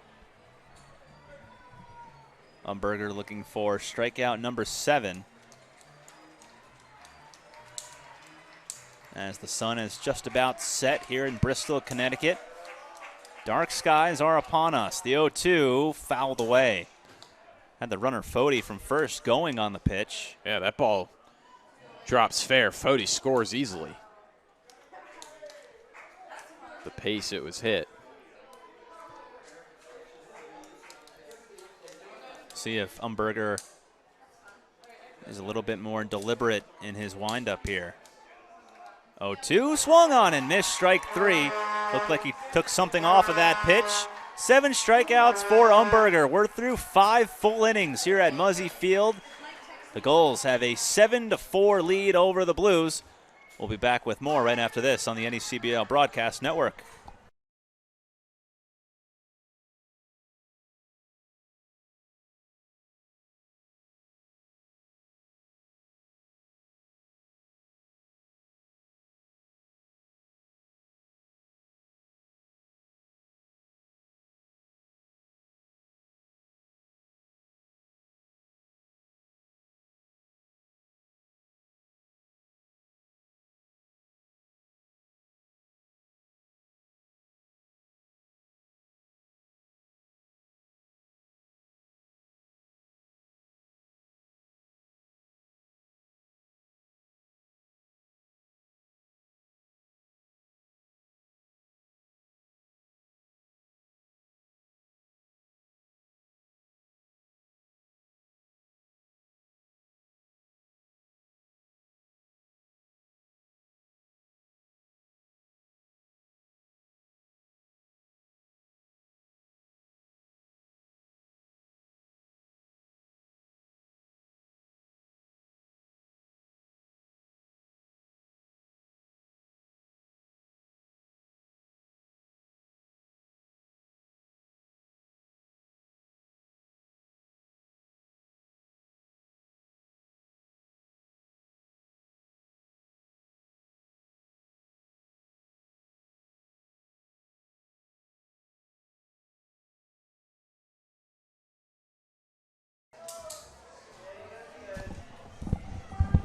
Umberger looking for strikeout number 7. As the sun is just about set here in Bristol, Connecticut. Dark skies are upon us. The 0-2 fouled away. Had the runner Fode from first going on the pitch. Yeah, that ball drops fair. Fode scores easily. The pace it was hit. See if Umberger is a little bit more deliberate in his windup here. 0-2 swung on and missed, strike 3. Looked like he took something off of that pitch. 7 strikeouts for Umberger. We're through 5 full innings here at Muzzy Field. The Gulls have a 7-4 lead over the Blues. We'll be back with more right after this on the NECBL Broadcast Network.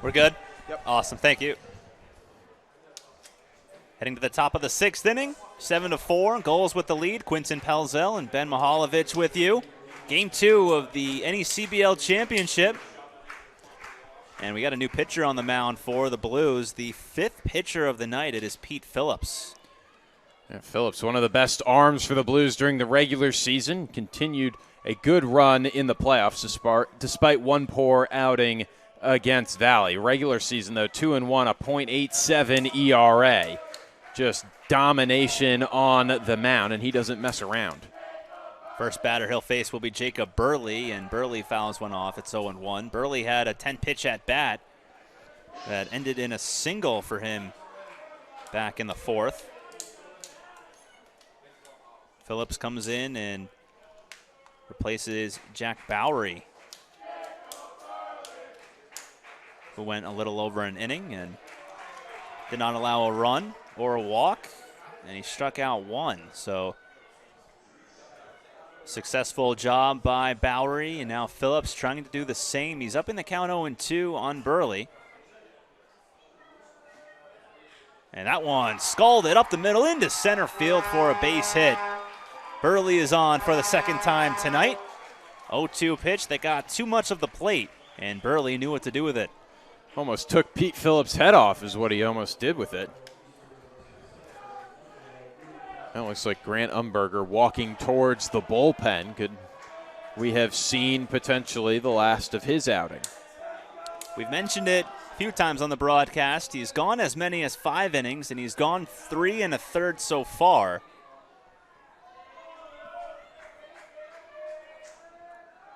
We're good? Yep. Awesome, thank you. Heading to the top of the 6th inning, 7-4, Gulls with the lead. Quinton Pelzel and Ben Mihaljevic with you. Game 2 of the NECBL Championship. And we got a new pitcher on the mound for the Blues. The 5th pitcher of the night, it is Pete Phillips. Yeah, Phillips, one of the best arms for the Blues during the regular season, continued a good run in the playoffs despite one poor outing against Valley. Regular season, though, 2-1, a .87 ERA. Just domination on the mound, and he doesn't mess around. First batter he'll face will be Jacob Burley, and Burley fouls one off. It's 0-1. Burley had a 10-pitch at bat that ended in a single for him back in the fourth. Phillips comes in and replaces Jack Bowery, who went a little over an inning and did not allow a run or a walk, and he struck out one. So successful job by Bowery, and now Phillips trying to do the same. He's up in the count 0-2 on Burley. And that one scalded up the middle into center field for a base hit. Burley is on for the second time tonight. 0-2 pitch that got too much of the plate, and Burley knew what to do with it. Almost took Pete Phillips' head off is what he almost did with it. That looks like Grant Umberger walking towards the bullpen. Could we have seen potentially the last of his outing? We've mentioned it a few times on the broadcast. He's gone as many as 5 innings, and he's gone 3 1/3 so far.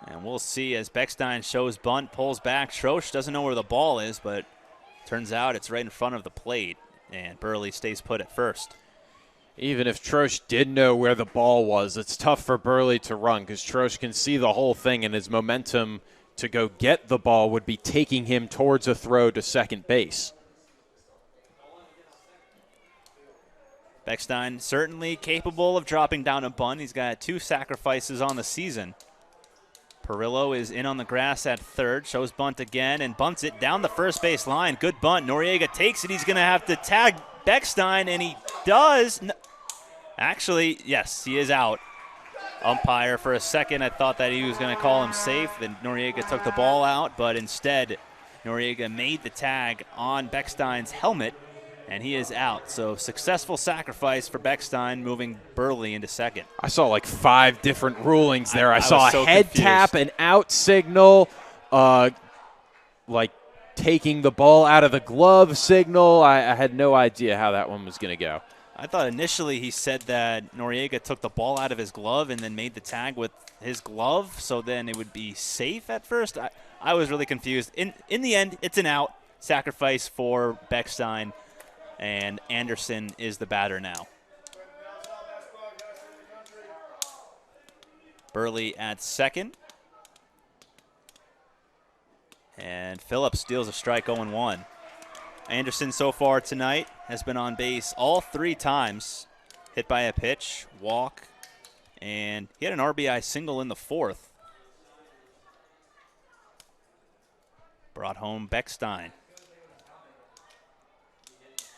And we'll see as Beckstein shows bunt, pulls back. Troche doesn't know where the ball is, but turns out it's right in front of the plate, and Burley stays put at first. Even if Troche did know where the ball was, it's tough for Burley to run because Troche can see the whole thing, and his momentum to go get the ball would be taking him towards a throw to second base. Beckstein certainly capable of dropping down a bunt. He's got 2 sacrifices on the season. Perillo is in on the grass at third, shows bunt again, and bunts it down the first base line. Good bunt. Noriega takes it. He's going to have to tag Beckstein, and he does. Actually, yes, he is out. Umpire, for a second, I thought that he was going to call him safe. Then Noriega took the ball out, but instead, Noriega made the tag on Beckstein's helmet, and he is out. So successful sacrifice for Beckstein, moving Burley into second. I saw like 5 different rulings there. I saw so a head confused. tap, an out signal, like taking the ball out of the glove signal. I had no idea how that one was going to go. I thought initially he said that Noriega took the ball out of his glove and then made the tag with his glove, so then it would be safe at first. I was really confused. In the end, it's an out. Sacrifice for Beckstein, and Anderson is the batter now. Burley at second. And Phillips steals a strike 0-1. Anderson so far tonight has been on base all 3 times. Hit by a pitch, walk, and he had an RBI single in the fourth. Brought home Beckstein.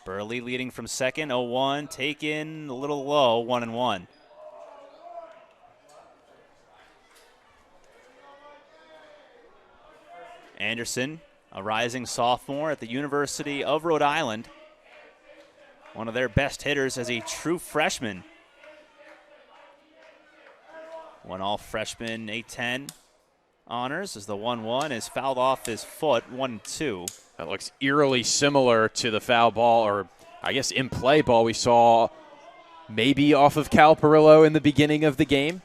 Burley leading from second, 0-1, taken a little low, 1-1. Anderson, a rising sophomore at the University of Rhode Island. One of their best hitters as a true freshman. Won all freshman A10 honors as the 1-1 is fouled off his foot, 1-2. That looks eerily similar to the foul ball, or I guess in play ball we saw maybe off of Cal Perillo in the beginning of the game.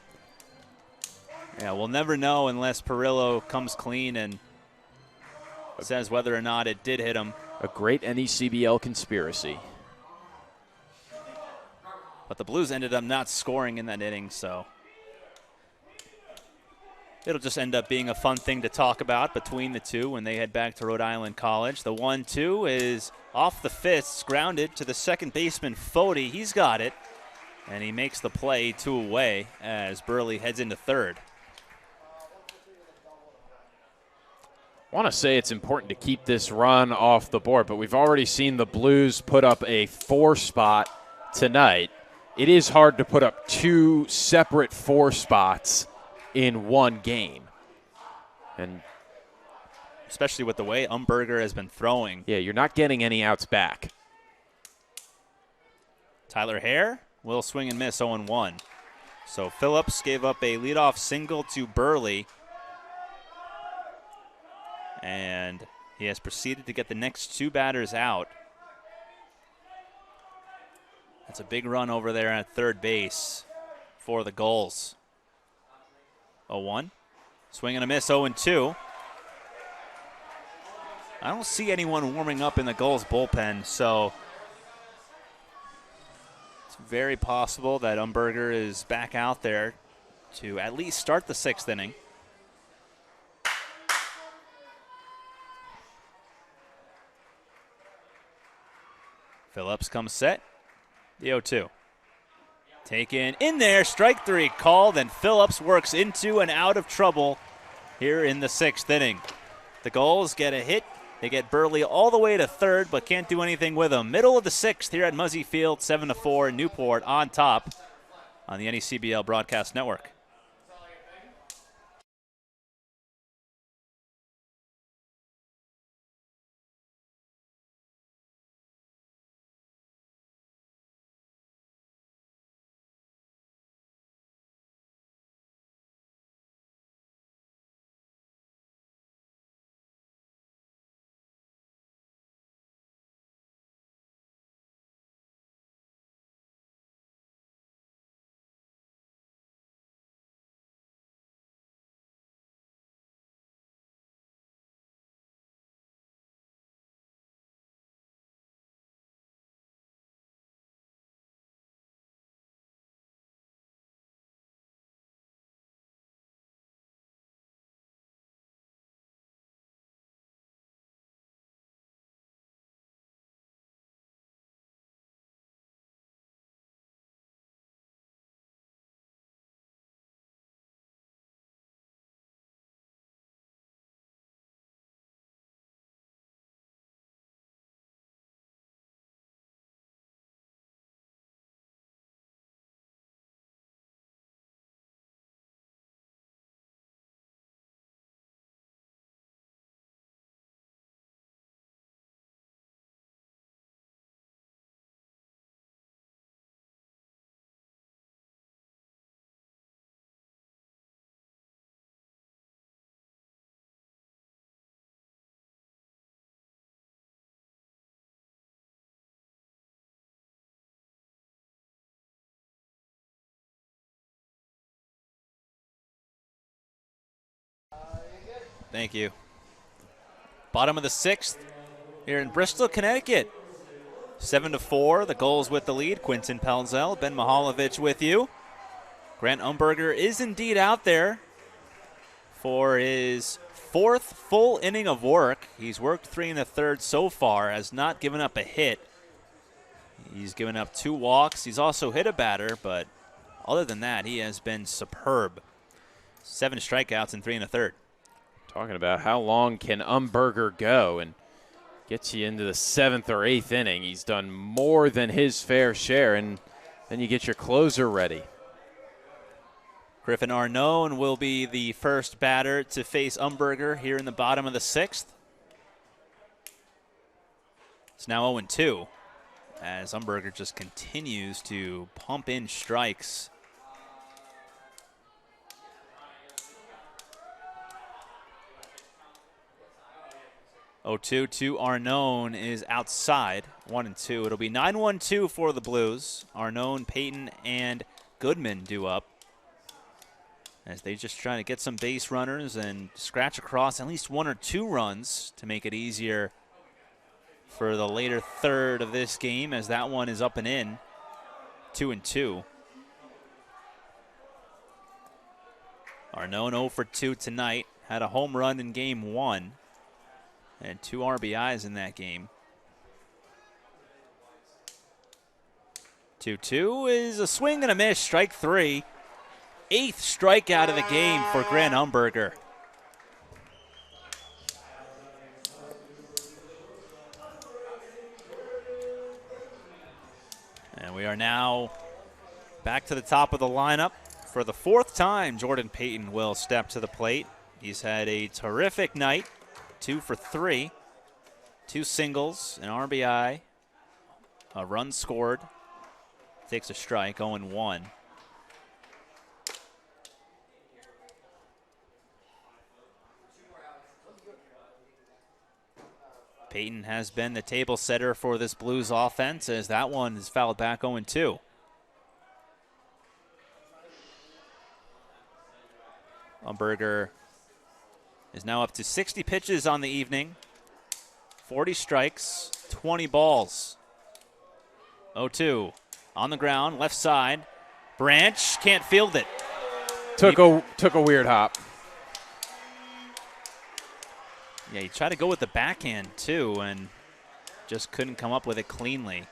Yeah, we'll never know unless Perillo comes clean and says whether or not it did hit him. A great NECBL conspiracy. But the Blues ended up not scoring in that inning, so it'll just end up being a fun thing to talk about between the two when they head back to Rhode Island College. The 1-2 is off the fists, grounded to the second baseman, Fody. He's got it, and he makes the play 2 away as Burley heads into third. I want to say it's important to keep this run off the board, but we've already seen the Blues put up a 4 spot tonight. It is hard to put up 2 separate 4 spots in one game. And especially with the way Umberger has been throwing. Yeah, you're not getting any outs back. Tyler Hare will swing and miss 0-1. So Phillips gave up a leadoff single to Burley. And he has proceeded to get the next 2 batters out. That's a big run over there at third base for the Gulls. 0-1. Swing and a miss, 0-2. I don't see anyone warming up in the Gulls bullpen, so it's very possible that Umberger is back out there to at least start the 6th inning. Phillips comes set. The 0-2. Taken in there, strike 3 called, and Phillips works into and out of trouble here in the 6th inning. The Gulls get a hit. They get Burley all the way to third, but can't do anything with him. Middle of the 6th here at Muzzy Field, 7-4, Newport on top on the NECBL Broadcast Network. Thank you. Bottom of the 6th here in Bristol, Connecticut. 7-4, the Gulls with the lead. Quinton Pelzel, Ben Mihalovic with you. Grant Umberger is indeed out there for his 4th full inning of work. He's worked 3 1/3 so far, has not given up a hit. He's given up 2 walks. He's also hit a batter, but other than that, he has been superb. 7 strikeouts in 3 1/3. Talking about how long can Umberger go, and gets you into the 7th or 8th inning. He's done more than his fair share, and then you get your closer ready. Griffin Arnone will be the first batter to face Umberger here in the bottom of the 6th. It's now 0-2 as Umberger just continues to pump in strikes. (0-2) to Arnone is outside. 1-2. It'll be 9-1-2 for the Blues. Arnone, Payton, and Goodman due up as they just try to get some base runners and scratch across at least 1 or 2 runs to make it easier for the later third of this game, as that one is up and in. 2-2. Arnone 0 for 2 tonight. Had a home run in game 1 and 2 RBIs in that game. 2-2 is a swing and a miss, strike 3. 8th strikeout of the game for Grant Umberger. And we are now back to the top of the lineup. For the 4th time, Jordan Payton will step to the plate. He's had a terrific night. 2 for 3. 2 singles, an RBI, a run scored. takes a strike, 0-1. Peyton has been the table setter for this Blues offense as that one is fouled back 0-2. Umberger is now up to 60 pitches on the evening, 40 strikes, 20 balls. 0-2 on the ground, left side. Branch can't field it. Took a weird hop. Yeah, he tried to go with the backhand too and just couldn't come up with it cleanly.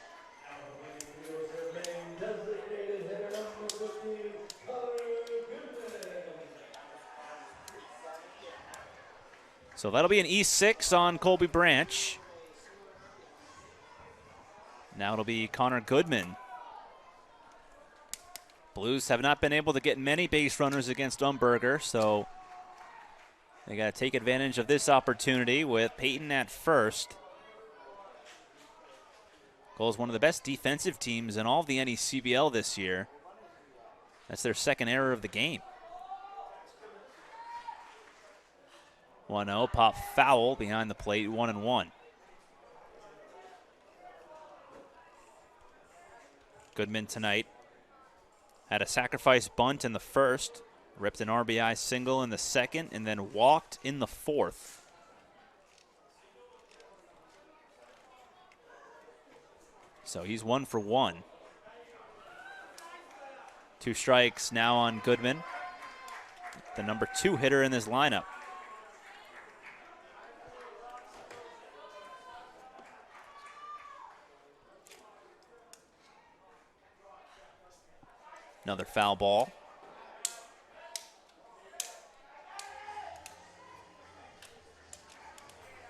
So that'll be an E6 on Colby Branch. Now it'll be Connor Goodman. Blues have not been able to get many base runners against Umberger, so they got to take advantage of this opportunity with Peyton at first. Gulls one of the best defensive teams in all of the NECBL this year. That's their second error of the game. 1-0, pop foul behind the plate, 1-1. Goodman tonight had a sacrifice bunt in the first, ripped an RBI single in the second, and then walked in the fourth. So he's 1 for 1. 2 strikes now on Goodman, the number 2 hitter in this lineup. Another foul ball.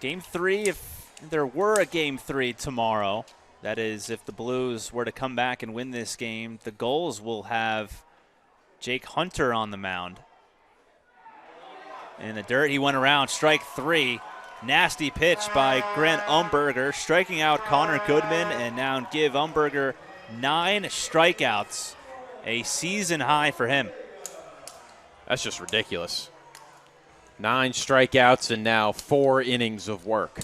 Game 3, if there were a Game 3 tomorrow, that is, if the Blues were to come back and win this game, the Gulls will have Jake Hunter on the mound. In the dirt, he went around, strike 3. Nasty pitch by Grant Umberger, striking out Connor Goodman, and now give Umberger 9 strikeouts. A season high for him. That's just ridiculous. 9 strikeouts and now 4 innings of work.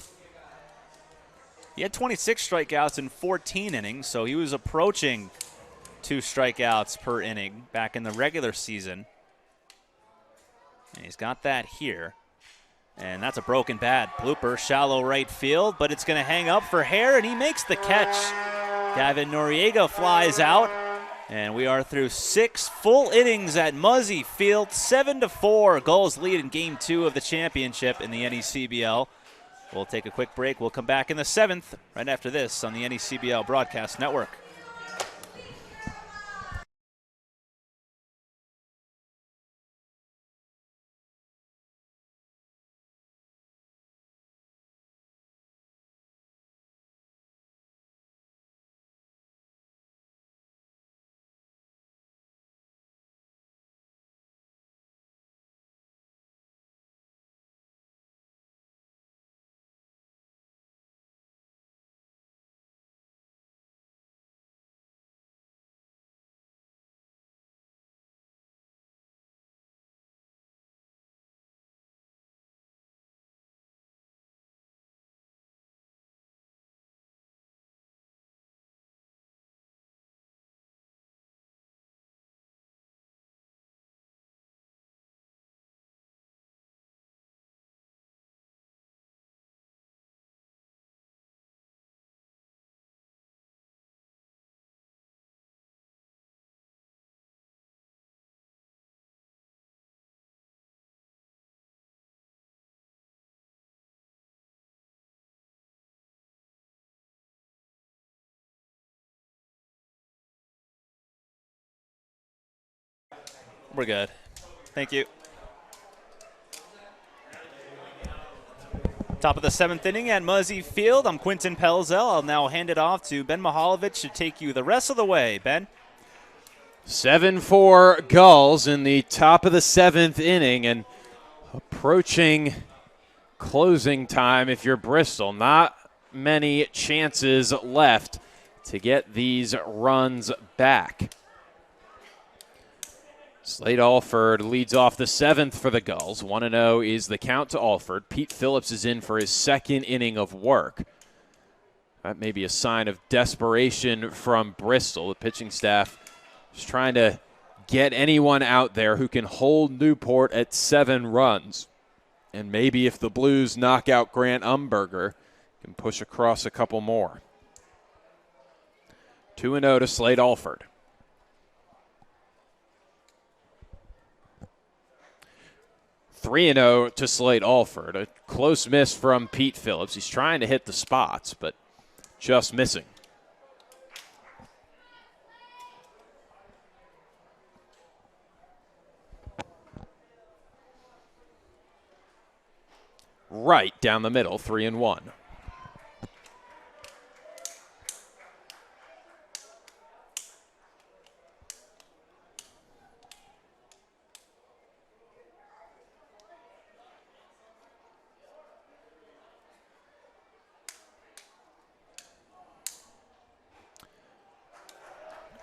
He had 26 strikeouts in 14 innings, so he was approaching 2 strikeouts per inning back in the regular season. And he's got that here. And that's a broken bat. Blooper, shallow right field, but it's going to hang up for Hare, and he makes the catch. Gavin Noriega flies out. And we are through 6 full innings at Muzzy Field. 7-4. Gulls lead in Game 2 of the championship in the NECBL. We'll take a quick break. We'll come back in the 7th right after this on the NECBL Broadcast Network. We're good. Thank you. Top of the 7th inning at Muzzy Field. I'm Quentin Pelzel. I'll now hand it off to Ben Mihaljevic to take you the rest of the way. Ben? 7-4 Gulls in the top of the 7th inning and approaching closing time if you're Bristol. Not many chances left to get these runs back. Slade Alford leads off the 7th for the Gulls. 1-0 is the count to Alford. Pete Phillips is in for his second inning of work. That may be a sign of desperation from Bristol. The pitching staff is trying to get anyone out there who can hold Newport at 7 runs. And maybe if the Blues knock out Grant Umberger, can push across a couple more. 2-0 to Slade Alford. 3-0 to Slade Alford. A close miss from Pete Phillips. He's trying to hit the spots, but just missing. Right down the middle, 3-1.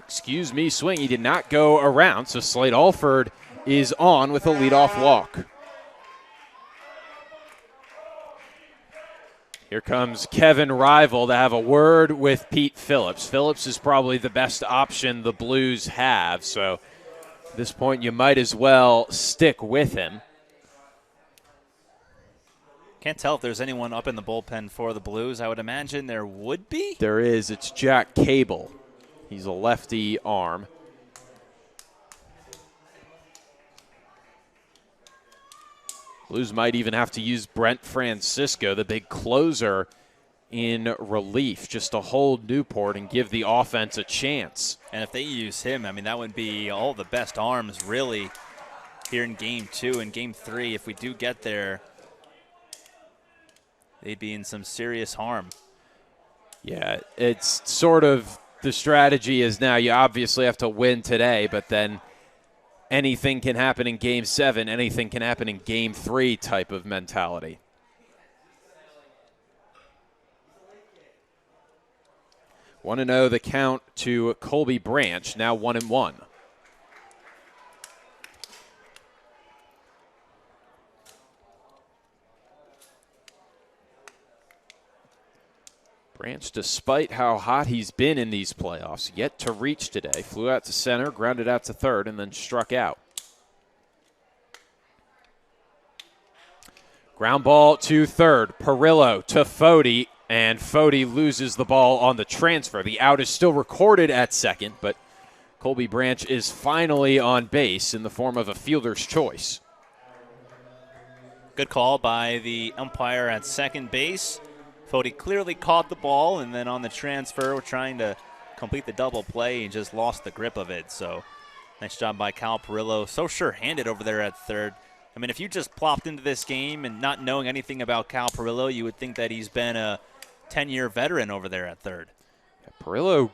Excuse me, swing. He did not go around, so Slade Alford is on with a leadoff walk. Here comes Kevin Rival to have a word with Pete Phillips. Phillips is probably the best option the Blues have, so at this point you might as well stick with him. Can't tell if there's anyone up in the bullpen for the Blues. I would imagine there would be. There is. It's Jack Cable. He's a lefty arm. Blues might even have to use Brent Francisco, the big closer, in relief just to hold Newport and give the offense a chance. And if they use him, I mean, that would be all the best arms really here in Game 2 and Game 3. If we do get there, they'd be in some serious harm. Yeah, it's sort of the strategy is now you obviously have to win today, but then anything can happen in Game 7, anything can happen in Game 3 type of mentality. Want to know the count to Colby Branch, now 1-1. Branch, despite how hot he's been in these playoffs, yet to reach today. Flew out to center, grounded out to third, and then struck out. Ground ball to third. Perillo to Fody, and Fody loses the ball on the transfer. The out is still recorded at second, but Colby Branch is finally on base in the form of a fielder's choice. Good call by the umpire at second base. Fody clearly caught the ball, and then on the transfer, we're trying to complete the double play and just lost the grip of it. So nice job by Cal Perillo. So sure-handed over there at third. I mean, if you just plopped into this game and not knowing anything about Cal Perillo, you would think that he's been a 10-year veteran over there at third. Yeah, Perillo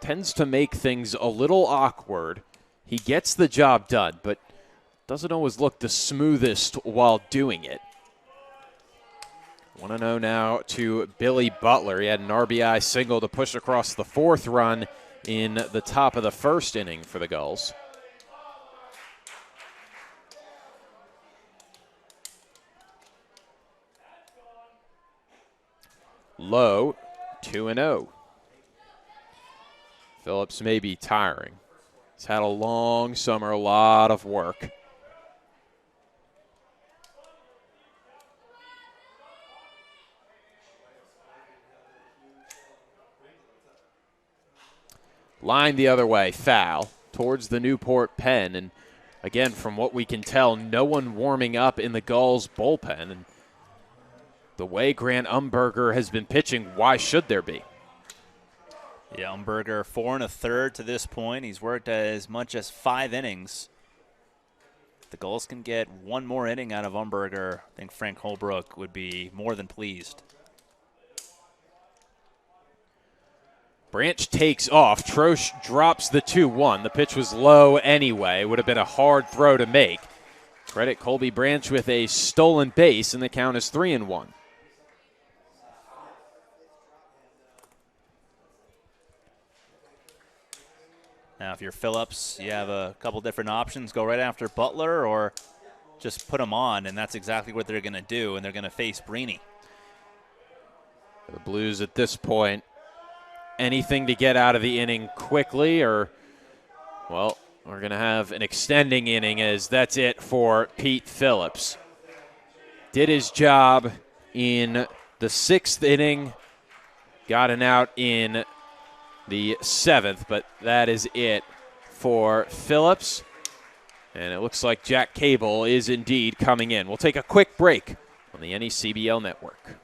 tends to make things a little awkward. He gets the job done, but doesn't always look the smoothest while doing it. 1-0 now to Billy Butler. He had an RBI single to push across the fourth run in the top of the first inning for the Gulls. Low, 2-0. Phillips may be tiring. He's had a long summer, a lot of work. Line the other way, foul towards the Newport pen. And again, from what we can tell, no one warming up in the Gulls bullpen. And the way Grant Umberger has been pitching, why should there be? Yeah, Umberger 4 1/3 to this point. He's worked as much as 5 innings. If the Gulls can get one more inning out of Umberger, I think Frank Holbrook would be more than pleased. Branch takes off. Troche drops the 2-1. The pitch was low anyway. Would have been a hard throw to make. Credit Colby Branch with a stolen base, and the count is 3-1. Now, if you're Phillips, you have a couple different options. Go right after Butler or just put him on, and that's exactly what they're going to do, and they're going to face Brini. The Blues at this point, anything to get out of the inning quickly, or, well, we're going to have an extending inning as that's it for Pete Phillips. Did his job in the 6th inning, got an out in the 7th, but that is it for Phillips. And it looks like Jack Cable is indeed coming in. We'll take a quick break on the NECBL Network.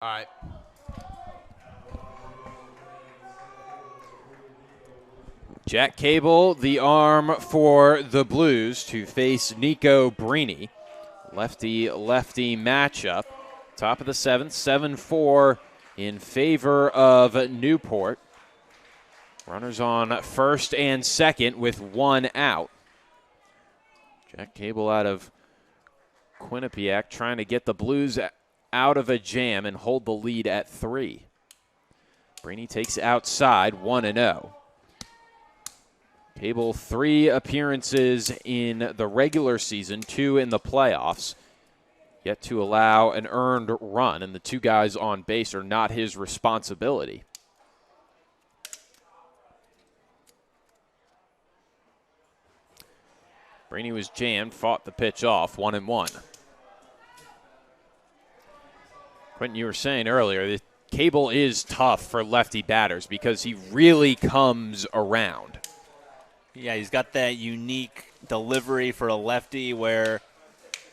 All right. Jack Cable, the arm for the Blues to face Nico Brini. Lefty-lefty matchup. Top of the 7th, 7-4 in favor of Newport. Runners on first and second with one out. Jack Cable out of Quinnipiac trying to get the Blues out of a jam and hold the lead at 3. Brini takes outside, 1-0. Cable 3 appearances in the regular season, 2 in the playoffs. Yet to allow an earned run, and the 2 guys on base are not his responsibility. Brini was jammed, fought the pitch off, 1-1. Quentin, you were saying earlier that Cable is tough for lefty batters because he really comes around. Yeah, he's got that unique delivery for a lefty where it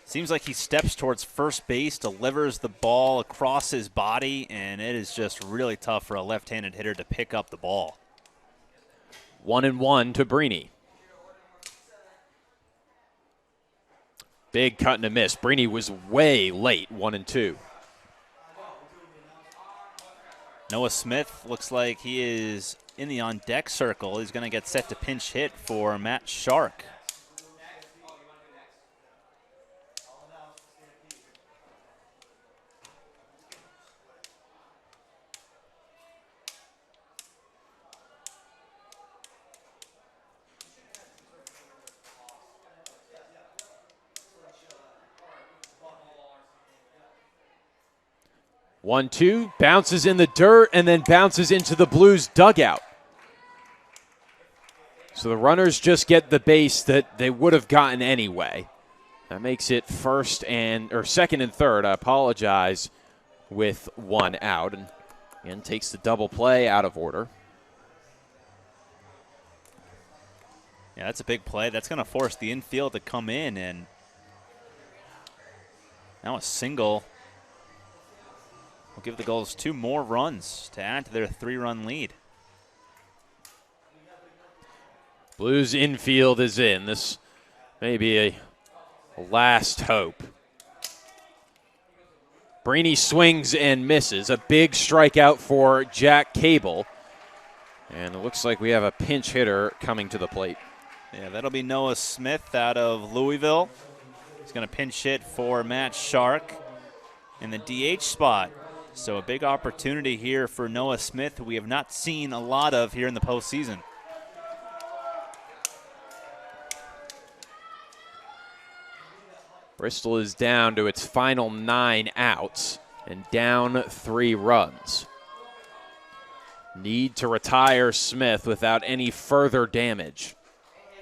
seems like he steps towards first base, delivers the ball across his body, and it is just really tough for a left-handed hitter to pick up the ball. 1-1 to Brini. Big cut and a miss. Brini was way late, 1-2. Noah Smith looks like he is in the on-deck circle. He's going to get set to pinch hit for Matt Shark. One, two, bounces in the dirt and then bounces into the Blues dugout. So the runners just get the base that they would have gotten anyway. That makes it second and third, I apologize, with one out. And again, takes the double play out of order. Yeah, that's a big play. That's going to force the infield to come in, and now a single will give the Gulls 2 more runs to add to their 3-run lead. Blues infield is in. This may be a last hope. Brini swings and misses. A big strikeout for Jack Cable. And it looks like we have a pinch hitter coming to the plate. Yeah, that'll be Noah Smith out of Louisville. He's going to pinch hit for Matt Shark in the DH spot. So a big opportunity here for Noah Smith, who we have not seen a lot of here in the postseason. Bristol is down to its final 9 outs and down 3 runs. Need to retire Smith without any further damage.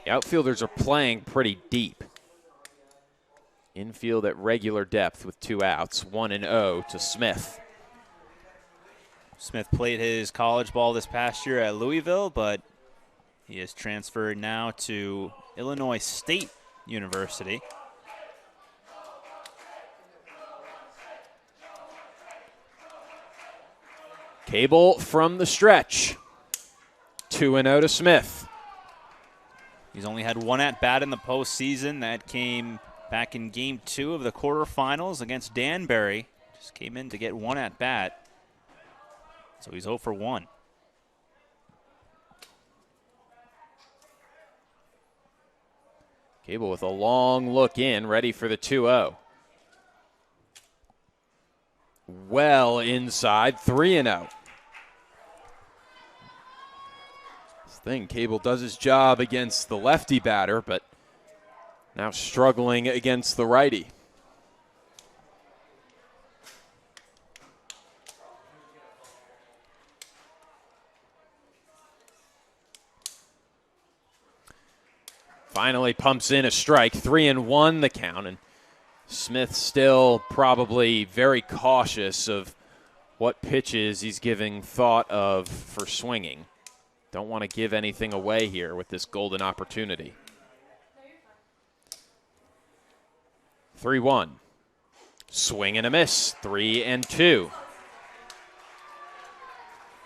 The outfielders are playing pretty deep. Infield at regular depth with 2 outs, 1-0 to Smith. Smith played his college ball this past year at Louisville, but he is transferred now to Illinois State University. Cable from the stretch. 2-0 to Smith. He's only had 1 at-bat in the postseason. That came back in Game 2 of the quarterfinals against Danbury. Just came in to get 1 at-bat. So he's 0 for 1. Cable with a long look in, ready for the 2-0. Well inside, 3-0. This thing, Cable does his job against the lefty batter, but now struggling against the righty. Finally pumps in a strike, 3-1 the count, and Smith still probably very cautious of what pitches he's giving thought of for swinging. Don't want to give anything away here with this golden opportunity. 3-1. Swing and a miss, 3-2.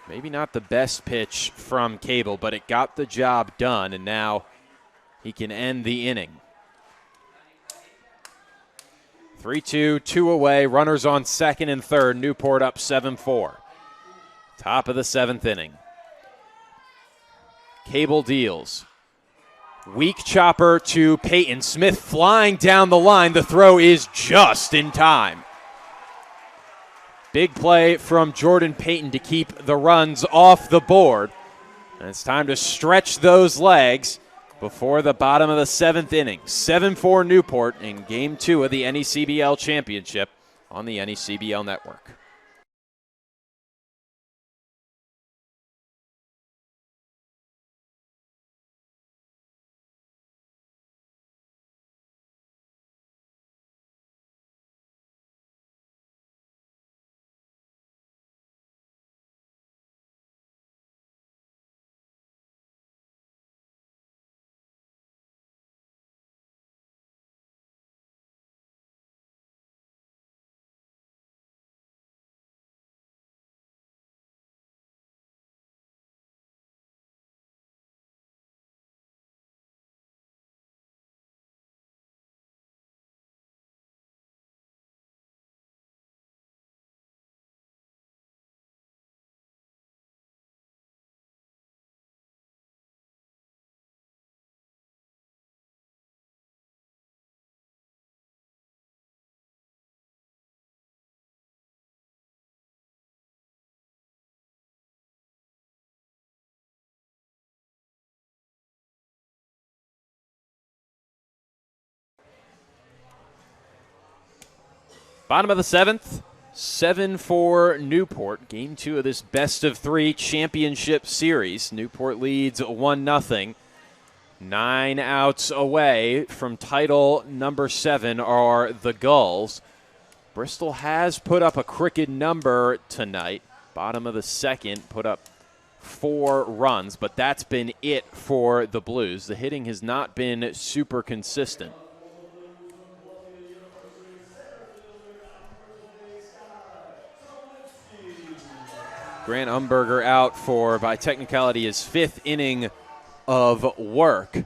Maybe not the best pitch from Cable, but it got the job done, and now he can end the inning. 3-2, 2 away, runners on second and third. Newport up 7-4. Top of the 7th inning. Cable deals. Weak chopper to Payton. Smith flying down the line. The throw is just in time. Big play from Jordan Payton to keep the runs off the board. And it's time to stretch those legs before the bottom of the 7th inning. 7-4 Newport in Game 2 of the NECBL Championship on the NECBL Network. Bottom of the 7th, 7-4 Newport. Game 2 of this best-of-3 championship series. Newport leads 1-0. 9 outs away from title number 7 are the Gulls. Bristol has put up a crooked number tonight. Bottom of the 2nd, put up 4 runs, but that's been it for the Blues. The hitting has not been super consistent. Grant Umberger out for, by technicality, his 5th inning of work.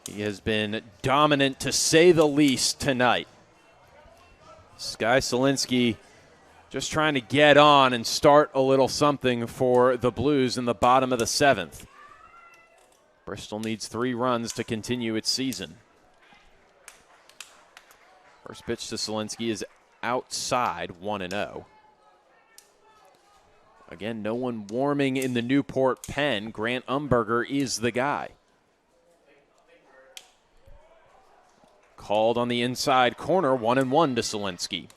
He has been dominant, to say the least, tonight. Sky Solinsky just trying to get on and start a little something for the Blues in the bottom of the 7th. Bristol needs 3 runs to continue its season. First pitch to Solinsky is outside, 1-0. Again, no one warming in the Newport pen. Grant Umberger is the guy. Called on the inside corner, 1-1 to Solinsky.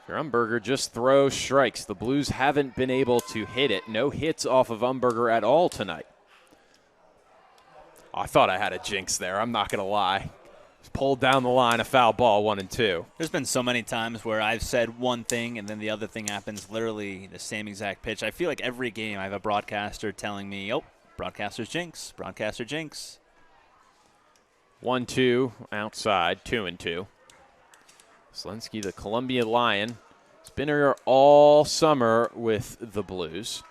Umberger just throws strikes. The Blues haven't been able to hit it. No hits off of Umberger at all tonight. I thought I had a jinx there. I'm not going to lie. Pulled down the line, a foul ball, 1-2. There's been so many times where I've said one thing and then the other thing happens, literally the same exact pitch. I feel like every game I have a broadcaster telling me, oh, broadcaster's jinx, broadcaster jinx. 1-2 outside, 2-2. Solinsky, the Columbia Lion, has been here all summer with the Blues.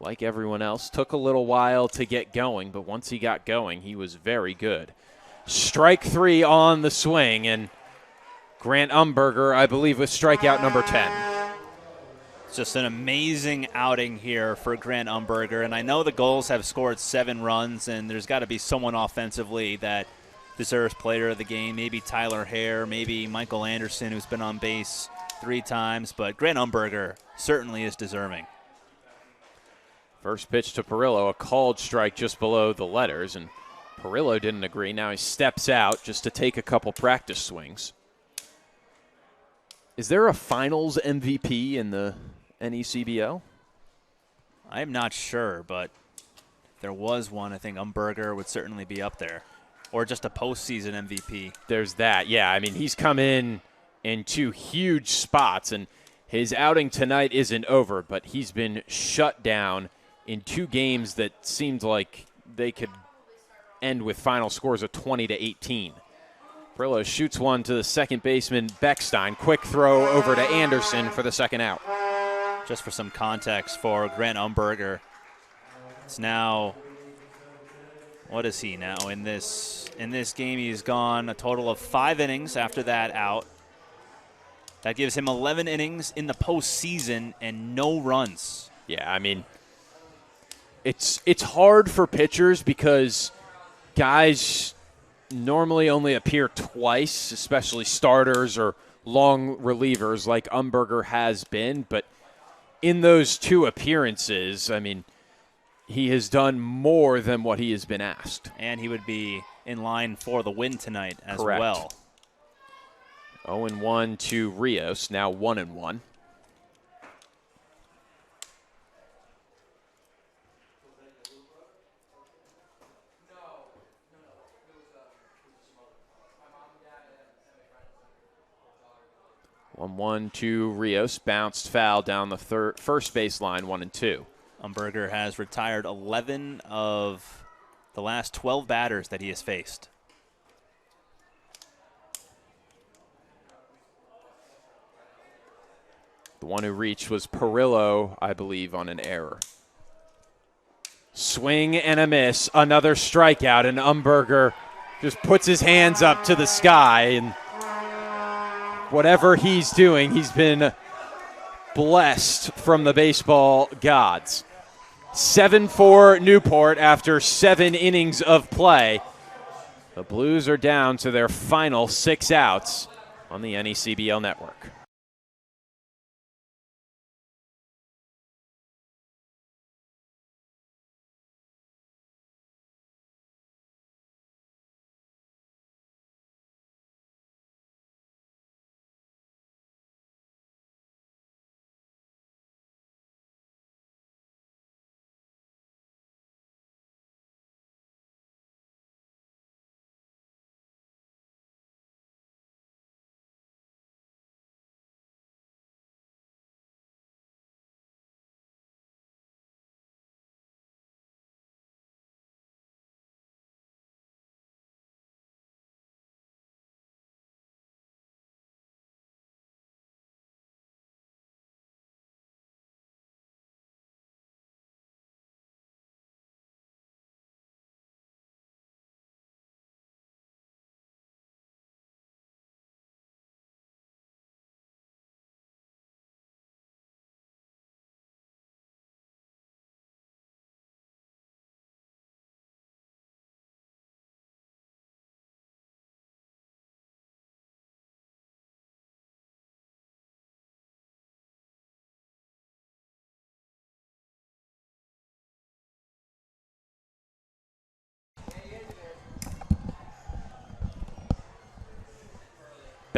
Like everyone else, took a little while to get going, but once he got going, he was very good. Strike 3 on the swing, and Grant Umberger, I believe, with strikeout number 10. It's just an amazing outing here for Grant Umberger, and I know the Gulls have scored 7 runs, and there's got to be someone offensively that deserves player of the game, maybe Tyler Hare, maybe Michael Anderson, who's been on base 3 times, but Grant Umberger certainly is deserving. First pitch to Perillo, a called strike just below the letters, and Perillo didn't agree. Now he steps out just to take a couple practice swings. Is there a finals MVP in the NECBL? I'm not sure, but if there was one, I think Umberger would certainly be up there. Or just a postseason MVP. There's that, yeah. I mean, he's come in 2 huge spots, and his outing tonight isn't over, but he's been shut down in 2 games that seemed like they could end with final scores of 20-18. Perillo shoots one to the second baseman, Beckstein. Quick throw over to Anderson for the 2nd out. Just for some context for Grant Umberger, it's now, what is he now? In this game, he's gone a total of 5 innings after that out. That gives him 11 innings in the postseason and no runs. Yeah, I mean, it's hard for pitchers because guys normally only appear twice, especially starters or long relievers like Umberger has been. But in those 2 appearances, I mean, he has done more than what he has been asked. And he would be in line for the win tonight as Correct. well. 0-1 to Rios, now 1-1. One to Rios, bounced foul down the first baseline, 1-2. Umberger has retired 11 of the last 12 batters that he has faced. The one who reached was Perillo, I believe, on an error. Swing and a miss, another strikeout, and Umberger just puts his hands up to the sky, and whatever he's doing, he's been blessed from the baseball gods. 7-4 Newport after 7 innings of play. The Blues are down to their final 6 outs on the NECBL network.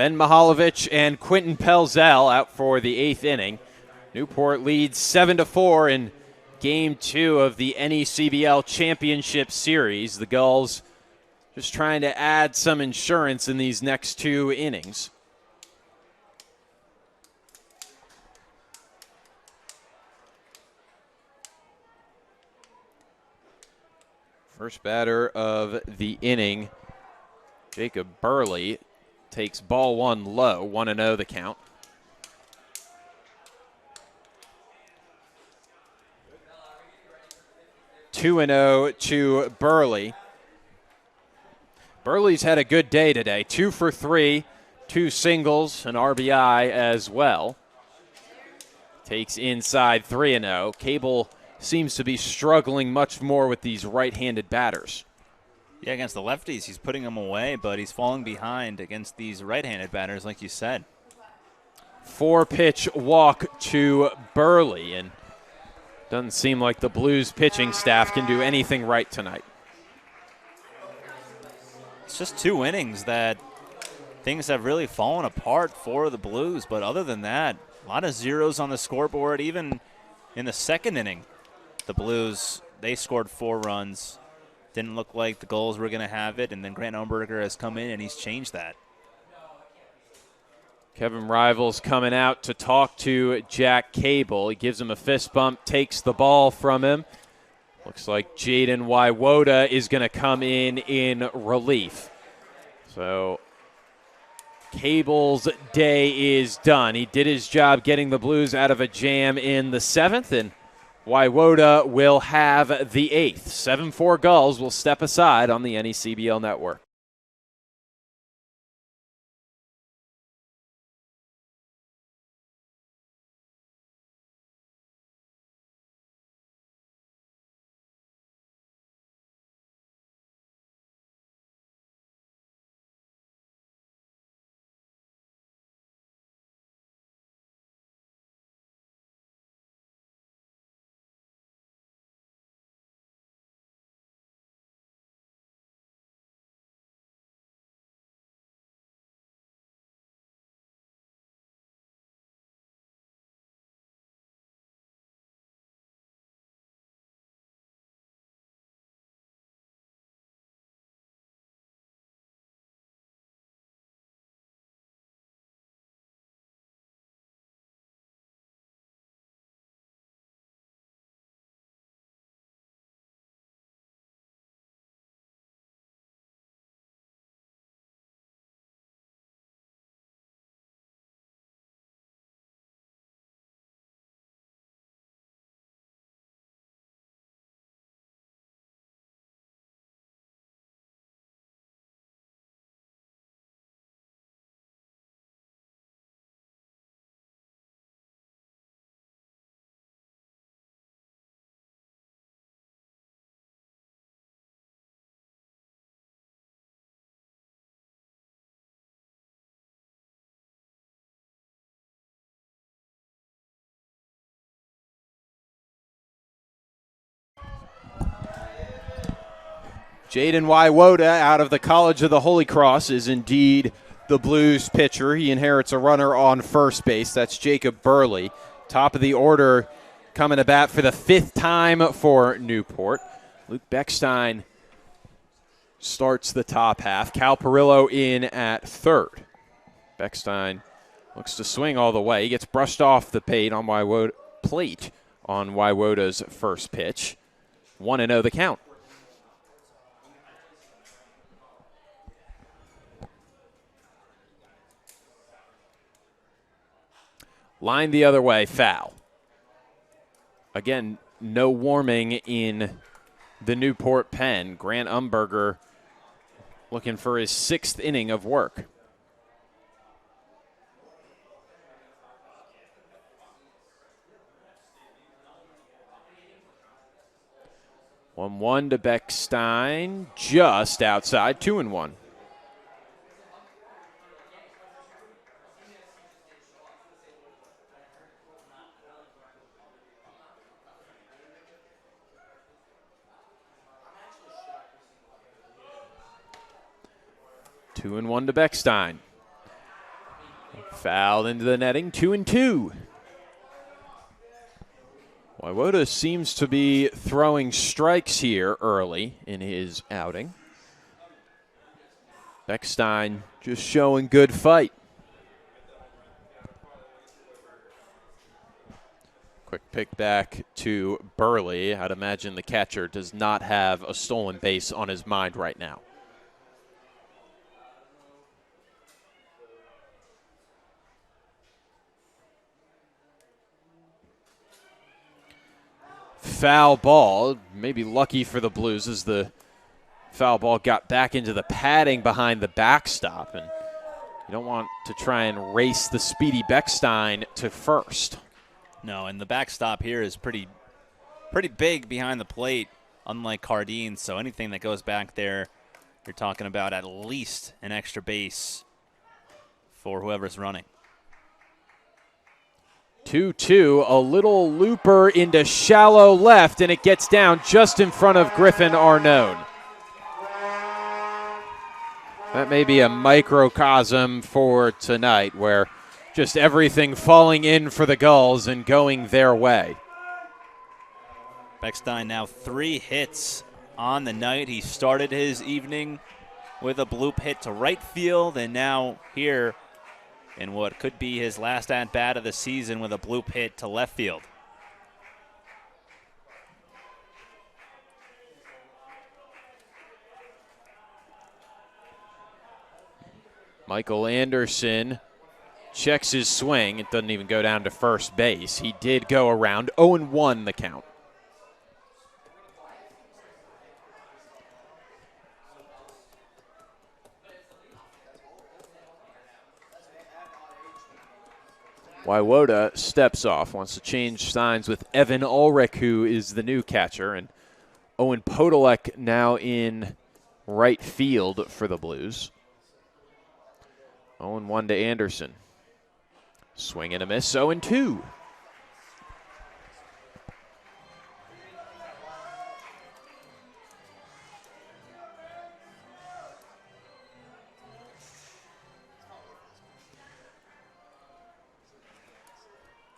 Ben Mihalovic and Quentin Pelzel out for the 8th inning. Newport leads 7-4 in Game 2 of the NECBL Championship Series. The Gulls just trying to add some insurance in these next 2 innings. First batter of the inning, Jacob Burley, takes ball 1 low, 1-0 the count. Two and 0 to Burley. Burley's had a good day today. 2 for 3, 2 singles, an RBI as well. Takes inside 3-0. Cable seems to be struggling much more with these right-handed batters. Yeah, against the lefties, he's putting them away, but he's falling behind against these right-handed batters, like you said. 4-pitch walk to Burley, and doesn't seem like the Blues pitching staff can do anything right tonight. It's just 2 innings that things have really fallen apart for the Blues, but other than that, a lot of zeros on the scoreboard. Even in the 2nd inning, the Blues, they scored 4 runs. Didn't look like the Gulls were going to have it, and then Grant Umberger has come in and he's changed that. Kevin Rivals coming out to talk to Jack Cable. He gives him a fist bump, takes the ball from him. Looks like Jaden Waiwoda is going to come in relief. So Cable's day is done. He did his job getting the Blues out of a jam in the 7th, and Waiwoda will have the 8th. 7-4 Gulls will step aside on the NECBL network. Jaden Waiwoda out of the College of the Holy Cross is indeed the Blues pitcher. He inherits a runner on first base. That's Jacob Burley. Top of the order coming to bat for the 5th time for Newport. Luke Beckstein starts the top half. Cal Perillo in at 3rd. Beckstein looks to swing all the way. He gets brushed off the plate on Waiwoda's first pitch. 1-0 the count. Line the other way, foul. Again, no warming in the Newport pen. Grant Umberger looking for his 6th inning of work. One to Beckstein, just outside, 2-1. Two and 1 to Beckstein. Fouled into the netting, 2-2. Waiwoda seems to be throwing strikes here early in his outing. Beckstein just showing good fight. Quick pick back to Burley. I'd imagine the catcher does not have a stolen base on his mind right now. Foul ball, maybe lucky for the Blues as the foul ball got back into the padding behind the backstop, and you don't want to try and race the speedy Beckstein to first. No, and the backstop here is pretty big behind the plate, unlike Cardine, so anything that goes back there, you're talking about at least an extra base for whoever's running. 2-2, a little looper into shallow left, and it gets down just in front of Griffin Arnone. That may be a microcosm for tonight, where just everything falling in for the Gulls and going their way. Beckstein now 3 hits on the night. He started his evening with a bloop hit to right field, and now here in what could be his last at-bat of the season with a bloop hit to left field. Michael Anderson checks his swing. It doesn't even go down to first base. He did go around. 0-1 the count. Waiwoda steps off, wants to change signs with Evan Ulrich, who is the new catcher, and Owen Podolek now in right field for the Blues. 0-1 to Anderson. Swing and a miss, 0-2.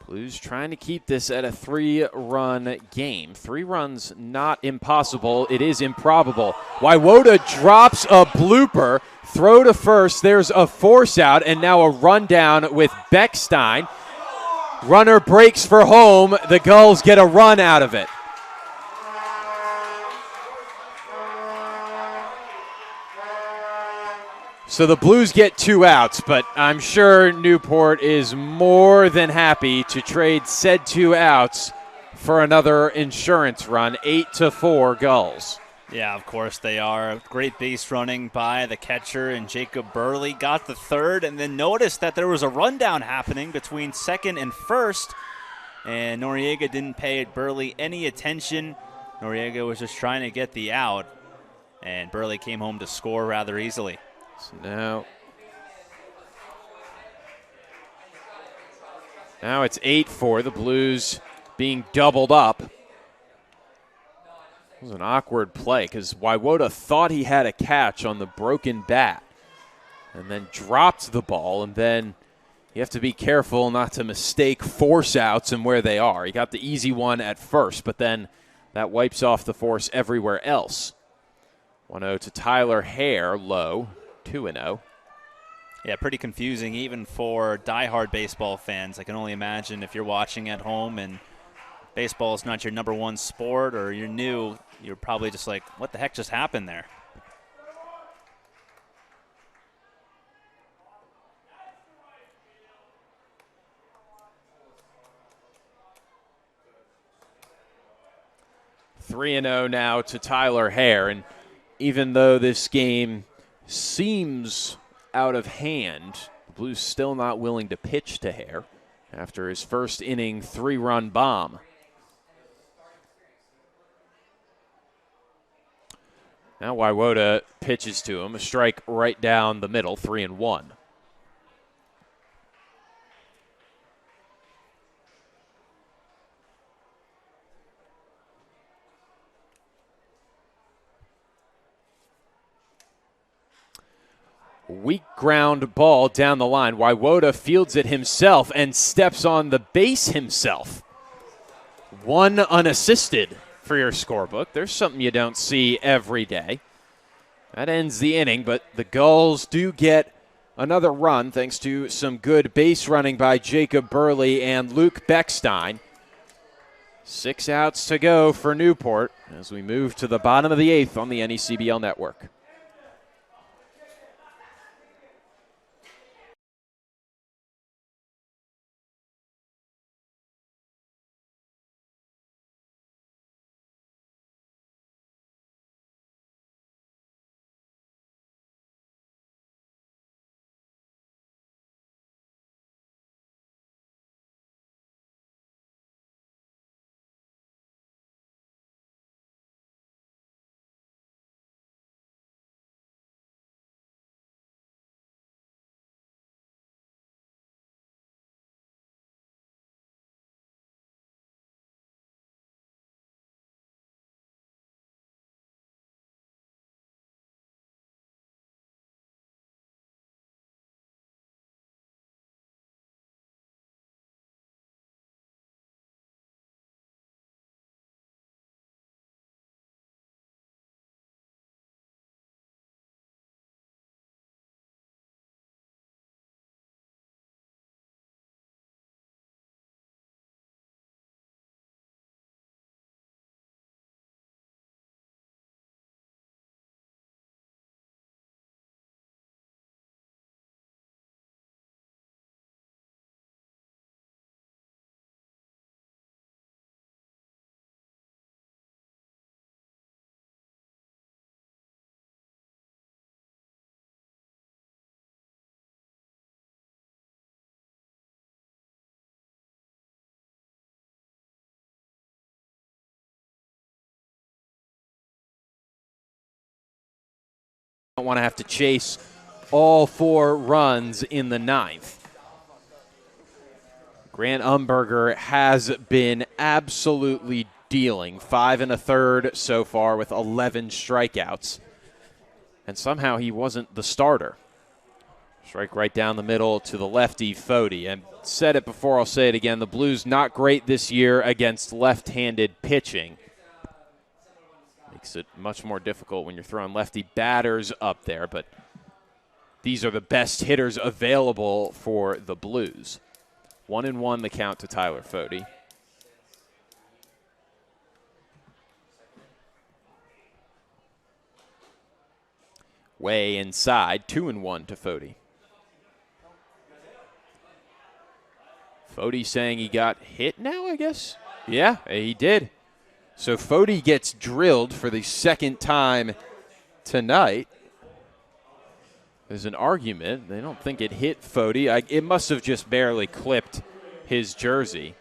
Blues trying to keep this at a 3-run game. 3 runs not impossible. It is improbable. Waiwoda drops a blooper. Throw to first. There's a force out, and now a run down with Beckstein. Runner breaks for home. The Gulls get a run out of it. So the Blues get 2 outs, but I'm sure Newport is more than happy to trade said 2 outs for another insurance run. 8-4 Gulls. Yeah, of course they are. Great base running by the catcher, and Jacob Burley got the third, and then noticed that there was a rundown happening between second and first, and Noriega didn't pay Burley any attention. Noriega was just trying to get the out, and Burley came home to score rather easily. So now it's 8-4. The Blues being doubled up. It was an awkward play because Waiwoda thought he had a catch on the broken bat and then dropped the ball, and then you have to be careful not to mistake force outs and where they are. He got the easy one at first, but then that wipes off the force everywhere else. 1-0 to Tyler Hare, low. 2-0. Yeah, pretty confusing even for diehard baseball fans. I can only imagine if you're watching at home and baseball is not your number one sport or you're new, you're probably just like, what the heck just happened there? Three 3-0 now to Tyler Hare, and even though this game seems out of hand, the Blues still not willing to pitch to Hare after his first inning 3-run bomb. Now Waiwoda pitches to him, a strike right down the middle, 3-1. weak ground ball down the line. Waiwoda fields it himself and steps on the base himself. One unassisted for your scorebook. There's something you don't see every day. That ends the inning, but the Gulls do get another run thanks to some good base running by Jacob Burley and Luke Beckstein. 6 outs to go for Newport as we move to the bottom of the 8th on the NECBL network. Don't want to have to chase all 4 runs in the 9th. Grant Umberger has been absolutely dealing. 5 1/3 so far with 11 strikeouts. And somehow he wasn't the starter. Strike right down the middle to the lefty, Fody. And said it before, I'll say it again. The Blues not great this year against left-handed pitching. Makes it much more difficult when you're throwing lefty batters up there. But these are the best hitters available for the Blues. 1-1 the count to Tyler Fody. Way inside, 2-1 to Fody. Fody saying he got hit now, I guess? Yeah, he did. So Fody gets drilled for the second time tonight. There's an argument. They don't think it hit Fody. It must have just barely clipped his jersey.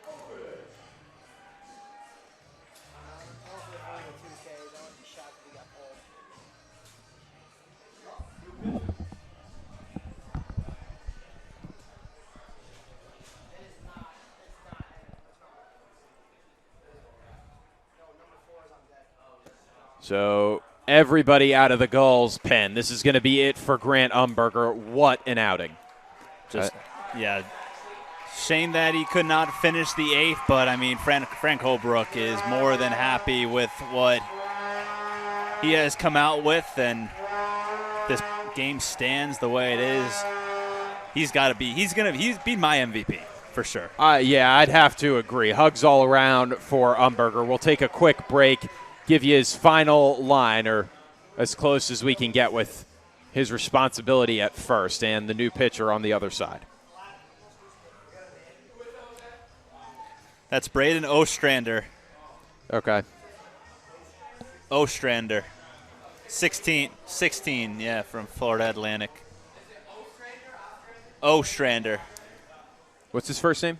So everybody out of the Gulls' pen. This is going to be it for Grant Umberger. What an outing. Yeah. Shame that he could not finish the 8th, but, I mean, Frank Holbrook is more than happy with what he has come out with, and this game stands the way it is. He's got to be – he's be my MVP for sure. Yeah, I'd have to agree. Hugs all around for Umberger. We'll take a quick break, give you his final line, or as close as we can get with his responsibility at first, and the new pitcher on the other side. That's Braden Ostrander. Okay. Ostrander. 16, yeah, from Florida Atlantic. Ostrander. What's his first name?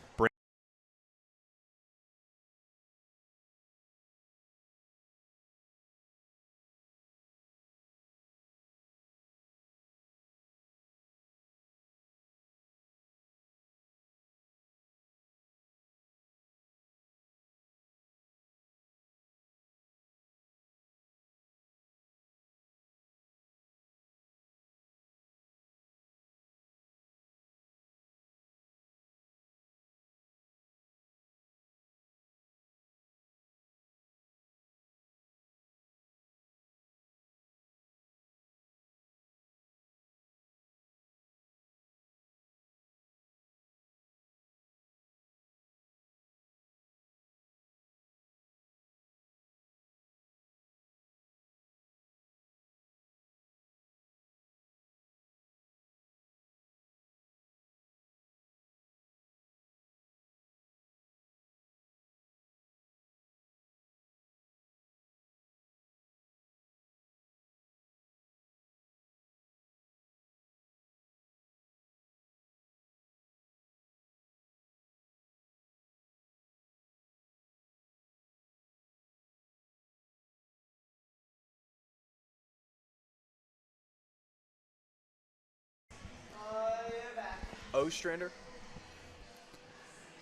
Ostrander?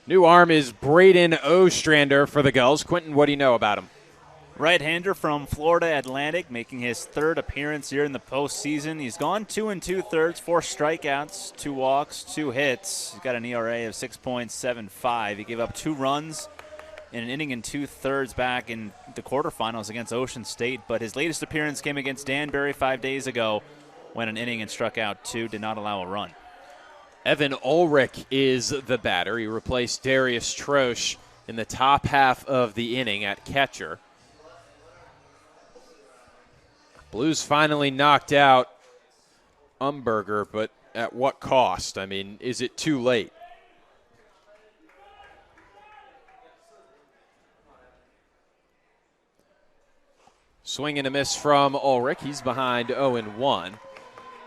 New arm is Braden Ostrander for the Gulls. Quentin, what do you know about him? Right-hander from Florida Atlantic, making his third appearance here in the postseason. He's gone 2 2/3, 4 strikeouts, 2 walks, 2 hits. He's got an ERA of 6.75. He gave up 2 runs in an inning and 2/3 back in the quarterfinals against Ocean State, but his latest appearance came against Danbury 5 days ago when an inning and struck out 2, did not allow a run. Evan Ulrich is the batter. He replaced Darius Troche in the top half of the inning at catcher. Blues finally knocked out Umberger, but at what cost? I mean, is it too late? Swing and a miss from Ulrich. He's behind 0-1.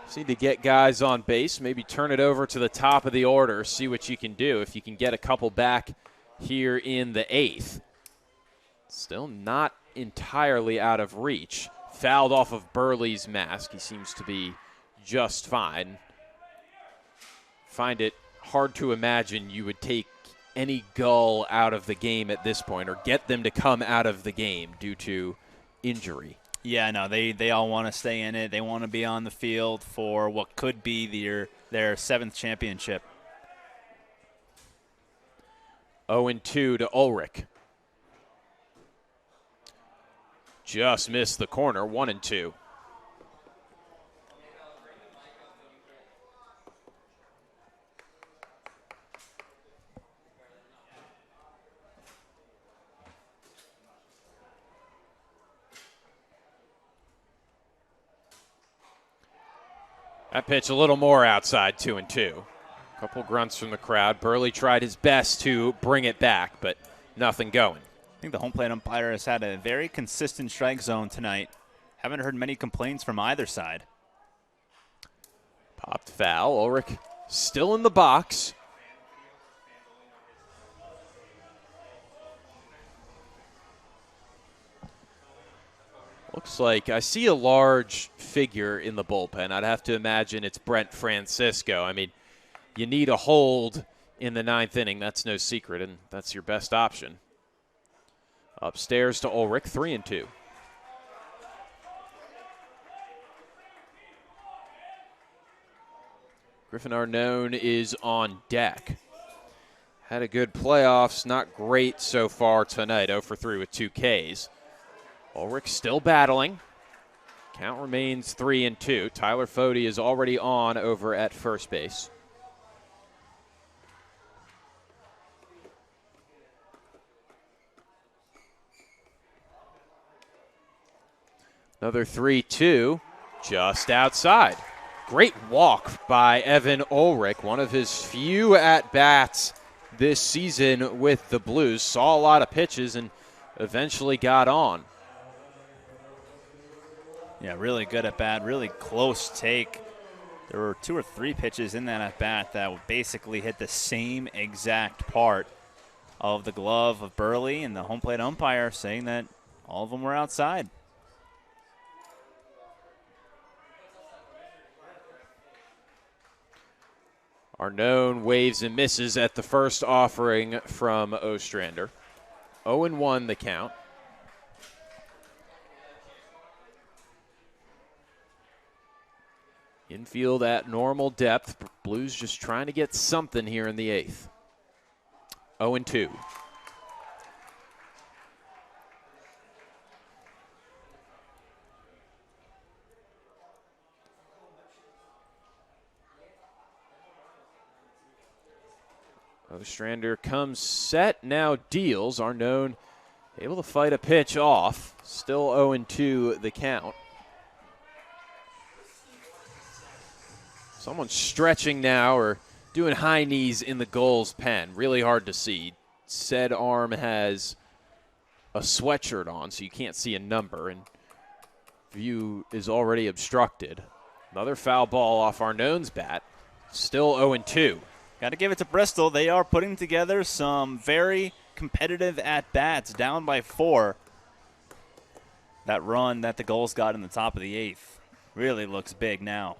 Just need to get guys on base, maybe turn it over to the top of the order, see what you can do. If you can get a couple back here in the 8th. Still not entirely out of reach. Fouled off of Burley's mask. He seems to be just fine. Find it hard to imagine you would take any Gull out of the game at this point or get them to come out of the game due to injury. Yeah, no, they all want to stay in it. They want to be on the field for what could be their 7th championship. 0-2 to Ulrich. Just missed the corner, 1-2. That pitch a little more outside, 2-2. Couple grunts from the crowd. Burley tried his best to bring it back, but nothing going. I think the home plate umpire has had a very consistent strike zone tonight. Haven't heard many complaints from either side. Popped foul. Ulrich still in the box. Looks like I see a large figure in the bullpen. I'd have to imagine it's Brent Francisco. I mean, you need a hold in the 9th inning. That's no secret, and that's your best option. Upstairs to Ulrich, 3-2. Griffin Arnone is on deck. Had a good playoffs, not great so far tonight. 0 for 3 with 2 Ks. Ulrich still battling. Count remains 3-2. Tyler Fody is already on over at first base. Another 3-2, just outside. Great walk by Evan Ulrich, one of his few at-bats this season with the Blues. Saw a lot of pitches and eventually got on. Yeah, really good at bat, really close take. There were 2 or 3 pitches in that at bat that would basically hit the same exact part of the glove of Burley, and the home plate umpire saying that all of them were outside. Arnone waves and misses at the first offering from Ostrander. 0-1 the count. Infield at normal depth. Blues just trying to get something here in the 8th. 0-2. Ostrander comes set, now deals. Arnone able to fight a pitch off. Still 0-2 the count. Someone stretching now or doing high knees in the Gulls pen. Really hard to see. Said arm has a sweatshirt on, so you can't see a number, and view is already obstructed. Another foul ball off Arnone's bat. Still 0-2. Got to give it to Bristol. They are putting together some very competitive at-bats, down by 4. That run that the Gulls got in the top of the 8th really looks big now.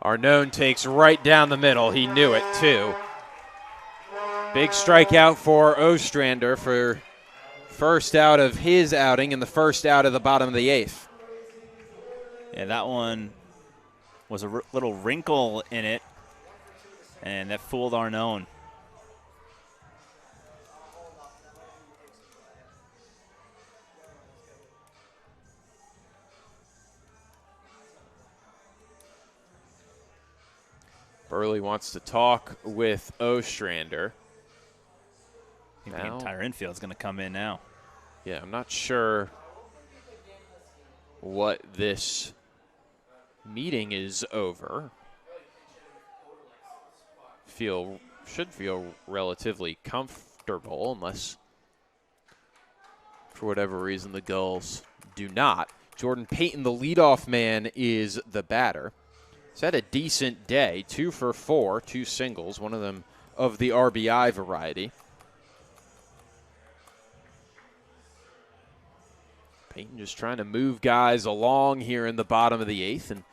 Arnone takes right down the middle. He knew it, too. Big strikeout for Ostrander for first out of his outing and the first out of the bottom of the 8th. Yeah, that one was a little wrinkle in it, and that fooled Arnone. Burley wants to talk with Ostrander. I think the entire infield is going to come in now. Yeah, I'm not sure what this meeting is over. Should feel relatively comfortable unless for whatever reason the Gulls do not. Jordan Payton, the leadoff man, is the batter. He's had a decent day, 2 for 4, 2 singles, one of them of the RBI variety. Payton just trying to move guys along here in the bottom of the 8th and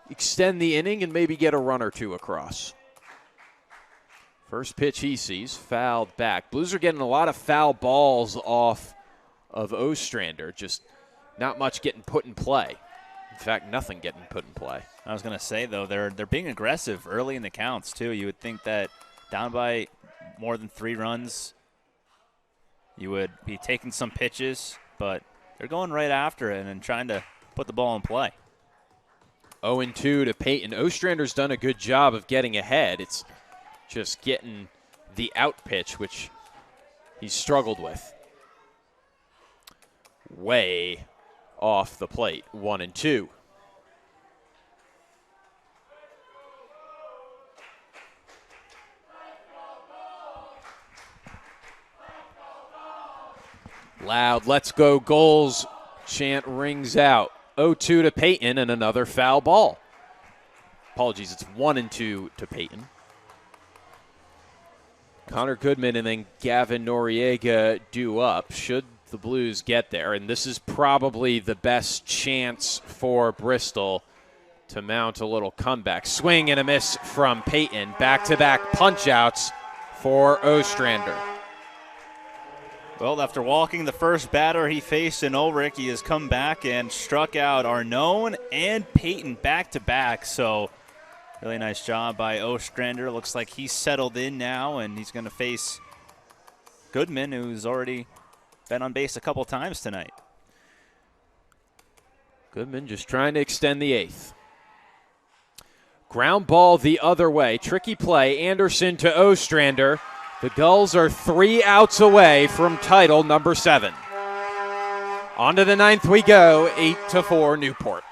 extend the inning and maybe get a run or two across. First pitch he sees, fouled back. Blues are getting a lot of foul balls off of Ostrander, just not much getting put in play. In fact, nothing getting put in play. I was going to say, though, they're being aggressive early in the counts, too. You would think that down by more than 3 runs, you would be taking some pitches, but they're going right after it and trying to put the ball in play. 0-2 to Payton. Ostrander's done a good job of getting ahead. It's just getting the out pitch, which he's struggled with. Way off the plate, 1-2. Loud "Let's go Gulls" chant rings out. 0-2 to Payton and another foul ball. Apologies, it's 1-2 to Payton. Connor Goodman and then Gavin Noriega due up. Should the Blues get there, and this is probably the best chance for Bristol to mount a little comeback. Swing and a miss from Payton. Back-to-back punch-outs for Ostrander. Well, after walking the first batter he faced in Ulrich, he has come back and struck out Arnone and Payton back-to-back. So really nice job by Ostrander. Looks like he's settled in now, and he's going to face Goodman, who's already been on base a couple times tonight. Goodman just trying to extend the 8th. Ground ball the other way. Tricky play. Anderson to Ostrander. The Gulls are 3 outs away from title number 7. On to the 9th we go, 8-4 Newport.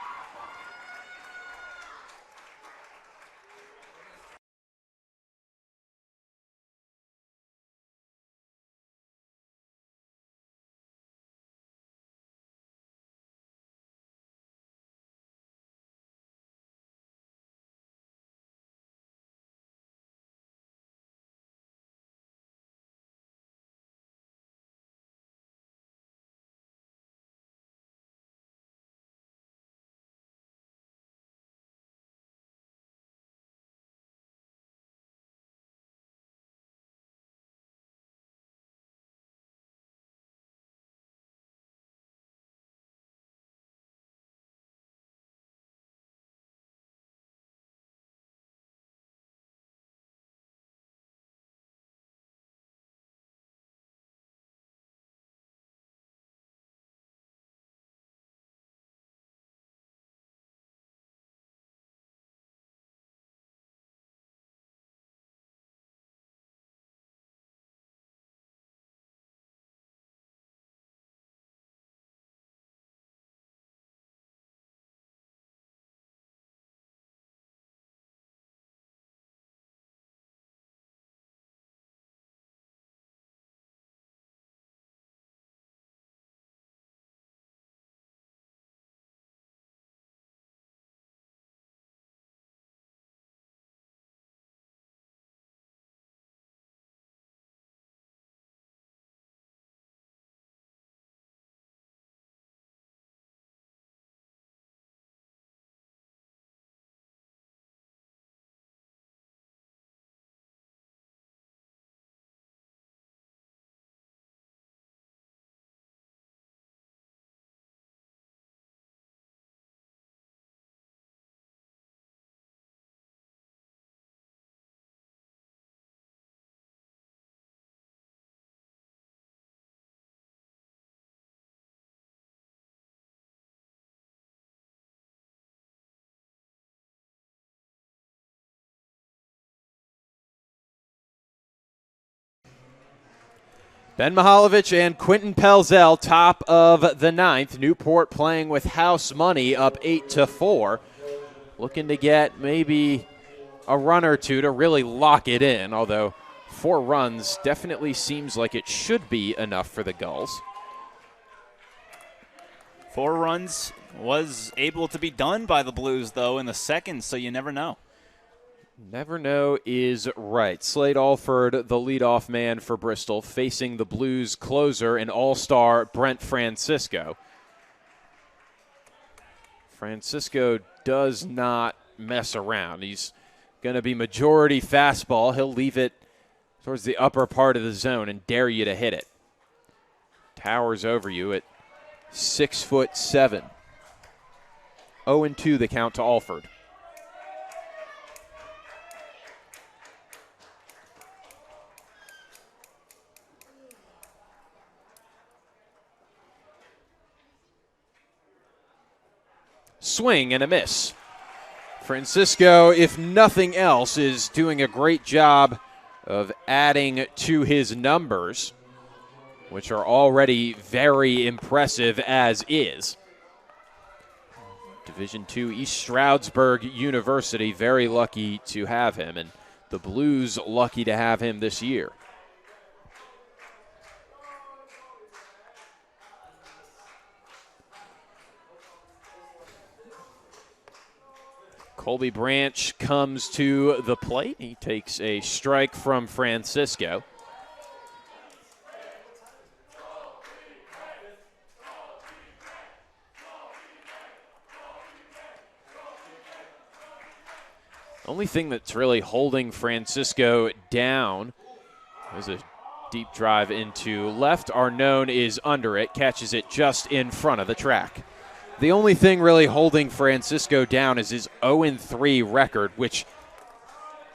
Ben Mihalovic and Quentin Pelzel, top of the ninth. Newport playing with house money, up 8-4. Looking to get maybe a run or two to really lock it in, although 4 runs definitely seems like it should be enough for the Gulls. 4 runs was able to be done by the Blues, though, in the second, so you never know. Never know is right. Slade Alford, the leadoff man for Bristol, facing the Blues closer and all-star Brent Francisco. Francisco does not mess around. He's going to be majority fastball. He'll leave it towards the upper part of the zone and dare you to hit it. Towers over you at 6'7". 0-2 the count to Alford. Swing and a miss. Francisco, if nothing else, is doing a great job of adding to his numbers, which are already very impressive as is. Division II East Stroudsburg University, very lucky to have him, and the Blues lucky to have him this year. Colby Branch comes to the plate. He takes a strike from Francisco. Only thing that's really holding Francisco down is a deep drive into left. Arnone is under it, catches it just in front of the track. The only thing really holding Francisco down is his 0-3 record, which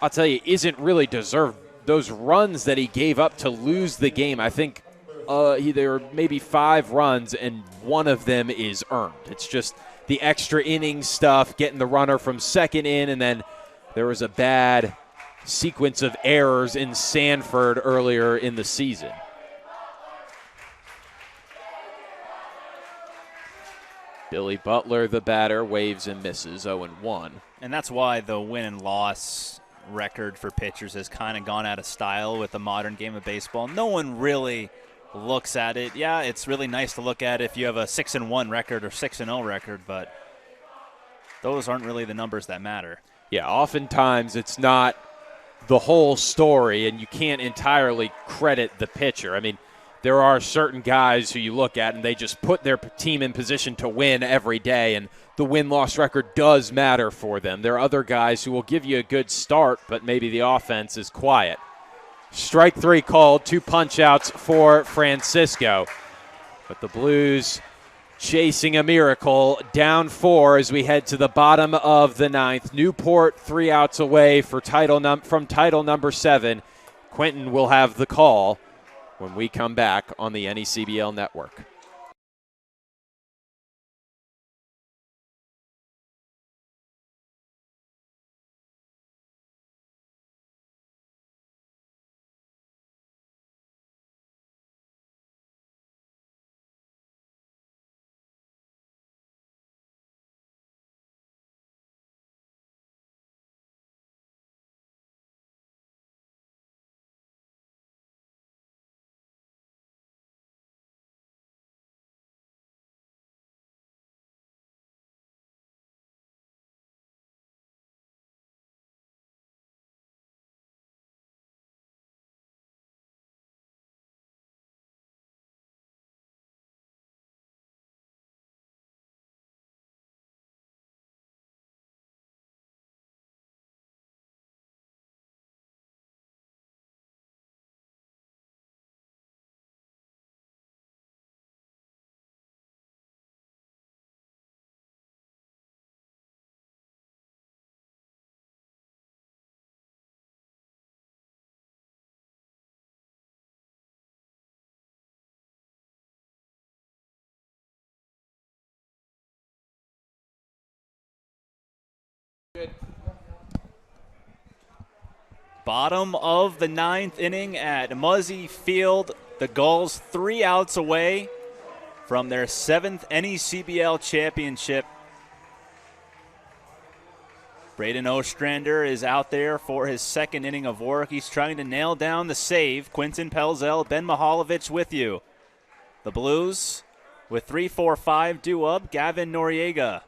I'll tell you isn't really deserved. Those runs that he gave up to lose the game, I think there were maybe 5 runs, and one of them is earned. It's just the extra inning stuff, getting the runner from second in, and then there was a bad sequence of errors in Sanford earlier in the season. Billy Butler, the batter, waves and misses, 0-1. And that's why the win and loss record for pitchers has kind of gone out of style with the modern game of baseball. No one really looks at it. Yeah, it's really nice to look at if you have a 6-1 record or 6-0 record, but those aren't really the numbers that matter. Yeah, oftentimes it's not the whole story, and you can't entirely credit the pitcher. I mean, there are certain guys who you look at and they just put their team in position to win every day, and the win-loss record does matter for them. There are other guys who will give you a good start, but maybe the offense is quiet. Strike 3 called, 2 punch-outs for Francisco. But the Blues chasing a miracle, down 4 as we head to the bottom of the ninth. Newport 3 outs away from title number 7. Quentin will have the call when we come back on the NECBL network. Bottom of the ninth inning at Muzzy Field. The Gulls 3 outs away from their 7th NECBL championship. Braden Ostrander is out there for his 2nd inning of work. He's trying to nail down the save. Quinton Pelzel, Ben Mihaljevic with you. The Blues with 3-4-5 due up. Gavin Noriega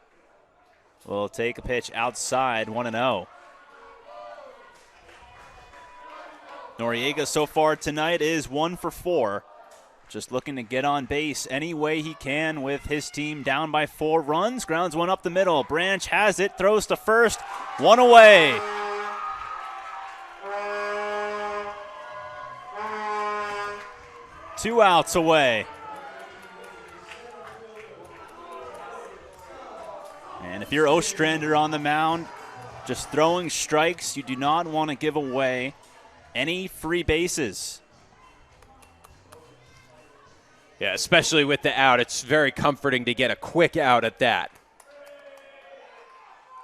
will take a pitch outside, 1-0. Noriega so far tonight is 1 for 4. Just looking to get on base any way he can with his team down by 4 runs. Grounds one up the middle. Branch has it, throws to first, 1 away. Two outs away. And if you're Ostrander on the mound, just throwing strikes, you do not want to give away any free bases. Yeah, especially with the out. It's very comforting to get a quick out at that.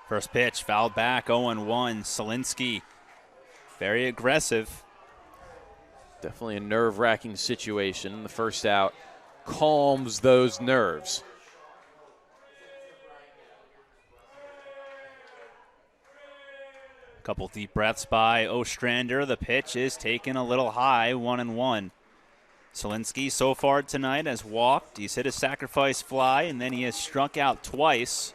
First pitch, fouled back, 0-1. Solinsky, very aggressive. Definitely a nerve-wracking situation. The first out calms those nerves. Couple deep breaths by Ostrander. The pitch is taken a little high, 1-1. Solinsky so far tonight has walked. He's hit a sacrifice fly, and then he has struck out twice.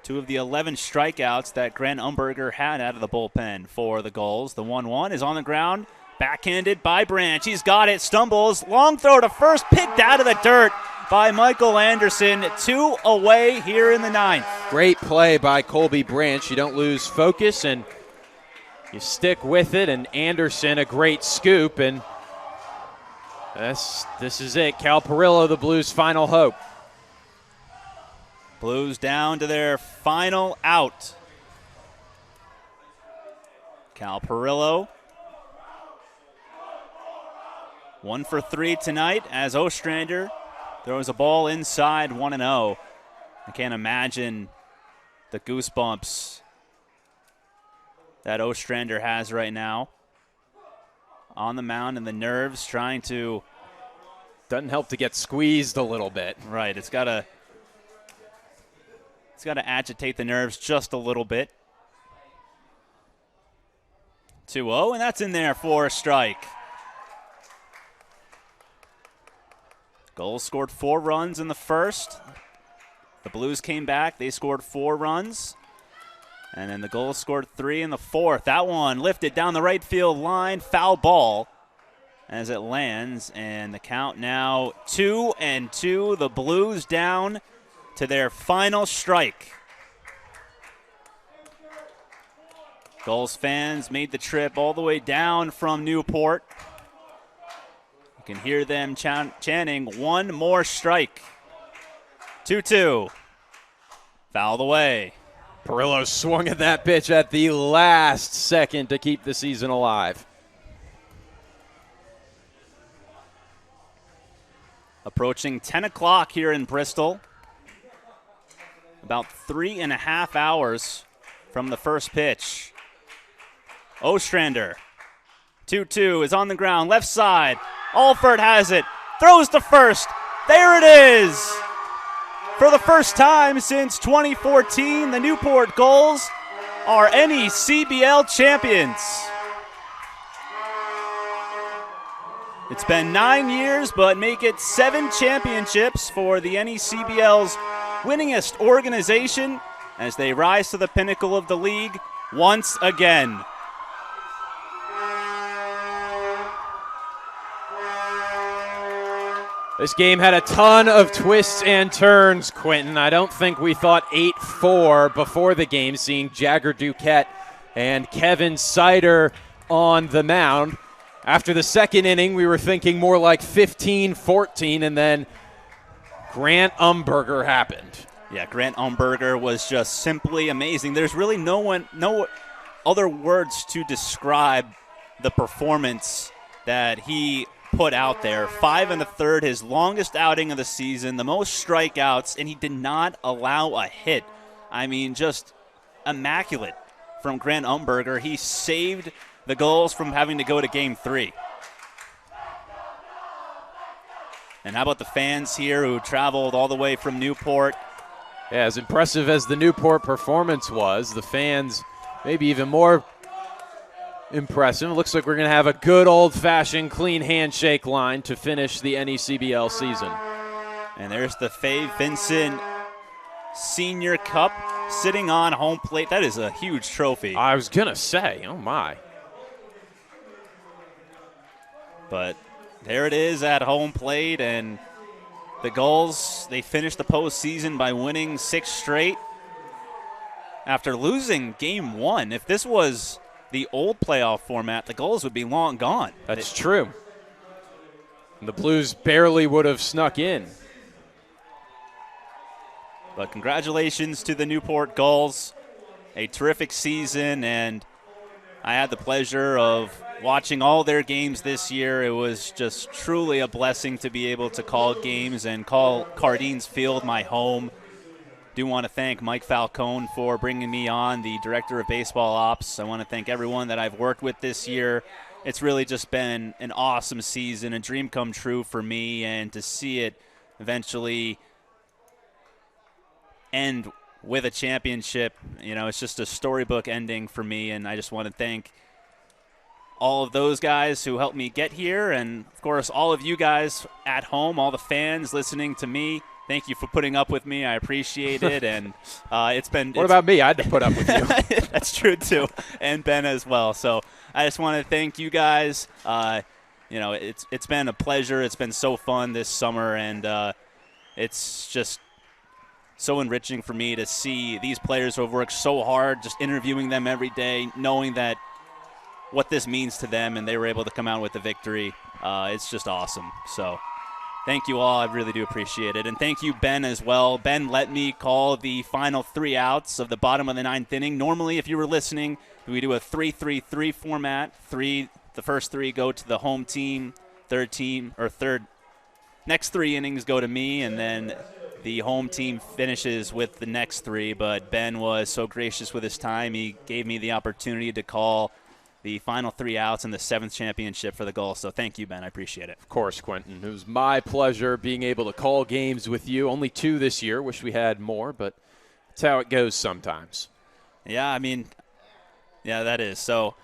2 of the 11 strikeouts that Grant Umberger had out of the bullpen for the Gulls. The 1-1 is on the ground, backhanded by Branch. He's got it, stumbles, long throw to first, picked out of the dirt by Michael Anderson. 2 away here in the 9th. Great play by Colby Branch. You don't lose focus, and you stick with it. And Anderson, a great scoop, and this is it. Cal Perillo, the Blues' final hope. Blues down to their final out. Cal Perillo, 1 for 3 tonight as Ostrander throws a ball inside, 1-0. I can't imagine the goosebumps that Ostrander has right now on the mound, and the nerves trying to... Doesn't help to get squeezed a little bit. Right, it's got to agitate the nerves just a little bit. 2-0, and that's in there for a strike. Gulls scored 4 runs in the first. The Blues came back. They scored 4 runs. And then the Gulls scored 3 in the 4th. That one lifted down the right field line. Foul ball as it lands. And the count now 2-2. The Blues down to their final strike. Gulls fans made the trip all the way down from Newport. You can hear them chanting, 1 more strike. 2-2. Fouled away. Perillo swung at that pitch at the last second to keep the season alive. Approaching 10 o'clock here in Bristol. About 3.5 hours from the first pitch. Ostrander, 2-2, is on the ground, left side. Alford has it, throws to first. There it is. For the first time since 2014, the Newport Gulls are NECBL champions. It's been 9 years, but make it 7 championships for the NECBL's winningest organization as they rise to the pinnacle of the league once again. This game had a ton of twists and turns, Quentin. I don't think we thought 8-4 before the game, seeing Jagger Duquette and Kevin Sider on the mound. After the second inning, we were thinking more like 15-14, and then Grant Umberger happened. Yeah, Grant Umberger was just simply amazing. There's really no other words to describe the performance that he put out there. 5 1/3, his longest outing of the season, the most strikeouts, and he did not allow a hit. I mean, just immaculate from Grant Umberger. He saved the Gulls from having to go to Game 3. And how about the fans here who traveled all the way from Newport? Yeah, as impressive as the Newport performance was, the fans maybe even more impressive. It looks like we're going to have a good old-fashioned clean handshake line to finish the NECBL season. And there's the Fay Vincent Senior Cup sitting on home plate. That is a huge trophy. I was going to say, oh my. But there it is at home plate, and the Gulls, they finished the postseason by winning 6 straight after losing game 1. If this was the old playoff format, the Gulls would be long gone. That's true. And the Blues barely would have snuck in. But congratulations to the Newport Gulls. A terrific season, and I had the pleasure of watching all their games this year. It was just truly a blessing to be able to call games and call Cardines Field my home. Do want to thank Mike Falcone for bringing me on, the Director of Baseball Ops. I want to thank everyone that I've worked with this year. It's really just been an awesome season, a dream come true for me, and to see it eventually end with a championship, it's just a storybook ending for me, and I just want to thank all of those guys who helped me get here, and, of course, all of you guys at home, all the fans listening to me. Thank you for putting up with me. I appreciate it, and it's been – What about me? I had to put up with you. That's true, too, and Ben as well. So I just want to thank you guys. It's been a pleasure. It's been so fun this summer, and it's just so enriching for me to see these players who have worked so hard, just interviewing them every day, knowing that what this means to them, and they were able to come out with the victory. It's just awesome. So thank you all. I really do appreciate it. And thank you, Ben, as well. Ben let me call the final 3 outs of the bottom of the 9th inning. Normally, if you were listening, we do a 3-3-3 format. The first 3 go to the home team, next 3 innings go to me, and then the home team finishes with the next 3. But Ben was so gracious with his time. He gave me the opportunity to call the final 3 outs in the 7th championship for the Gulls. So thank you, Ben. I appreciate it. Of course, Quentin. It was my pleasure being able to call games with you. Only 2 this year. Wish we had more, but that's how it goes sometimes. Yeah, that is. So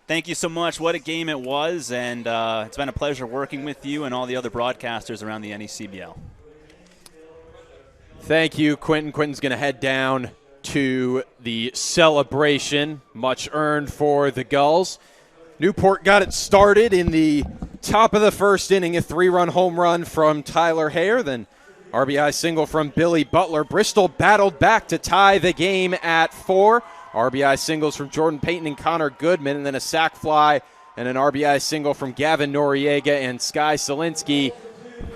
thank you so much. What a game it was, and it's been a pleasure working with you and all the other broadcasters around the NECBL. Thank you, Quentin. Quentin's going to head down to the celebration, much earned for the Gulls. Newport got it started in the top of the first inning, a 3-run home run from Tyler Hare, then RBI single from Billy Butler. Bristol battled back to tie the game at 4. RBI singles from Jordan Payton and Connor Goodman, and then a sac fly and an RBI single from Gavin Noriega and Sky Solinsky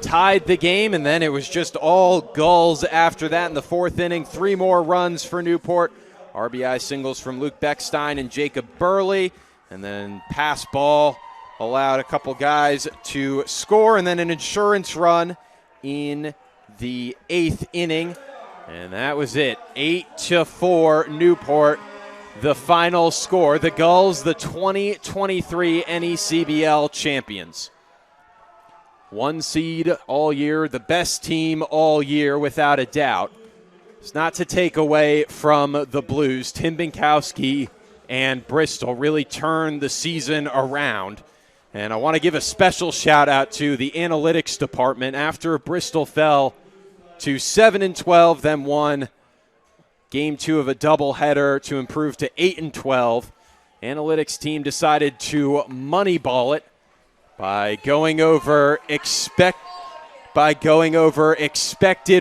tied the game, and then it was just all Gulls after that in the 4th inning. 3 more runs for Newport. RBI singles from Luke Beckstein and Jacob Burley, and then pass ball allowed a couple guys to score, and then an insurance run in the 8th inning, and that was it. 8-4 Newport, the final score. The Gulls, the 2023 NECBL champions. 1 seed all year, the best team all year, without a doubt. It's not to take away from the Blues. Tim Binkowski and Bristol really turned the season around. And I want to give a special shout-out to the analytics department. After Bristol fell to 7-12, then won Game 2 of a doubleheader to improve to 8-12, analytics team decided to moneyball it by going over expected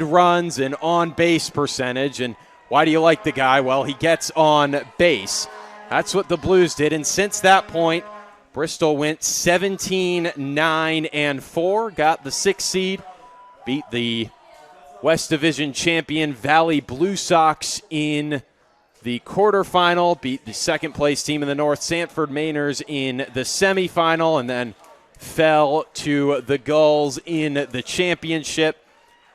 runs and on-base percentage. And why do you like the guy? Well, he gets on base. That's what the Blues did. And since that point, Bristol went 17-9-4, got the 6th seed, beat the West Division champion Valley Blue Sox in the quarterfinal, beat the 2nd-place team in the North, Sanford Mainers, in the semifinal, and then fell to the Gulls in the championship.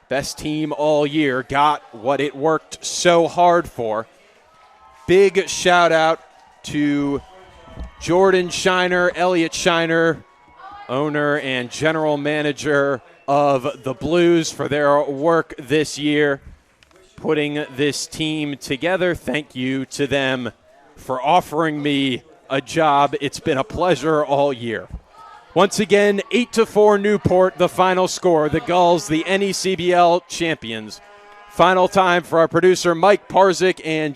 Best team all year, got what it worked so hard for. Big shout-out to Jordan Shiner, Elliot Shiner, owner and general manager of the Blues for their work this year, putting this team together. Thank you to them for offering me a job. It's been a pleasure all year. Once again, 8-4 Newport, the final score. The Gulls, the NECBL champions. Final time for our producer Mike Parzik and